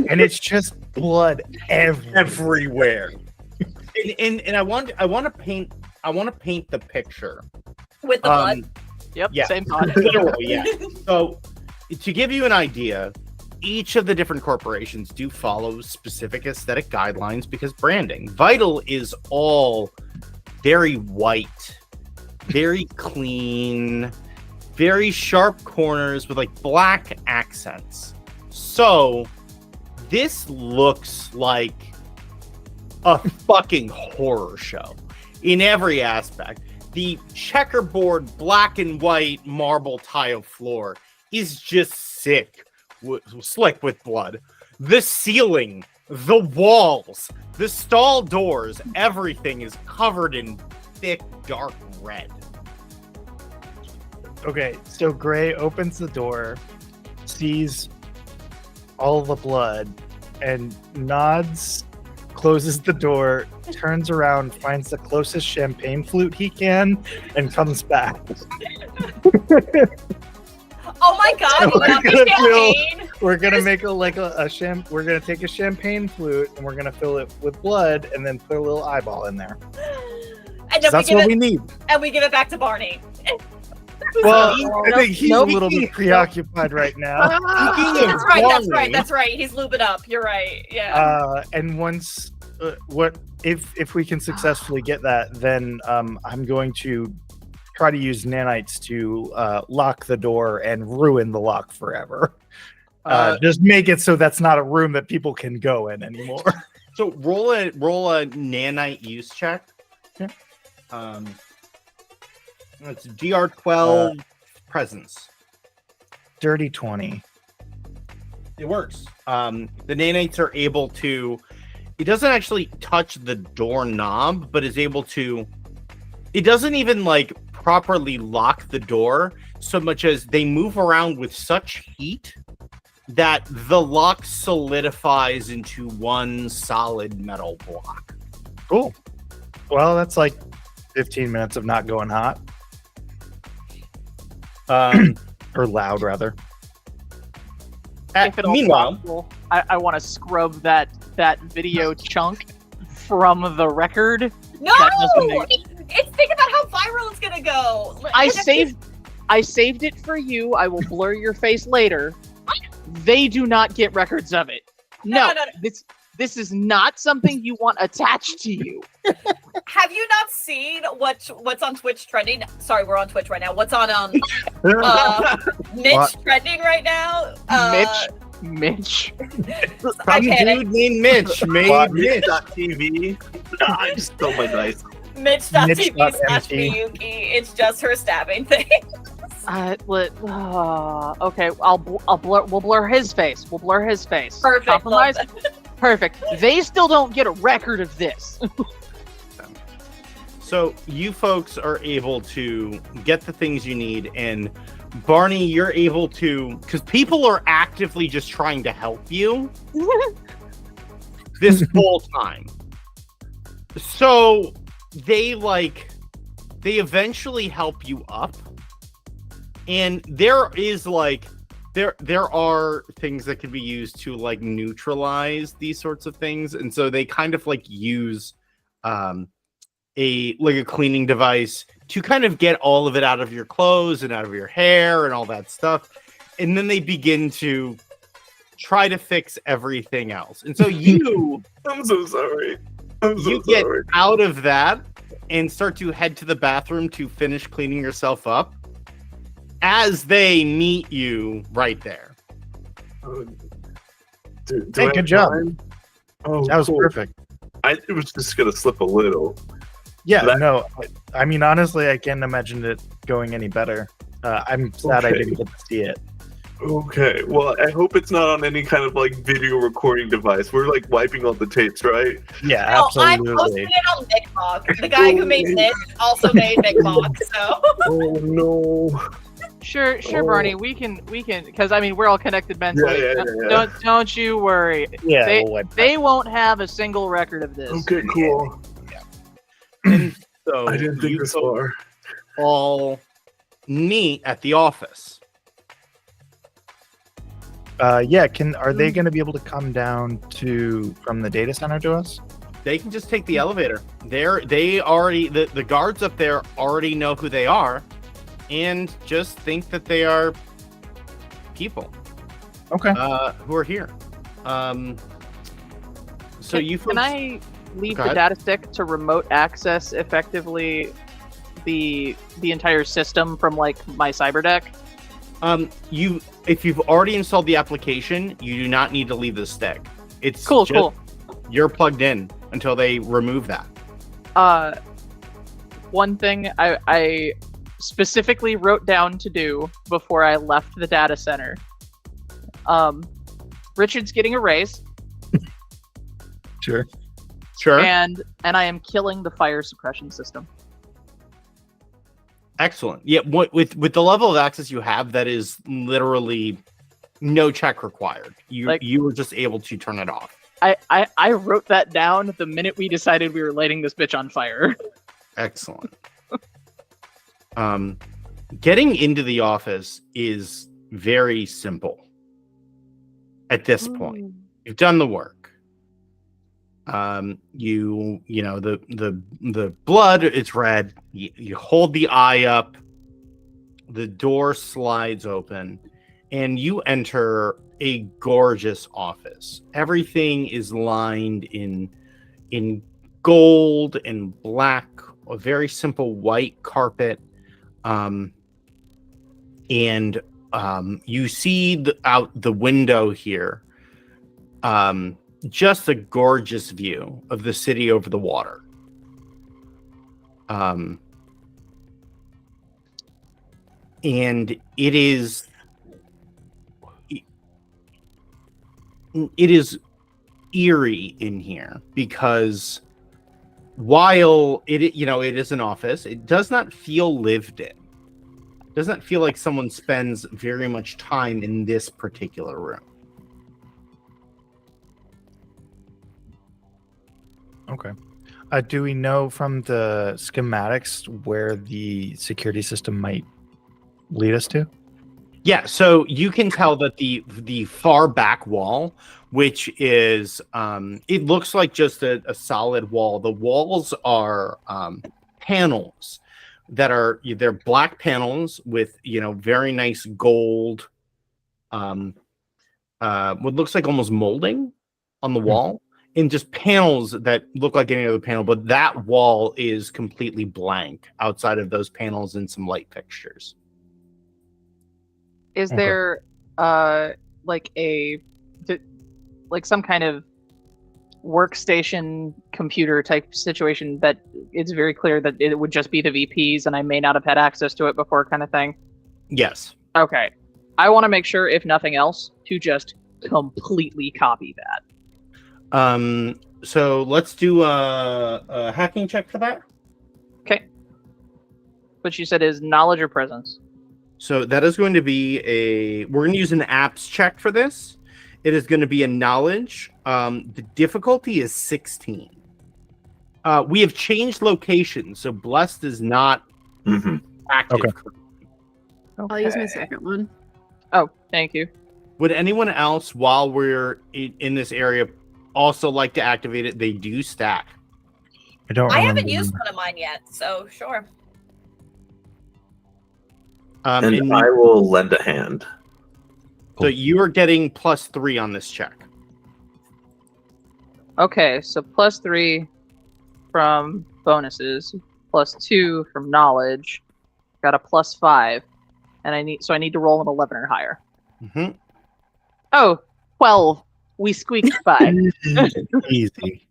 and it's just blood everywhere. And I want to paint the picture With the blood. Yep. Yeah. Same thought. Literally, yeah. So to give you an idea, each of the different corporations do follow specific aesthetic guidelines because branding. Vital is all very white, very clean, very sharp corners with like black accents. So this looks like a fucking horror show in every aspect. The checkerboard black and white marble tile floor is just slick with blood. The ceiling, the walls, the stall doors, everything is covered in thick, dark red. Okay, so Gray opens the door, sees all the blood, and nods, closes the door, turns around, finds the closest champagne flute he can, and comes back. Oh my god, So you got me champagne! We're gonna make we're gonna take a champagne flute and we're gonna fill it with blood and then put a little eyeball in there. And then That's what we need. and we give it back to Barney. Well, I think he's a nope. little bit preoccupied right now. That's right. He's lubing up. You're right. Yeah. And once if we can successfully get that, then I'm going to try to use nanites to lock the door and ruin the lock forever. Just make it so that's not a room that people can go in anymore. So roll a nanite use check. Yeah. It's DR12 presence. Dirty 20. It works. The nanites are able to. It doesn't actually touch the doorknob, but is able to. It doesn't even like properly lock the door so much as they move around with such heat that the lock solidifies into one solid metal block. Cool. Well, that's like 15 minutes of not going hot. Or loud, rather. If at all Meanwhile, possible, I want to scrub that video chunk from the record. No! Think about how viral it's gonna go. I saved it for you. I will blur your face later. They do not get records of it. No. This is not something you want attached to you. Have you not seen what's on Twitch trending? Sorry, we're on Twitch right now. What's on Mitch trending right now? Mitch. I panicked. dude named Mitch made Mitch. Mitch.tv. I just stole my dice. Mitch.tv/Miyuki. It's just her stabbing thing. Okay, we'll blur his face. We'll blur his face. Perfect. Compromise. Perfect. They still don't get a record of this. So you folks are able to get the things you need, and Barney, you're able to, because people are actively just trying to help you this whole time. So they eventually help you up, and there is there are things that can be used to like neutralize these sorts of things, and so they kind of like use a cleaning device to kind of get all of it out of your clothes and out of your hair and all that stuff, and then they begin to try to fix everything else. And so I'm so sorry. You get out of that and start to head to the bathroom to finish cleaning yourself up as they meet you right there. Hey, good job. Oh, That was cool. perfect. It was just gonna slip a little. Yeah, That- no. I mean, honestly, I can't imagine it going any better. I'm sad I Okay. didn't get to see it. Okay, well, I hope it's not on any kind of like video recording device. We're like wiping all the tapes, right? Yeah, No, I posted absolutely. it on Nickbox. The guy who made Mitch also made Nickbox. So Oh no! Sure, Oh. Barney. We can, because I mean we're all connected mentally. Yeah. Don't you worry. Yeah, They, we'll wipe that. they won't have a single record of this. Okay, cool. And so I didn't think you this folks far. all meet at the office. Yeah, are they going to be able to come down from the data center to us? They can just take the elevator. They already the guards up there already know who they are, and just think that they are people. Okay. who are here. So you folks, Can I leave Go the ahead. data stick to remote access effectively the entire system from like my cyber deck? if you've already installed the application, you do not need to leave the stick. It's Cool. You're plugged in until they remove that. One thing I specifically wrote down to do before I left the data center. Richard's getting a raise, Sure. Sure. and I am killing the fire suppression system. Excellent. Yeah, with the level of access you have, that is literally no check required. You were just able to turn it off. I wrote that down the minute we decided we were lighting this bitch on fire. Excellent. Getting into the office is very simple. At this point, you've done the work. You know the blood, it's red. You hold the eye up, the door slides open, and you enter a gorgeous office. Everything is lined in gold and black, a very simple white carpet. And you see out the window here, just a gorgeous view of the city over the water. And it is eerie in here because while it is an office, it does not feel lived in. It doesn't feel like someone spends very much time in this particular room. Okay. Do we know from the schematics where the security system might lead us to? Yeah, so you can tell that the far back wall, which is it looks like just a solid wall. The walls are panels they're black panels with very nice gold, what looks like almost molding on the wall, and just panels that look like any other panel, but that wall is completely blank outside of those panels and some light fixtures. Is Okay. there like some kind of workstation computer type situation that it's very clear that it would just be the VPs and I may not have had access to it before kind of thing? Yes. Okay. I want to make sure, if nothing else, to just completely copy that. So let's do a hacking check for that. Okay. But you said is knowledge or presence? So that is going to be we're going to use an apps check for this. It is going to be a knowledge. The difficulty is 16. We have changed locations, so blessed is not active. Okay. I'll use my second one. Oh, thank you. Would anyone else, while we're in this area, also like to activate it? They do stack. I haven't used one of mine yet, so sure. And I will lend a hand. So you are getting +3 on this check. Okay, so +3 from bonuses, +2 from knowledge, got a +5, and I need to roll an 11 or higher. Mm-hmm. Oh, 12. We squeaked by. Easy.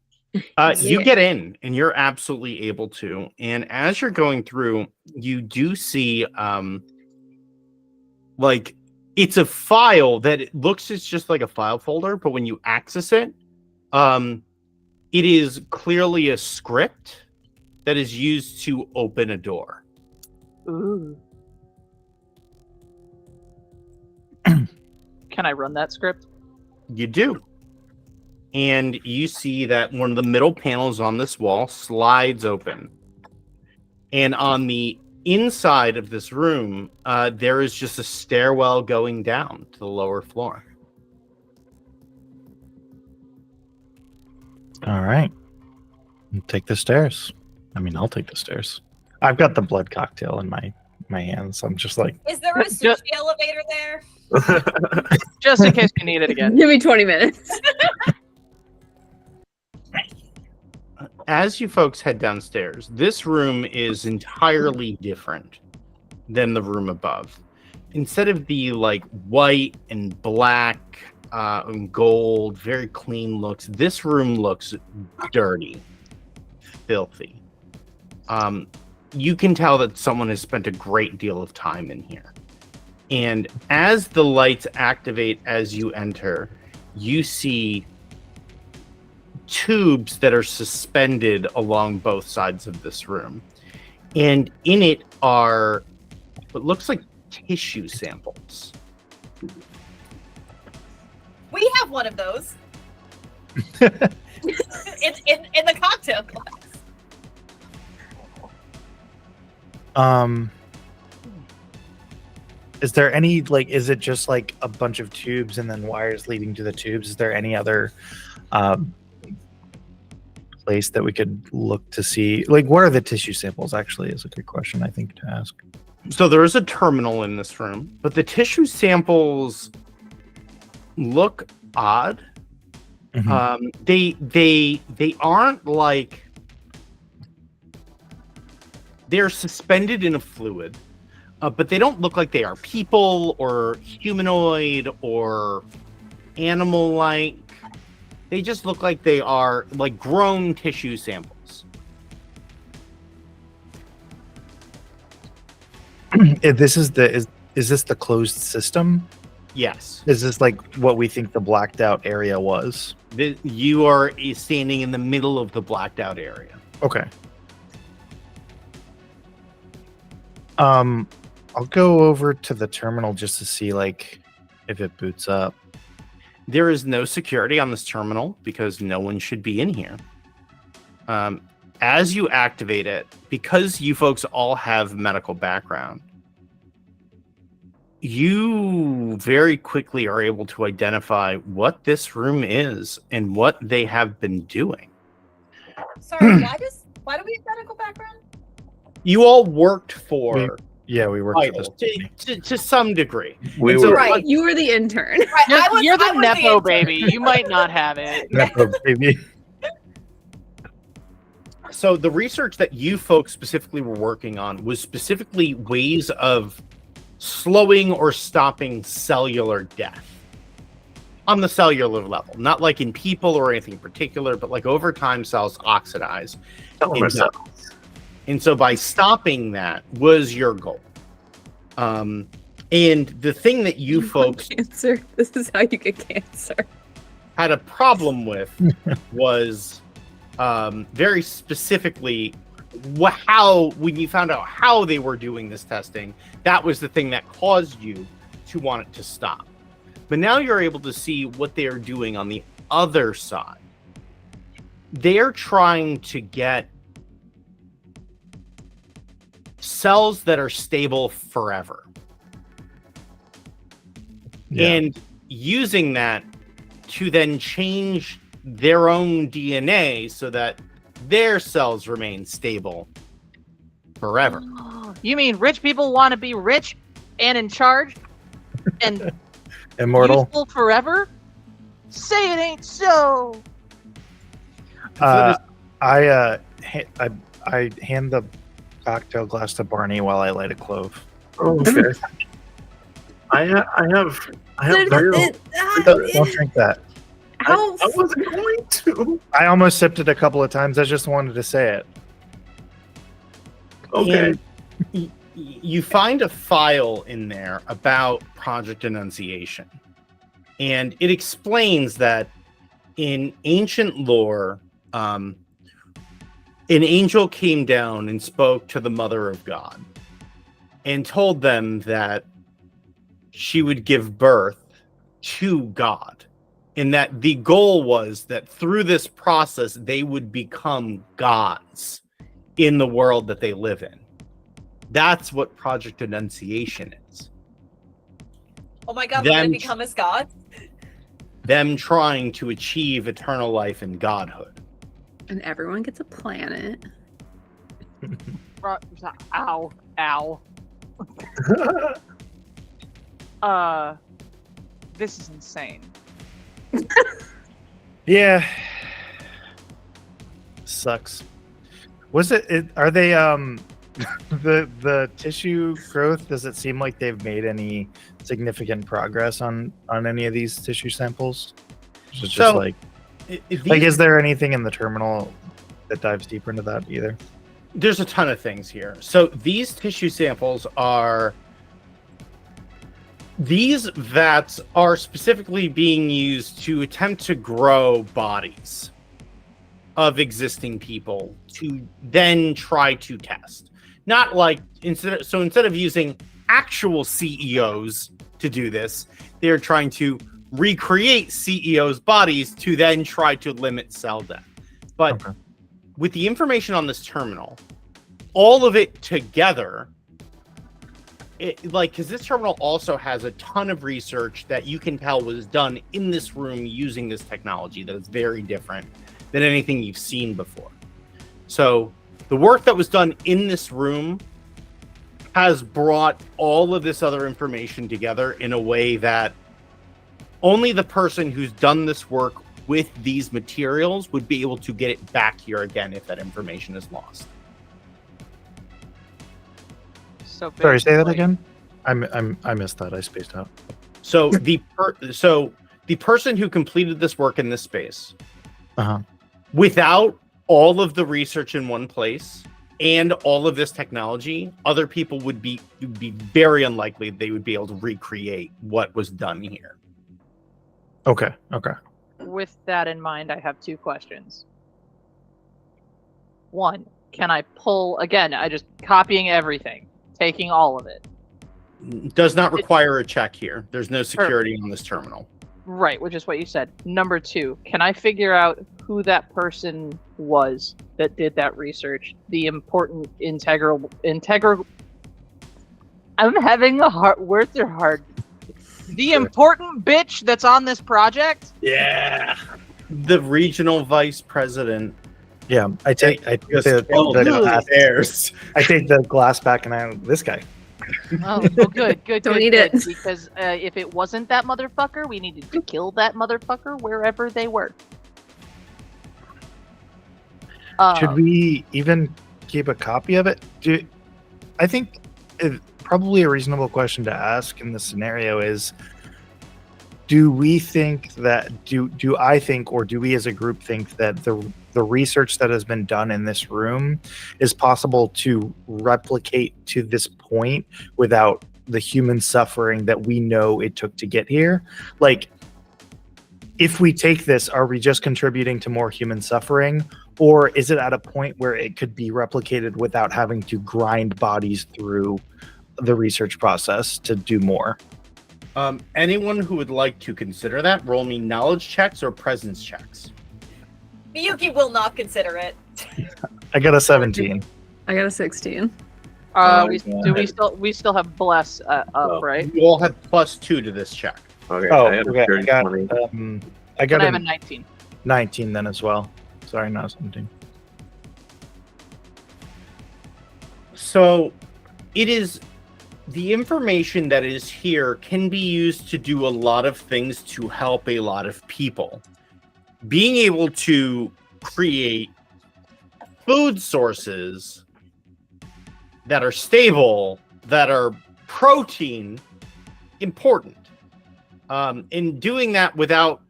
You get in, and you're absolutely able to. And as you're going through, you do see, like, it's a file that it looks just like a file folder, but when you access it, it is clearly a script that is used to open a door. Ooh. Can I run that script? You do. And you see that one of the middle panels on this wall slides open. And on the inside of this room, there is just a stairwell going down to the lower floor. All right. Take the stairs. I mean, I'll take the stairs. I've got the blood cocktail in my my hands. So I'm just like, Is there a sushi elevator there? Just in case you need it again. Give me 20 minutes. As you folks head downstairs, this room is entirely different than the room above. Instead of the like white and black and gold, very clean looks, this room looks dirty, filthy. You can tell that someone has spent a great deal of time in here. And as the lights activate as you enter, you see tubes that are suspended along both sides of this room. And in it are what looks like tissue samples. We have one of those. in the cocktail glass. Is there any, like, is it just like a bunch of tubes and then wires leading to the tubes? Is there any other place that we could look to see? Like, what are the tissue samples actually is a good question, I think, to ask. So there is a terminal in this room, but the tissue samples look odd. They aren't like, they're suspended in a fluid, but they don't look like they are people or humanoid or animal-like. They just look like they are like grown tissue samples. Is this the closed system? Yes. Is this like what we think the blacked out area was? You are standing in the middle of the blacked out area. Okay. I'll go over to the terminal just to see like if it boots up. There is no security on this terminal because no one should be in here. As you activate it, because you folks all have medical background, you very quickly are able to identify what this room is and what they have been doing. Sorry, why do we have medical background? You all worked for we worked idols to some degree. We So, were Right. You were the intern. Right, You're the I was Nepo intern. baby. You might not have it. maybe. So the research that you folks specifically were working on was specifically ways of slowing or stopping cellular death on the cellular level, not like in people or anything particular, but like over time cells oxidize. And so by stopping that was your goal. And the thing that you folks Cancer. This is how you get cancer. had a problem with was very specifically when you found out how they were doing this testing, that was the thing that caused you to want it to stop. But now you're able to see what they are doing on the other side. They're trying to get cells that are stable forever. Yeah. And using that to then change their own DNA so that their cells remain stable forever. You mean rich people want to be rich and in charge and Immortal. useful forever? Say it ain't so. I hand the cocktail glass to Barney while I light a clove. Oh, okay. I have very. Don't drink that. How I wasn't going to. I almost sipped it a couple of times. I just wanted to say it. Okay. And you find a file in there about Project Annunciation. And it explains that in ancient lore, an angel came down and spoke to the Mother of God and told them that she would give birth to God. And that the goal was that through this process, they would become gods in the world that they live in. That's what Project Annunciation is. Oh my god, we're gonna become as gods? Them trying to achieve eternal life and godhood. And everyone gets a planet. Ow. Ow. This is insane. Yeah. Sucks. Was it are they the tissue growth, does it seem like they've made any significant progress on any of these tissue samples? It's just So, like is there anything in the terminal that dives deeper into that either? There's a ton of things here. So these tissue samples are these vats are specifically being used to attempt to grow bodies of existing people to then try to test. Not like instead of using actual CEOs to do this, they're trying to recreate CEOs' bodies to then try to limit cell death. But with the information on this terminal, all of it together, because this terminal also has a ton of research that you can tell was done in this room using this technology that is very different than anything you've seen before. So the work that was done in this room has brought all of this other information together in a way that only the person who's done this work with these materials would be able to get it back here again if that information is lost. So Sorry, say that again. I missed that. I spaced out. So the person who completed this work in this space, without all of the research in one place and all of this technology, other people would be very unlikely they would be able to recreate what was done here. Okay. With that in mind, I have two questions. One, can I pull again? I just copying everything, taking all of it. Does not require a check here. There's no security on this terminal. Right, which is what you said. Number two, can I figure out who that person was that did that research? The important integral. I'm having a hard. Words are hard. The important bitch that's on this project. Yeah. The regional vice president. Yeah, I take the glass back and this guy. Oh, good. Don't eat it. Because if it wasn't that motherfucker, we needed to kill that motherfucker wherever they were. Should we even keep a copy of it? I think probably a reasonable question to ask in this scenario is, do we think that do I think, or do we as a group think that the research that has been done in this room is possible to replicate to this point without the human suffering that we know it took to get here? Like, if we take this, are we just contributing to more human suffering, or is it at a point where it could be replicated without having to grind bodies through the research process to do more? Anyone who would like to consider that, roll me knowledge checks or presence checks. Miyuki will not consider it. I got a 17. I got a 16. We still have bless up, right? You all have +2 to this check. Okay. Oh, I had a okay. dirty 20. I got I have a a 19. 19 then as well. Sorry, not 17. So it is the information that is here can be used to do a lot of things to help a lot of people. Being able to create food sources that are stable, that are protein, important. In doing that without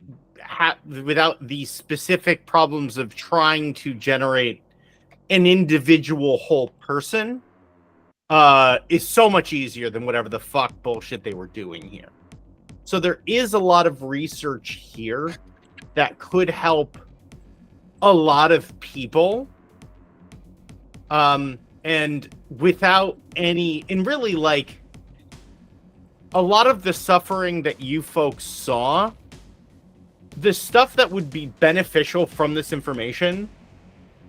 the specific problems of trying to generate an individual whole person, is so much easier than whatever the fuck bullshit they were doing here. So there is a lot of research here that could help a lot of people. And without any, and really like a lot of the suffering that you folks saw, the stuff that would be beneficial from this information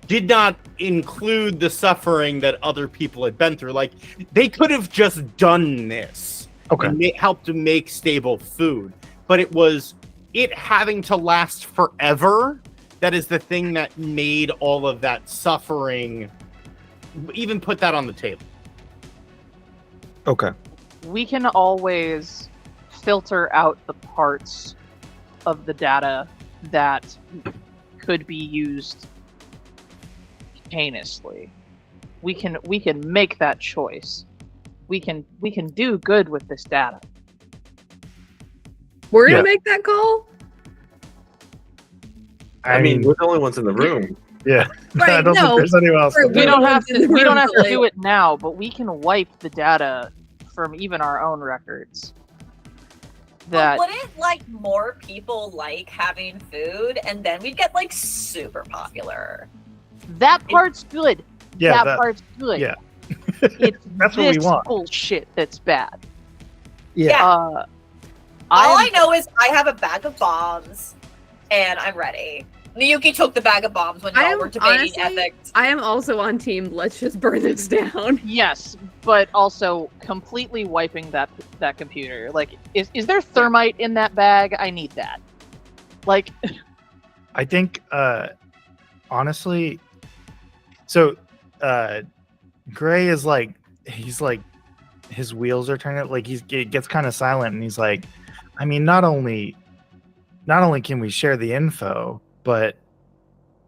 did not include the suffering that other people had been through. Like, they could have just done this. Okay. And helped to make stable food. But it was it having to last forever that is the thing that made all of that suffering, even put that on the table. Okay. We can always filter out the parts of the data that could be used heinously. We can make that choice. We can do good with this data. We're gonna Yeah. make that call. I mean, we're the only ones in the room. yeah. Right, I don't no. think there's anyone else. Right, to do We it. don't have in the to. We don't room have to, to do it now, but we can wipe the data from even our own records. That But wouldn't like more people like having food, and then we'd get like super popular? that part's good. Yeah, that part's good. yeah. It's That's what we this want. bullshit that's bad. Yeah. All I know is I have a bag of bombs, and I'm ready. Miyuki took the bag of bombs when y'all were debating ethics. I am also on team. Let's just burn this down. Yes, but also completely wiping that computer. Like, is there thermite in that bag? I need that. Like, I think, honestly, so Gray is like, he's like, his wheels are turning. Like it gets kind of silent, and he's like, I mean, not only can we share the info, but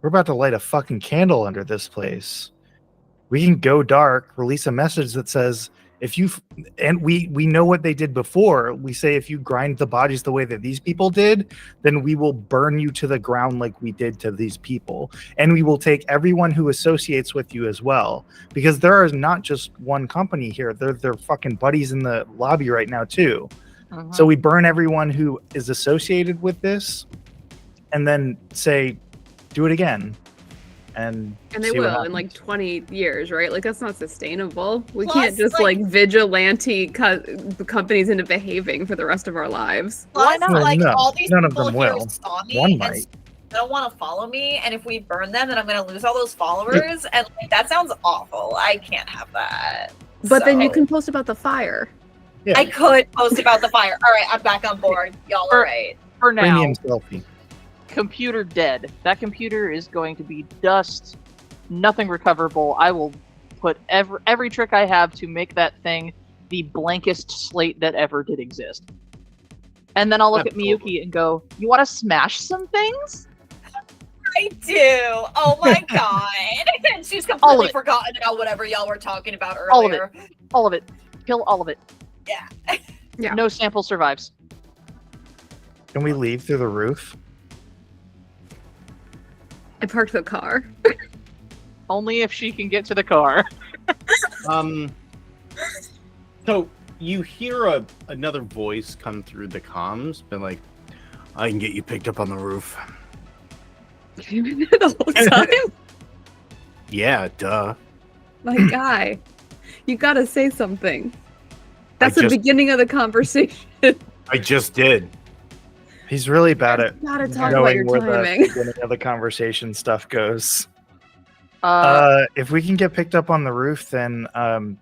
we're about to light a fucking candle under this place. We can go dark, release a message that says, if you, and we know what they did before. We say, if you grind the bodies the way that these people did, then we will burn you to the ground like we did to these people. And we will take everyone who associates with you as well. Because there is not just one company here. They're fucking buddies in the lobby right now too. So we burn everyone who is associated with this, and then say, do it again. And they see what will in like happens. 20 years, right? Like that's not sustainable. We Plus, can't just like- vigilante companies into behaving for the rest of our lives. Plus, Why not? like No, all these none of people them here will. saw me One and might. they don't want to follow me, and if we burn them, then I'm going to lose all those followers, and like, that sounds awful. I can't have that. But then you So- can post about the fire. Yeah. I could post about the fire. All right, I'm back on board. Y'all are right. for now, Premium selfie. computer dead. That computer is going to be dust. Nothing recoverable. I will put every trick I have to make that thing the blankest slate that ever did exist. And then I'll look at Miyuki and go, "You want to smash some things?" I do. Oh my god. And she's All of completely it. forgotten about whatever y'all were talking about All of it. earlier. All of it. Kill all of it. Yeah. Yeah. No sample survives. Can we leave through the roof? I parked the car. Only if she can get to the car. So you hear another voice come through the comms, been like, I can get you picked up on the roof. The whole time. Yeah, duh. My guy, you gotta say something. That's the just- beginning of the conversation. I just did. He's really bad at You gotta talk about your knowing where the timing. beginning of the conversation stuff goes. Uh, If we can get picked up on the roof, then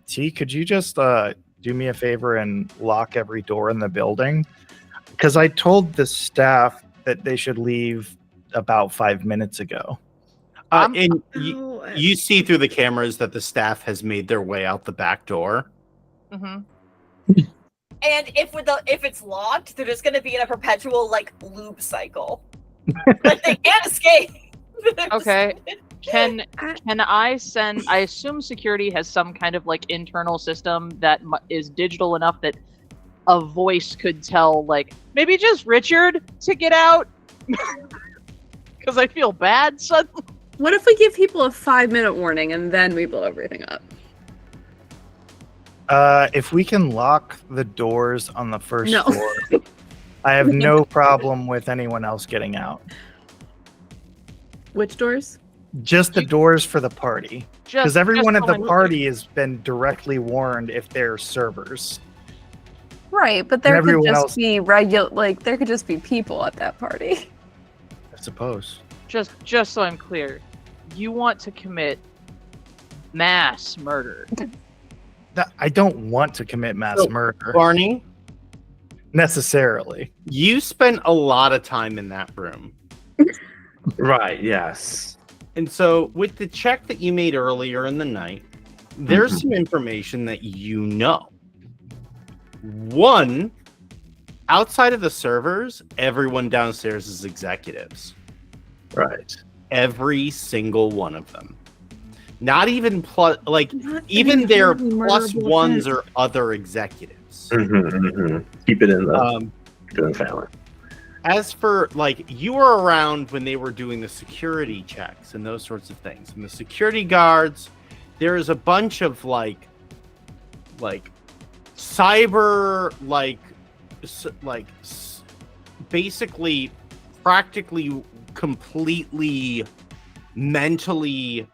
T, could you just do me a favor and lock every door in the building? Because I told the staff that they should leave about 5 minutes ago. And Oh, you see through the cameras that the staff has made their way out the back door. mhm. And if it's locked, they're just gonna be in a perpetual like loop cycle. Like they can't escape. Okay. Can I send? I assume security has some kind of like internal system that is digital enough that a voice could tell, like maybe just Richard to get out. Because I feel bad suddenly. what if we give people a 5-minute warning and then we blow everything up? If we can lock the doors on the first No. floor, I have no problem with anyone else getting out. Which doors? Just the doors for the party. Because everyone at the someone- party has been directly warned if they're servers. Right, but there there could could everyone just else- be regular, like there could just be people at that party. I suppose. Just so I'm clear, you want to commit mass murder. I don't want to commit mass So, murder Barney, necessarily. you spent a lot of time in that room. Right, yes. And so with the check that you made earlier in the night, there's some information that you know. One, outside of the servers, everyone downstairs is executives. Right. Every single one of them. Not even plus, like, Not even their inherently plus murderable ones offense. or other executives. Keep it in the family. As for, like, you were around when they were doing the security checks and those sorts of things. And the security guards, there is a bunch of, like cyber, basically, practically, completely, mentally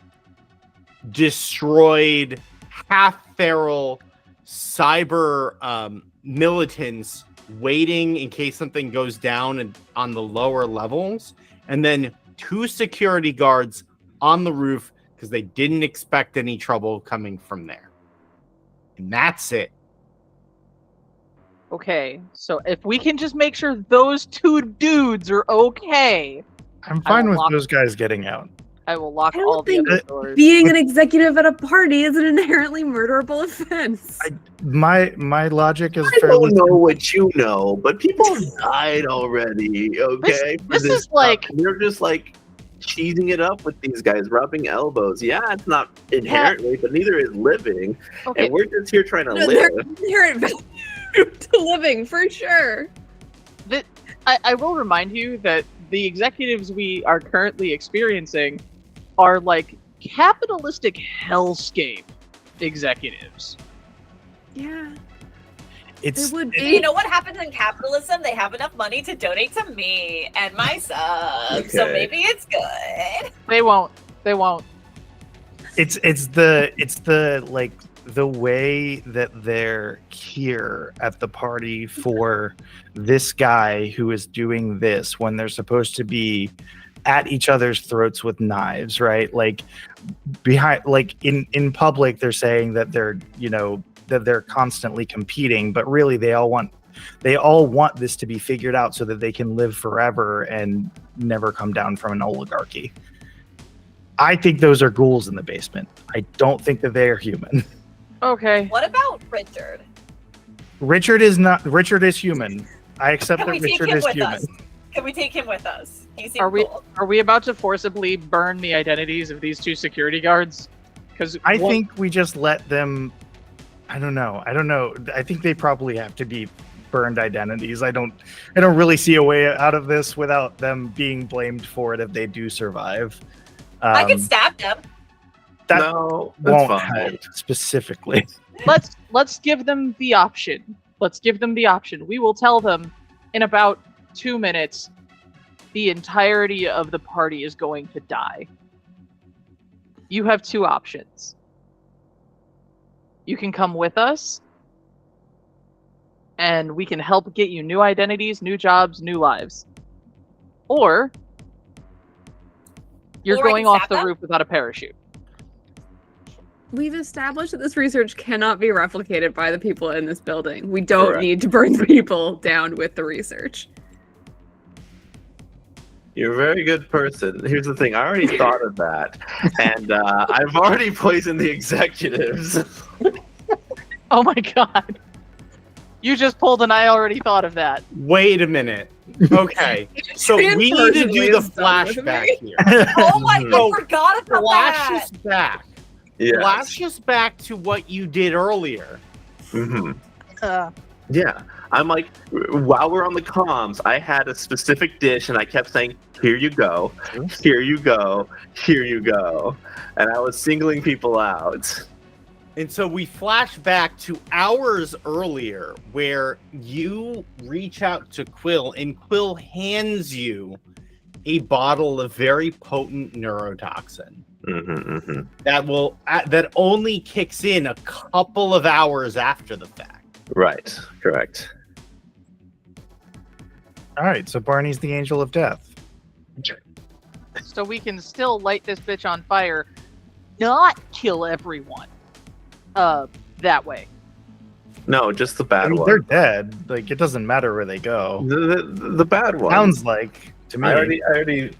destroyed, half-feral cyber militants waiting in case something goes down and on the lower levels, and then 2 security guards on the roof because they didn't expect any trouble coming from there. And that's it. Okay, so if we can just make sure those 2 dudes are okay, I'm fine will with lock- those guys getting out. I will lock I don't all the think other doors. Being an executive at a party is an inherently murderable offense. My logic is I fairly don't know what you know, but people died already. Okay, for this is stuff. like- They're just like cheesing it up with these guys, rubbing elbows. Yeah, it's not inherently, but neither is living. Okay, And we're just here trying to No, live. there's inherent value to living, for sure. I will remind you that the executives we are currently experiencing are like capitalistic hellscape executives. Yeah, It's it would You be. know what happens in capitalism? They have enough money to donate to me and my sub, so Okay. maybe it's good. They won't. They won't. it's the like the way that they're here at the party for this guy who is doing this when they're supposed to be at each other's throats with knives, right? Like behind, like in public, they're saying that they're, you know, that they're constantly competing, but really they all want this to be figured out so that they can live forever and never come down from an oligarchy. I think those are ghouls in the basement. I don't think that they are human. Okay. What about Richard? Richard is human. I accept Can that we take Richard him is with human. us? Can we take him with us? He seems Are we cool. are we about to forcibly burn the identities of these 2 security guards? Because I think we just let them. I don't know. I think they probably have to be burned identities. I don't really see a way out of this without them being blamed for it if they do survive. I could stab them. That No, that's won't fine. help specifically. let's give them the option. Let's give them the option. We will tell them in about 2 minutes the entirety of the party is going to die. You have 2 options. You can come with us, and we can help get you new identities, new jobs, new lives. Or you're Or I going can off stab the them? roof without a parachute. We've established that this research cannot be replicated by the people in this building. We don't Correct. need to burn the people down with the research. You're a very good person. Here's the thing. I already thought of that. And I've already poisoned the executives. Oh my god. You just pulled an I already thought of that. Wait a minute. Okay, so we need to do the flashback here. Oh my! So, I forgot about Flash that. us back. Yeah. Flash us back to what you did earlier. hmm Uh, Yeah. I'm like, while we're on the comms, I had a specific dish and I kept saying, here you go, here you go, here you go. And I was singling people out. And so we flash back to hours earlier where you reach out to Quill and Quill hands you a bottle of very potent neurotoxin that only kicks in a couple of hours after the fact. Right. Correct. All right, so Barney's the angel of death. so we can still light this bitch on fire, not kill everyone. That way. No, just the bad I mean, one. they're dead. Like, it doesn't matter where they go. The bad one. Sounds like to me. I already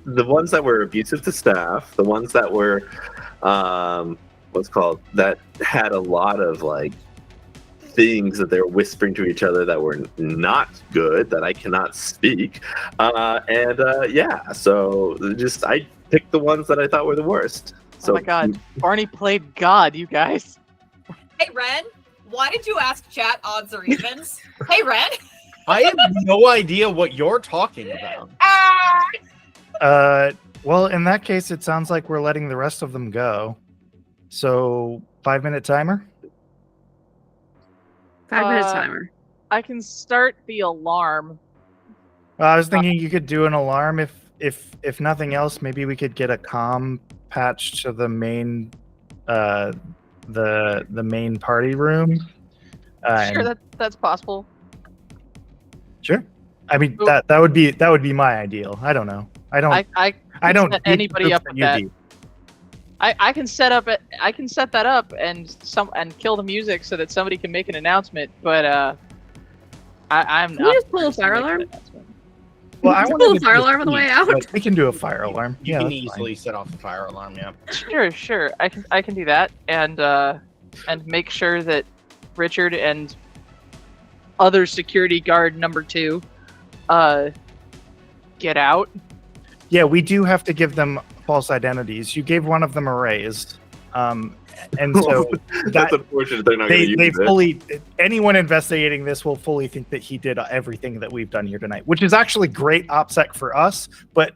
the ones that were abusive to staff, the ones that were that had a lot of like things that they're whispering to each other that were not good, that I cannot speak. Yeah, so just I picked the ones that I thought were the worst. So, oh my god, Barney played God, you guys. Hey, Ren, why did you ask chat odds or evens? Hey, Ren. I have no idea what you're talking about. Well, in that case, it sounds like we're letting the rest of them go. So, 5-minute timer? 5 minute timer. I can start the alarm. I was thinking you could do an alarm if nothing else. Maybe we could get a comm patch to the main, the main party room. Sure, that's possible. Sure. I mean that would be my ideal. I don't know. I don't set anybody up with that. I can set that up and kill the music so that somebody can make an announcement, but I'm Can not. we just pull a fire alarm? Well, I want pull a fire alarm on the way out. We can do a fire alarm. You Yeah, can that's easily set off the fire alarm, yeah. Sure. I can do that and make sure that Richard and other security guard number 2 get out. Yeah, we do have to give them false identities. You gave one of them a raise, and so that's unfortunate. They're not going to use it. fully. Anyone investigating this will fully think that he did everything that we've done here tonight, which is actually great OPSEC for us. But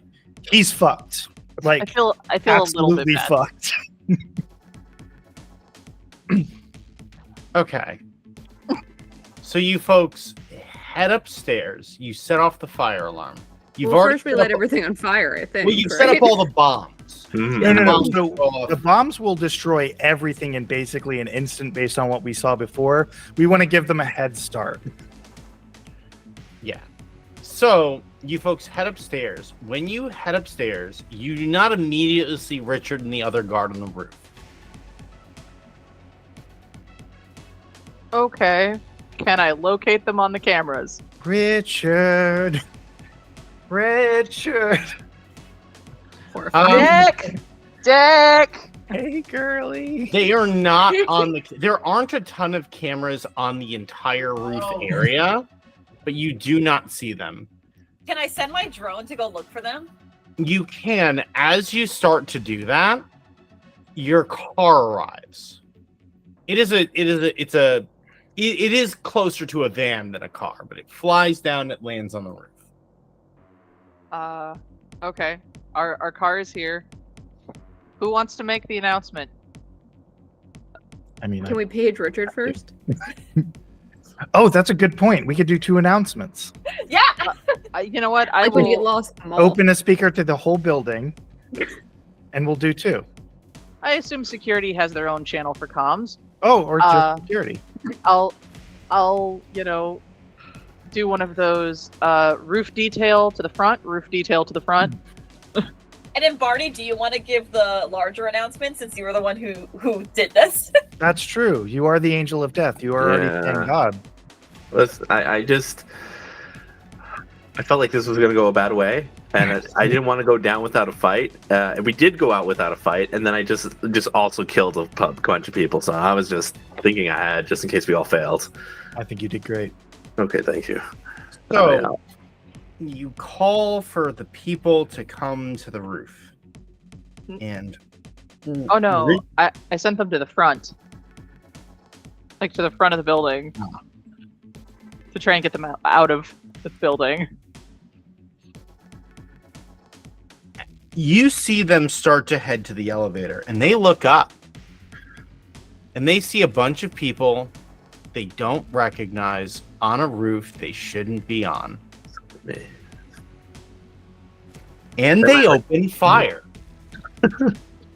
he's fucked. Like I feel a little bit absolutely bad. fucked. Okay. So you folks head upstairs. You set off the fire alarm. You've already First we light everything on fire, I think. Well, you right? set up all the bombs. No. So So the bombs will destroy everything in basically an instant based on what we saw before. We want to give them a head start. yeah. So you folks head upstairs. When you head upstairs, you do not immediately see Richard and the other guard on the roof. Okay. Can I locate them on the cameras? Richard. Horrifying. Dick! Hey, girly. They are not on the. There aren't a ton of cameras on the entire roof area, but you do not see them. Can I send my drone to go look for them? You can, as you start to do that, your car arrives. It is closer to a van than a car, but it flies down, it lands on the roof. Okay. Our car is here. Who wants to make the announcement? I mean, Can we page Richard first? oh, that's a good point. We could do 2 announcements. Yeah. You know what? I Like when you get will. lost in the mall. Open a speaker to the whole building, and we'll do 2. I assume security has their own channel for comms. Oh, or just security. I'll do one of those roof detail to the front, roof detail to the front. And then Barney, do you want to give the larger announcement since you were the one who did this? That's true. You are the angel of death. You are already thank God. Listen, I felt like this was going to go a bad way, and I didn't want to go down without a fight. We did go out without a fight, and then I just also killed a bunch of people. So I was just thinking ahead, just in case we all failed. I think you did great. Okay, thank you. So you call for the people to come to the roof, and Oh no, I sent them to the front, like to the front of the building, to try and get them out of the building. you see them start to head to the elevator, and they look up, and they see a bunch of people they don't recognize on a roof they shouldn't be on. And they open fire.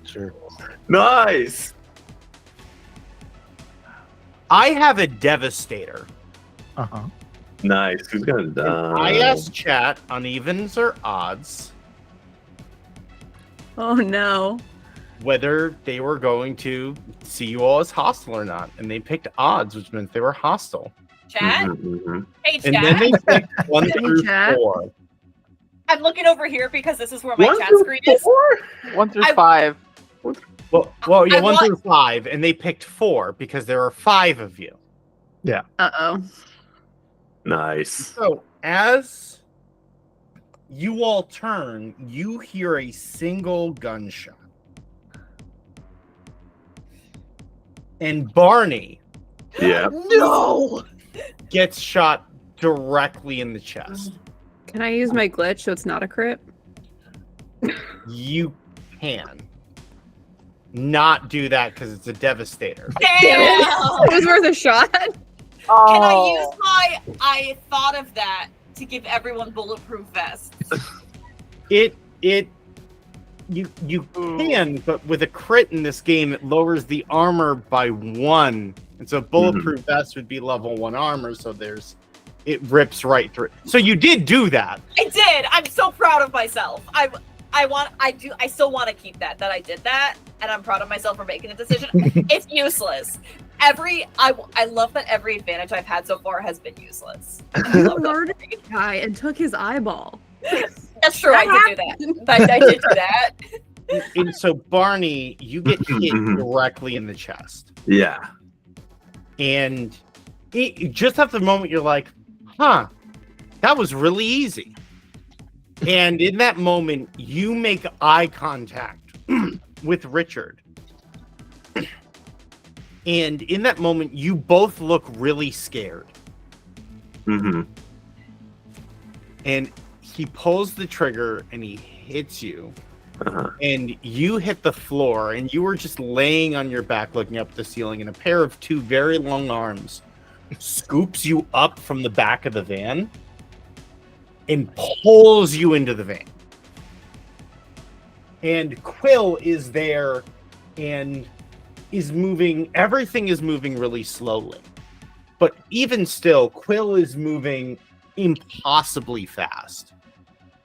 Sure. Nice. I have a Devastator. Uh-huh. Nice. Who's gonna die? I asked chat on evens or odds Oh no. whether they were going to see you all as hostile or not, and they picked odds, which meant they were hostile. Chat? Mhm. Hey, And chat. then they picked 1 through chat. 4. I'm looking over here because this is where my 1 chat through screen is. 4? 1 through I- 5. Well, yeah, I 1 want- through 5, and they picked 4 because there are 5 of you. Uh-oh. Nice. So as you all turn, you hear a single gunshot. And Barney Yeah. No! gets shot directly in the chest. Can I use my glitch so it's not a crit? You can not do that because it's a devastator. Damn it! It was worth a shot. Can Oh. I use my I thought of that to give everyone bulletproof vests? You can, but with a crit in this game, it lowers the armor by 1. And so bulletproof vest would be level 1 armor, so it rips right through. So you did do that. I did. I'm so proud of myself. I still want to keep that I did that, and I'm proud of myself for making a decision. It's useless. I love that every advantage I've had so far has been useless. I love that. Murdered a guy and took his eyeball. That's true. I did do that. I did do that. And so Barney, you get hit directly in the chest. Yeah. And just at the moment you're like, huh, that was really easy. And in that moment, you make eye contact with Richard. And in that moment, you both look really scared. Mm-hmm. And he pulls the trigger and he hits you. Uh-huh. And you hit the floor and you were just laying on your back looking up at the ceiling, and a pair of 2 very long arms scoops you up from the back of the van and pulls you into the van. And Quill is there and is moving. Everything is moving really slowly. But even still, Quill is moving impossibly fast,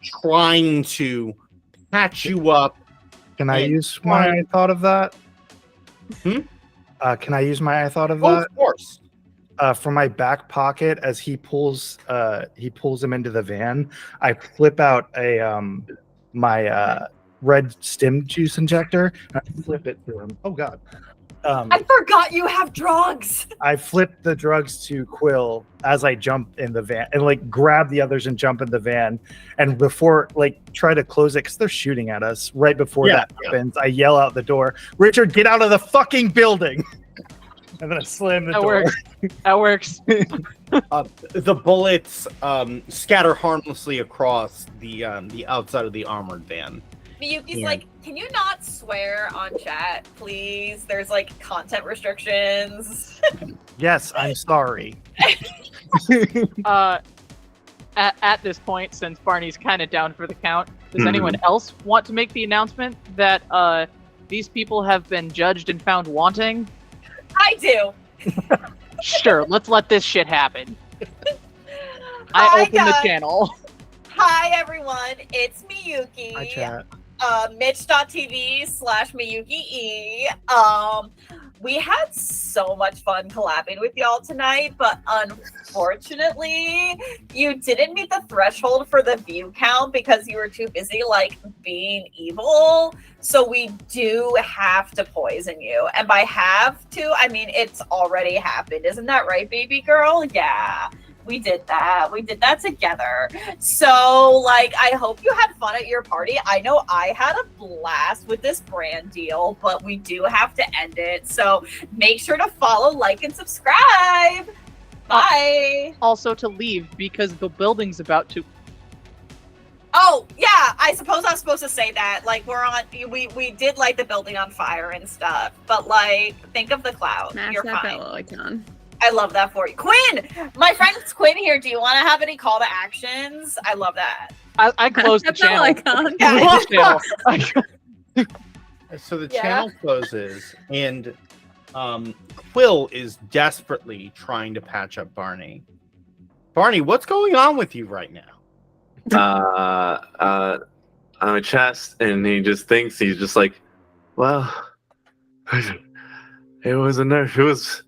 trying to patch you up. Can I And use my I thought of that? Hmm? Can I use my I thought of Oh, that? of course. From my back pocket, as he pulls him into the van, I flip out my red stim juice injector and I flip it to him. Oh God! I forgot you have drugs. I flip the drugs to Quill as I jump in the van and like grab the others and jump in the van. And before try to close it because they're shooting at us. Right before that happens, I yell out the door, "Richard, get out of the fucking building!" And then I slam the door. That works. The bullets scatter harmlessly across the outside of the armored van. Miyuki's Yeah. like, can you not swear on chat, please? There's content restrictions. Yes, I'm sorry. At this point, since Barney's kind of down for the count, does anyone else want to make the announcement that these people have been judged and found wanting? I do. Sure, let's let this shit happen. I Hi, open the channel. Hi, everyone. It's Miyuki. Hi, chat. Mitch.tv/MiyukiE. We had so much fun collabing with y'all tonight, but unfortunately, you didn't meet the threshold for the view count because you were too busy being evil. So we do have to poison you. And by have to, I mean it's already happened. Isn't that right, baby girl? Yeah. We did that. We did that together. So, I hope you had fun at your party. I know I had a blast with this brand deal, but we do have to end it. So, make sure to follow, like, and subscribe. Bye. Also to leave because the building's about to. Oh, yeah. I suppose I'm supposed to say that. We did light the building on fire and stuff, but, think of the cloud. Smash You're that fine. bell icon. I love that for you. Quinn! My friend's Quinn here. Do you want to have any call to actions? I love that. I closed the That bell channel. icon. I closed the channel. So the Yeah. channel closes, and Quill is desperately trying to patch up Barney. Barney, what's going on with you right now? On my chest, and he just thinks he's just like, well, it was a nerve. It was.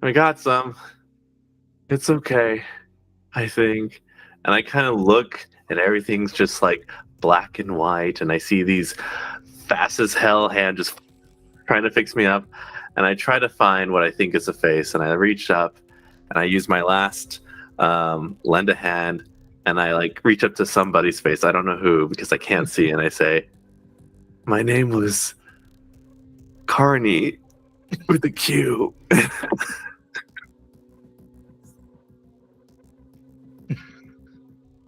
I got some. It's okay, I think. And I kind of look, and everything's just black and white, and I see these fast as hell hand just trying to fix me up, and I try to find what I think is a face, and I reach up, and I use my last lend a hand, and I like reach up to somebody's face. I don't know who because I can't see, and I say, "My name was Carney with a Q."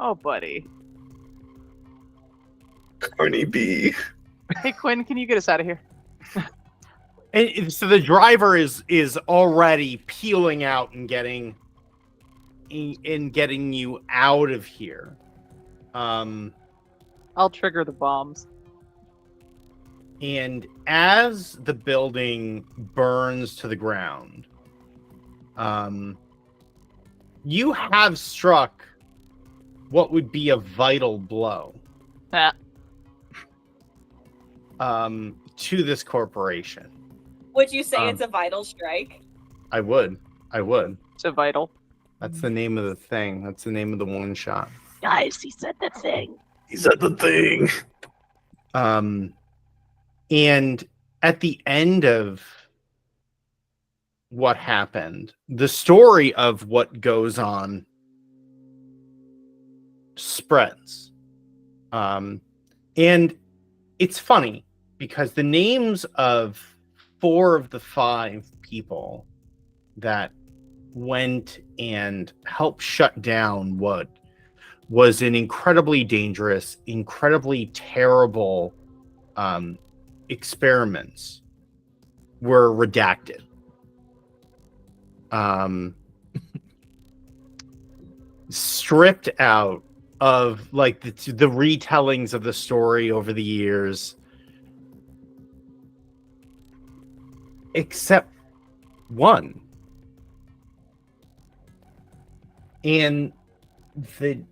Oh, buddy. Carney B. Hey, Quinn, can you get us out of here? And so the driver is already peeling out and getting you out of here. I'll trigger the bombs. And as the building burns to the ground, you have struck what would be a vital blow Ah. to this corporation. Would you say it's a vital strike? I would. It's a vital. That's the name of the thing. That's the name of the one shot. Guys, he said the thing. He said the thing. And at the end of what happened, the story of what goes on spreads. And it's funny because the names of 4 of the 5 people that went and helped shut down what was an incredibly dangerous, incredibly terrible experiments were redacted. Stripped out of like the retellings of the story over the years, except one. And the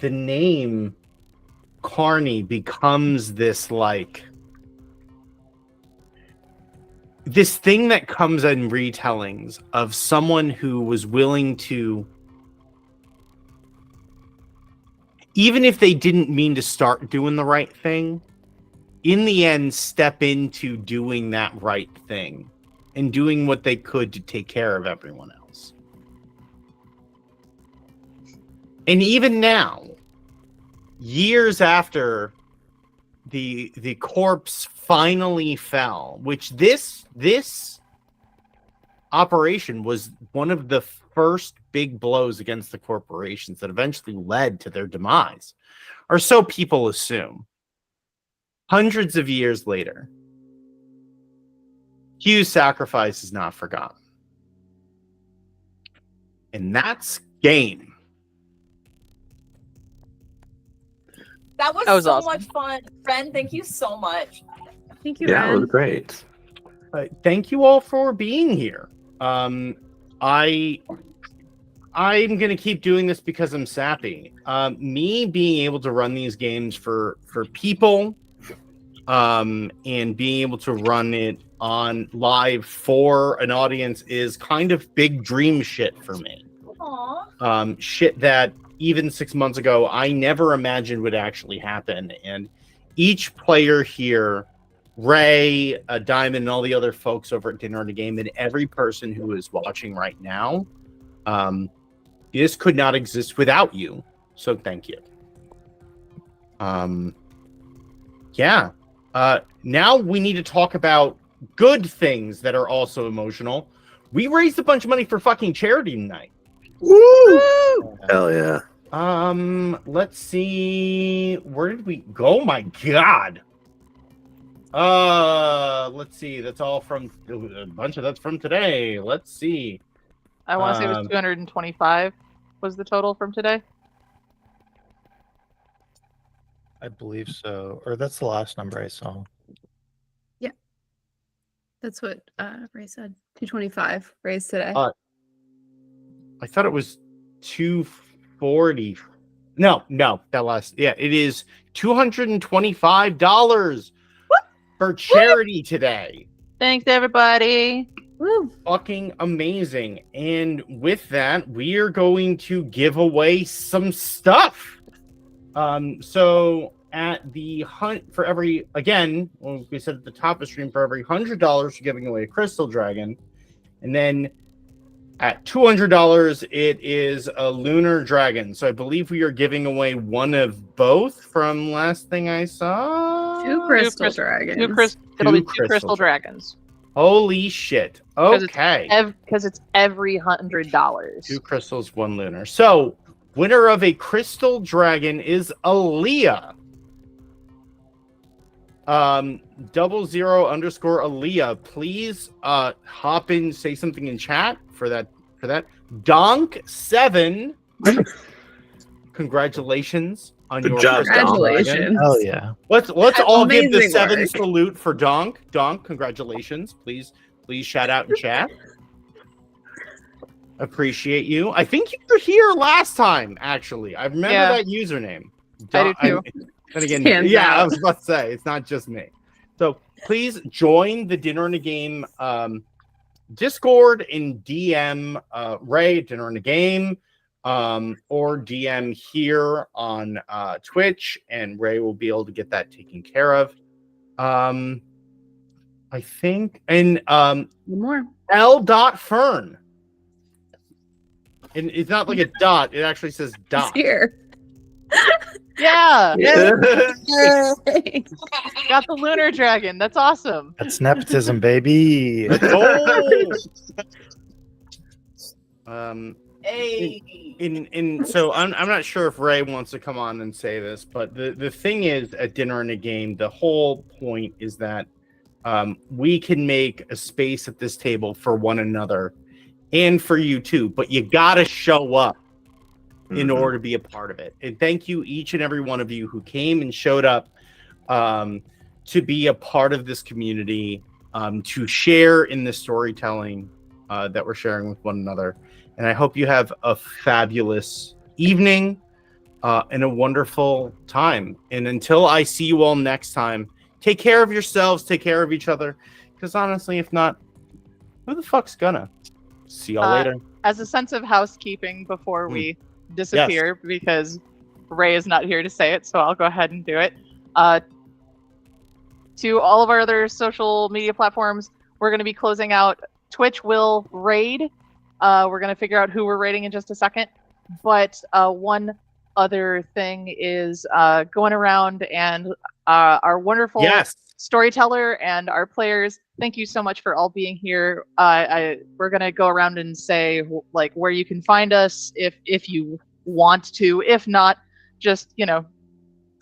name Carney becomes this like this thing that comes in retellings of someone who was willing to, even if they didn't mean to start doing the right thing, in the end step into doing that right thing and doing what they could to take care of everyone else. And even now, years after the corpse finally fell, which this operation was one of the first big blows against the corporations that eventually led to their demise, or so people assume. Hundreds of years later, Hugh's sacrifice is not forgotten. And that's game. That was so awesome. much fun. Friend, thank you so much. Thank you, Yeah, it Ren. was great. Thank you all for being here. I'm gonna keep doing this because I'm sappy. Me being able to run these games for people, and being able to run it on live for an audience is kind of big dream shit for me. Aww. Shit that even 6 months ago I never imagined would actually happen. And each player here, Ray, Diamond, and all the other folks over at Dinner and a Game, and every person who is watching right now, this could not exist without you. So thank you. Yeah. Now we need to talk about good things that are also emotional. We raised a bunch of money for fucking charity tonight. Woo! Hell yeah. Let's see. Where did we go? Oh my God. Let's see. That's all from a bunch of that's from today. Let's see. I want to say it was 225 was the total from today. I believe so. Or that's the last number I saw. That's what Ray said. 225 raised today. I thought it was 240. No, that last. Yeah, it is $225 for charity today. Thanks, everybody. Woo! Fucking amazing. And with that, we are going to give away some stuff. So at the hunt for every, again, well, we said at the top of the stream, for every $100 you're giving away a crystal dragon. And then At $200, it is a lunar dragon. So I believe we are giving away one of both from last thing I saw. Two crystal crys- dragons. It'll be Two two crystal crystal dragons. Holy shit. 'Cause Okay. Because it's every $100. 2 crystals, 1 lunar. So, winner of a crystal dragon is Aaliyah. 00_Aaliyah. Please hop in, say something in chat for that. Donk7. Congratulations on Good your job, crystal dragon. Congratulations. Hell yeah. Let's all give the Amazing 7 work. salute for Donk. Donk, congratulations. Please shout out in chat. Appreciate you. I think you were here last time, actually. I remember that username. I do too. And again, Stands yeah, I out. was about to say, it's not just me. So please join the Dinner and a Game Discord and DM Ray, Dinner and a Game, or DM here on Twitch, and Ray will be able to get that taken care of. I think, and One more. L.Fern. And it's not like a dot, it actually says It's dot. here. Yeah. Yay. Got the lunar dragon. That's awesome. That's nepotism, baby. Oh! Hey. So I'm not sure if Ray wants to come on and say this, but the thing is, at Dinner and a Game, the whole point is that we can make a space at this table for one another and for you too, but you gotta show up in order to be a part of it. And thank you, each and every one of you who came and showed up to be a part of this community, to share in the storytelling that we're sharing with one another. And I hope you have a fabulous evening and a wonderful time. And until I see you all next time, take care of yourselves, take care of each other. Because honestly, if not, who the fuck's gonna? See y'all later. As a sense of housekeeping before we disappear, because Ray is not here to say it, so I'll go ahead and do it. To all of our other social media platforms, we're going to be closing out. Twitch will raid. We're going to figure out who we're raiding in just a second. But one other thing is going around, and our wonderful storyteller and our players, thank you so much for all being here. We're going to go around and say like where you can find us if you want to. If not, just,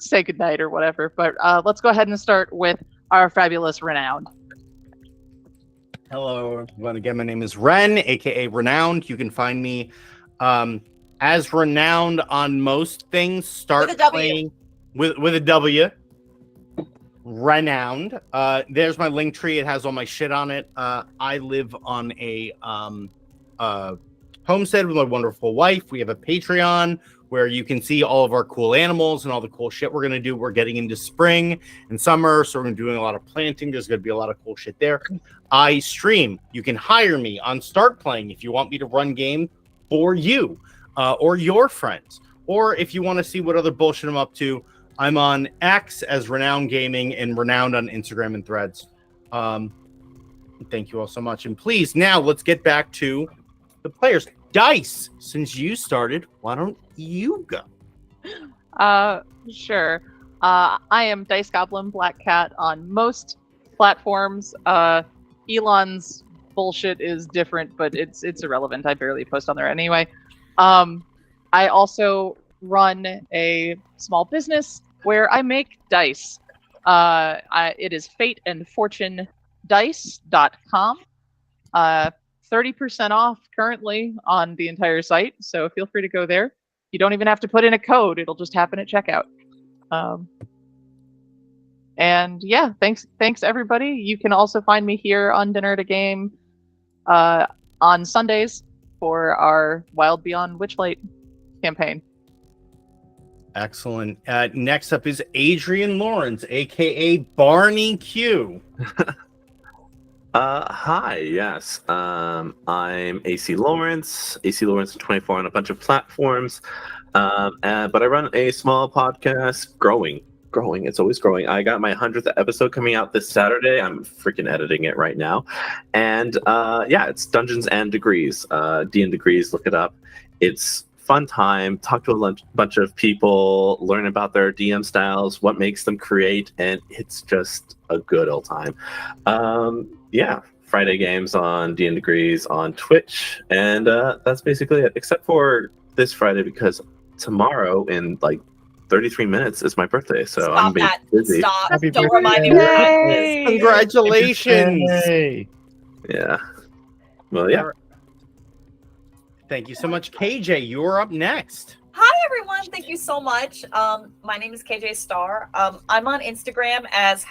say goodnight or whatever. But let's go ahead and start with our fabulous Wrenound. Hello, everyone. Again, my name is Ren, aka Wrenound. You can find me as Wrenound on most things. Start With a W. playing with a W. Wrenound. There's my link tree. It has all my shit on it. I live on a homestead with my wonderful wife. We have a Patreon where you can see all of our cool animals and all the cool shit we're going to do. We're getting into spring and summer, so we're going to be doing a lot of planting. There's going to be a lot of cool shit there. I stream. You can hire me on Start Playing if you want me to run game for you or your friends. Or if you want to see what other bullshit I'm up to, I'm on X as Wrenound Gaming and Wrenound on Instagram and Threads. Thank you all so much. And please, now let's get back to the players. Dice, since you started, why don't you go? Sure. I am Dice Goblin Black Cat on most platforms. Elon's bullshit is different, but it's irrelevant. I barely post on there anyway. I also run a small business where I make dice. It is fateandfortunedice.com. 30% off currently on the entire site, so feel free to go there. You don't even have to put in a code. It'll just happen at checkout. And yeah, thanks everybody. You can also find me here on Dinner at a Game on Sundays for our Wild Beyond Witchlight campaign. Excellent. Next up is Adrian Lawrence, aka Barney Q. Hi, yes. I'm AC Lawrence 24 on a bunch of platforms. But I run a small podcast, growing growing. It's always growing. I got my 100th episode coming out this Saturday. I'm freaking editing it right now. And yeah, it's Dungeons and Degrees. D and Degrees, look it up. It's fun time. Talk to a bunch of people, learn about their DM styles, what makes them create, and it's just a good old time. Yeah, Friday games on D and Degrees on Twitch, and that's basically it. Except for this Friday, because tomorrow in like 33 minutes is my birthday, so Stop I'm that. busy. Stop. Happy Don't remind me birthday. what it is. Congratulations. Hey. Yeah. Well, yeah. Thank you so much, KJ. You're up next. Hi everyone, thank you so much. My name is KJ Star. I'm on Instagram as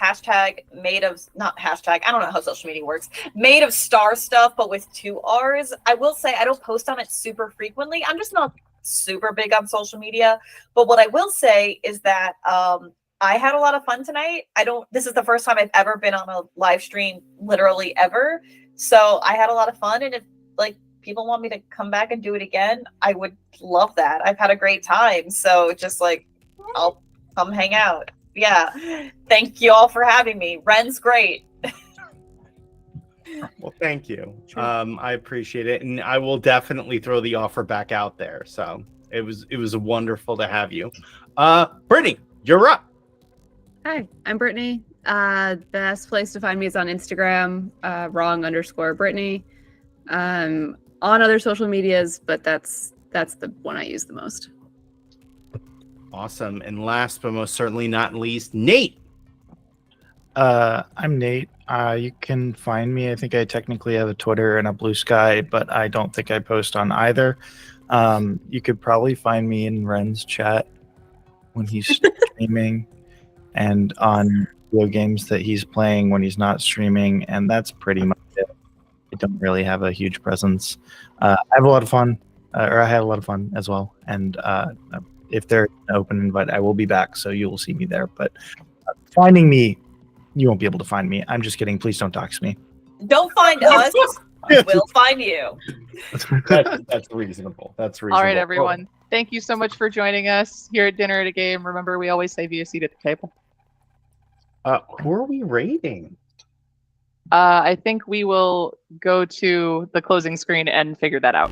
not hashtag, I don't know how social media works, made of star stuff, but with 2 R's. I will say I don't post on it super frequently. I'm just not super big on social media. But what I will say is that I had a lot of fun tonight. This is the first time I've ever been on a live stream, literally ever. So I had a lot of fun, and if people want me to come back and do it again, I would love that. I've had a great time. So just I'll come hang out. Yeah. Thank you all for having me. Ren's great. Well, thank you. I appreciate it. And I will definitely throw the offer back out there. So it was wonderful to have you. Brittany, you're up. Hi, I'm Brittany. Best place to find me is on Instagram, wrong_Brittany. On other social medias, but that's the one I use the most. Awesome. And last but most certainly not least, Nate. I'm Nate. You can find me. I think I technically have a Twitter and a Blue Sky, but I don't think I post on either. You could probably find me in Ren's chat when he's streaming, and on video games that he's playing when he's not streaming, and that's pretty much it. I don't really have a huge presence. I have a lot of fun, or I had a lot of fun as well. And if there's an open invite, I will be back, so you will see me there. But finding me, you won't be able to find me. I'm just kidding. Please don't dox me. Don't find us. We'll find you. That's reasonable. That's reasonable. All right, everyone. Thank you so much for joining us here at Dinner at a Game. Remember, we always save you a seat at the table. Who are we rating? I think we will go to the closing screen and figure that out.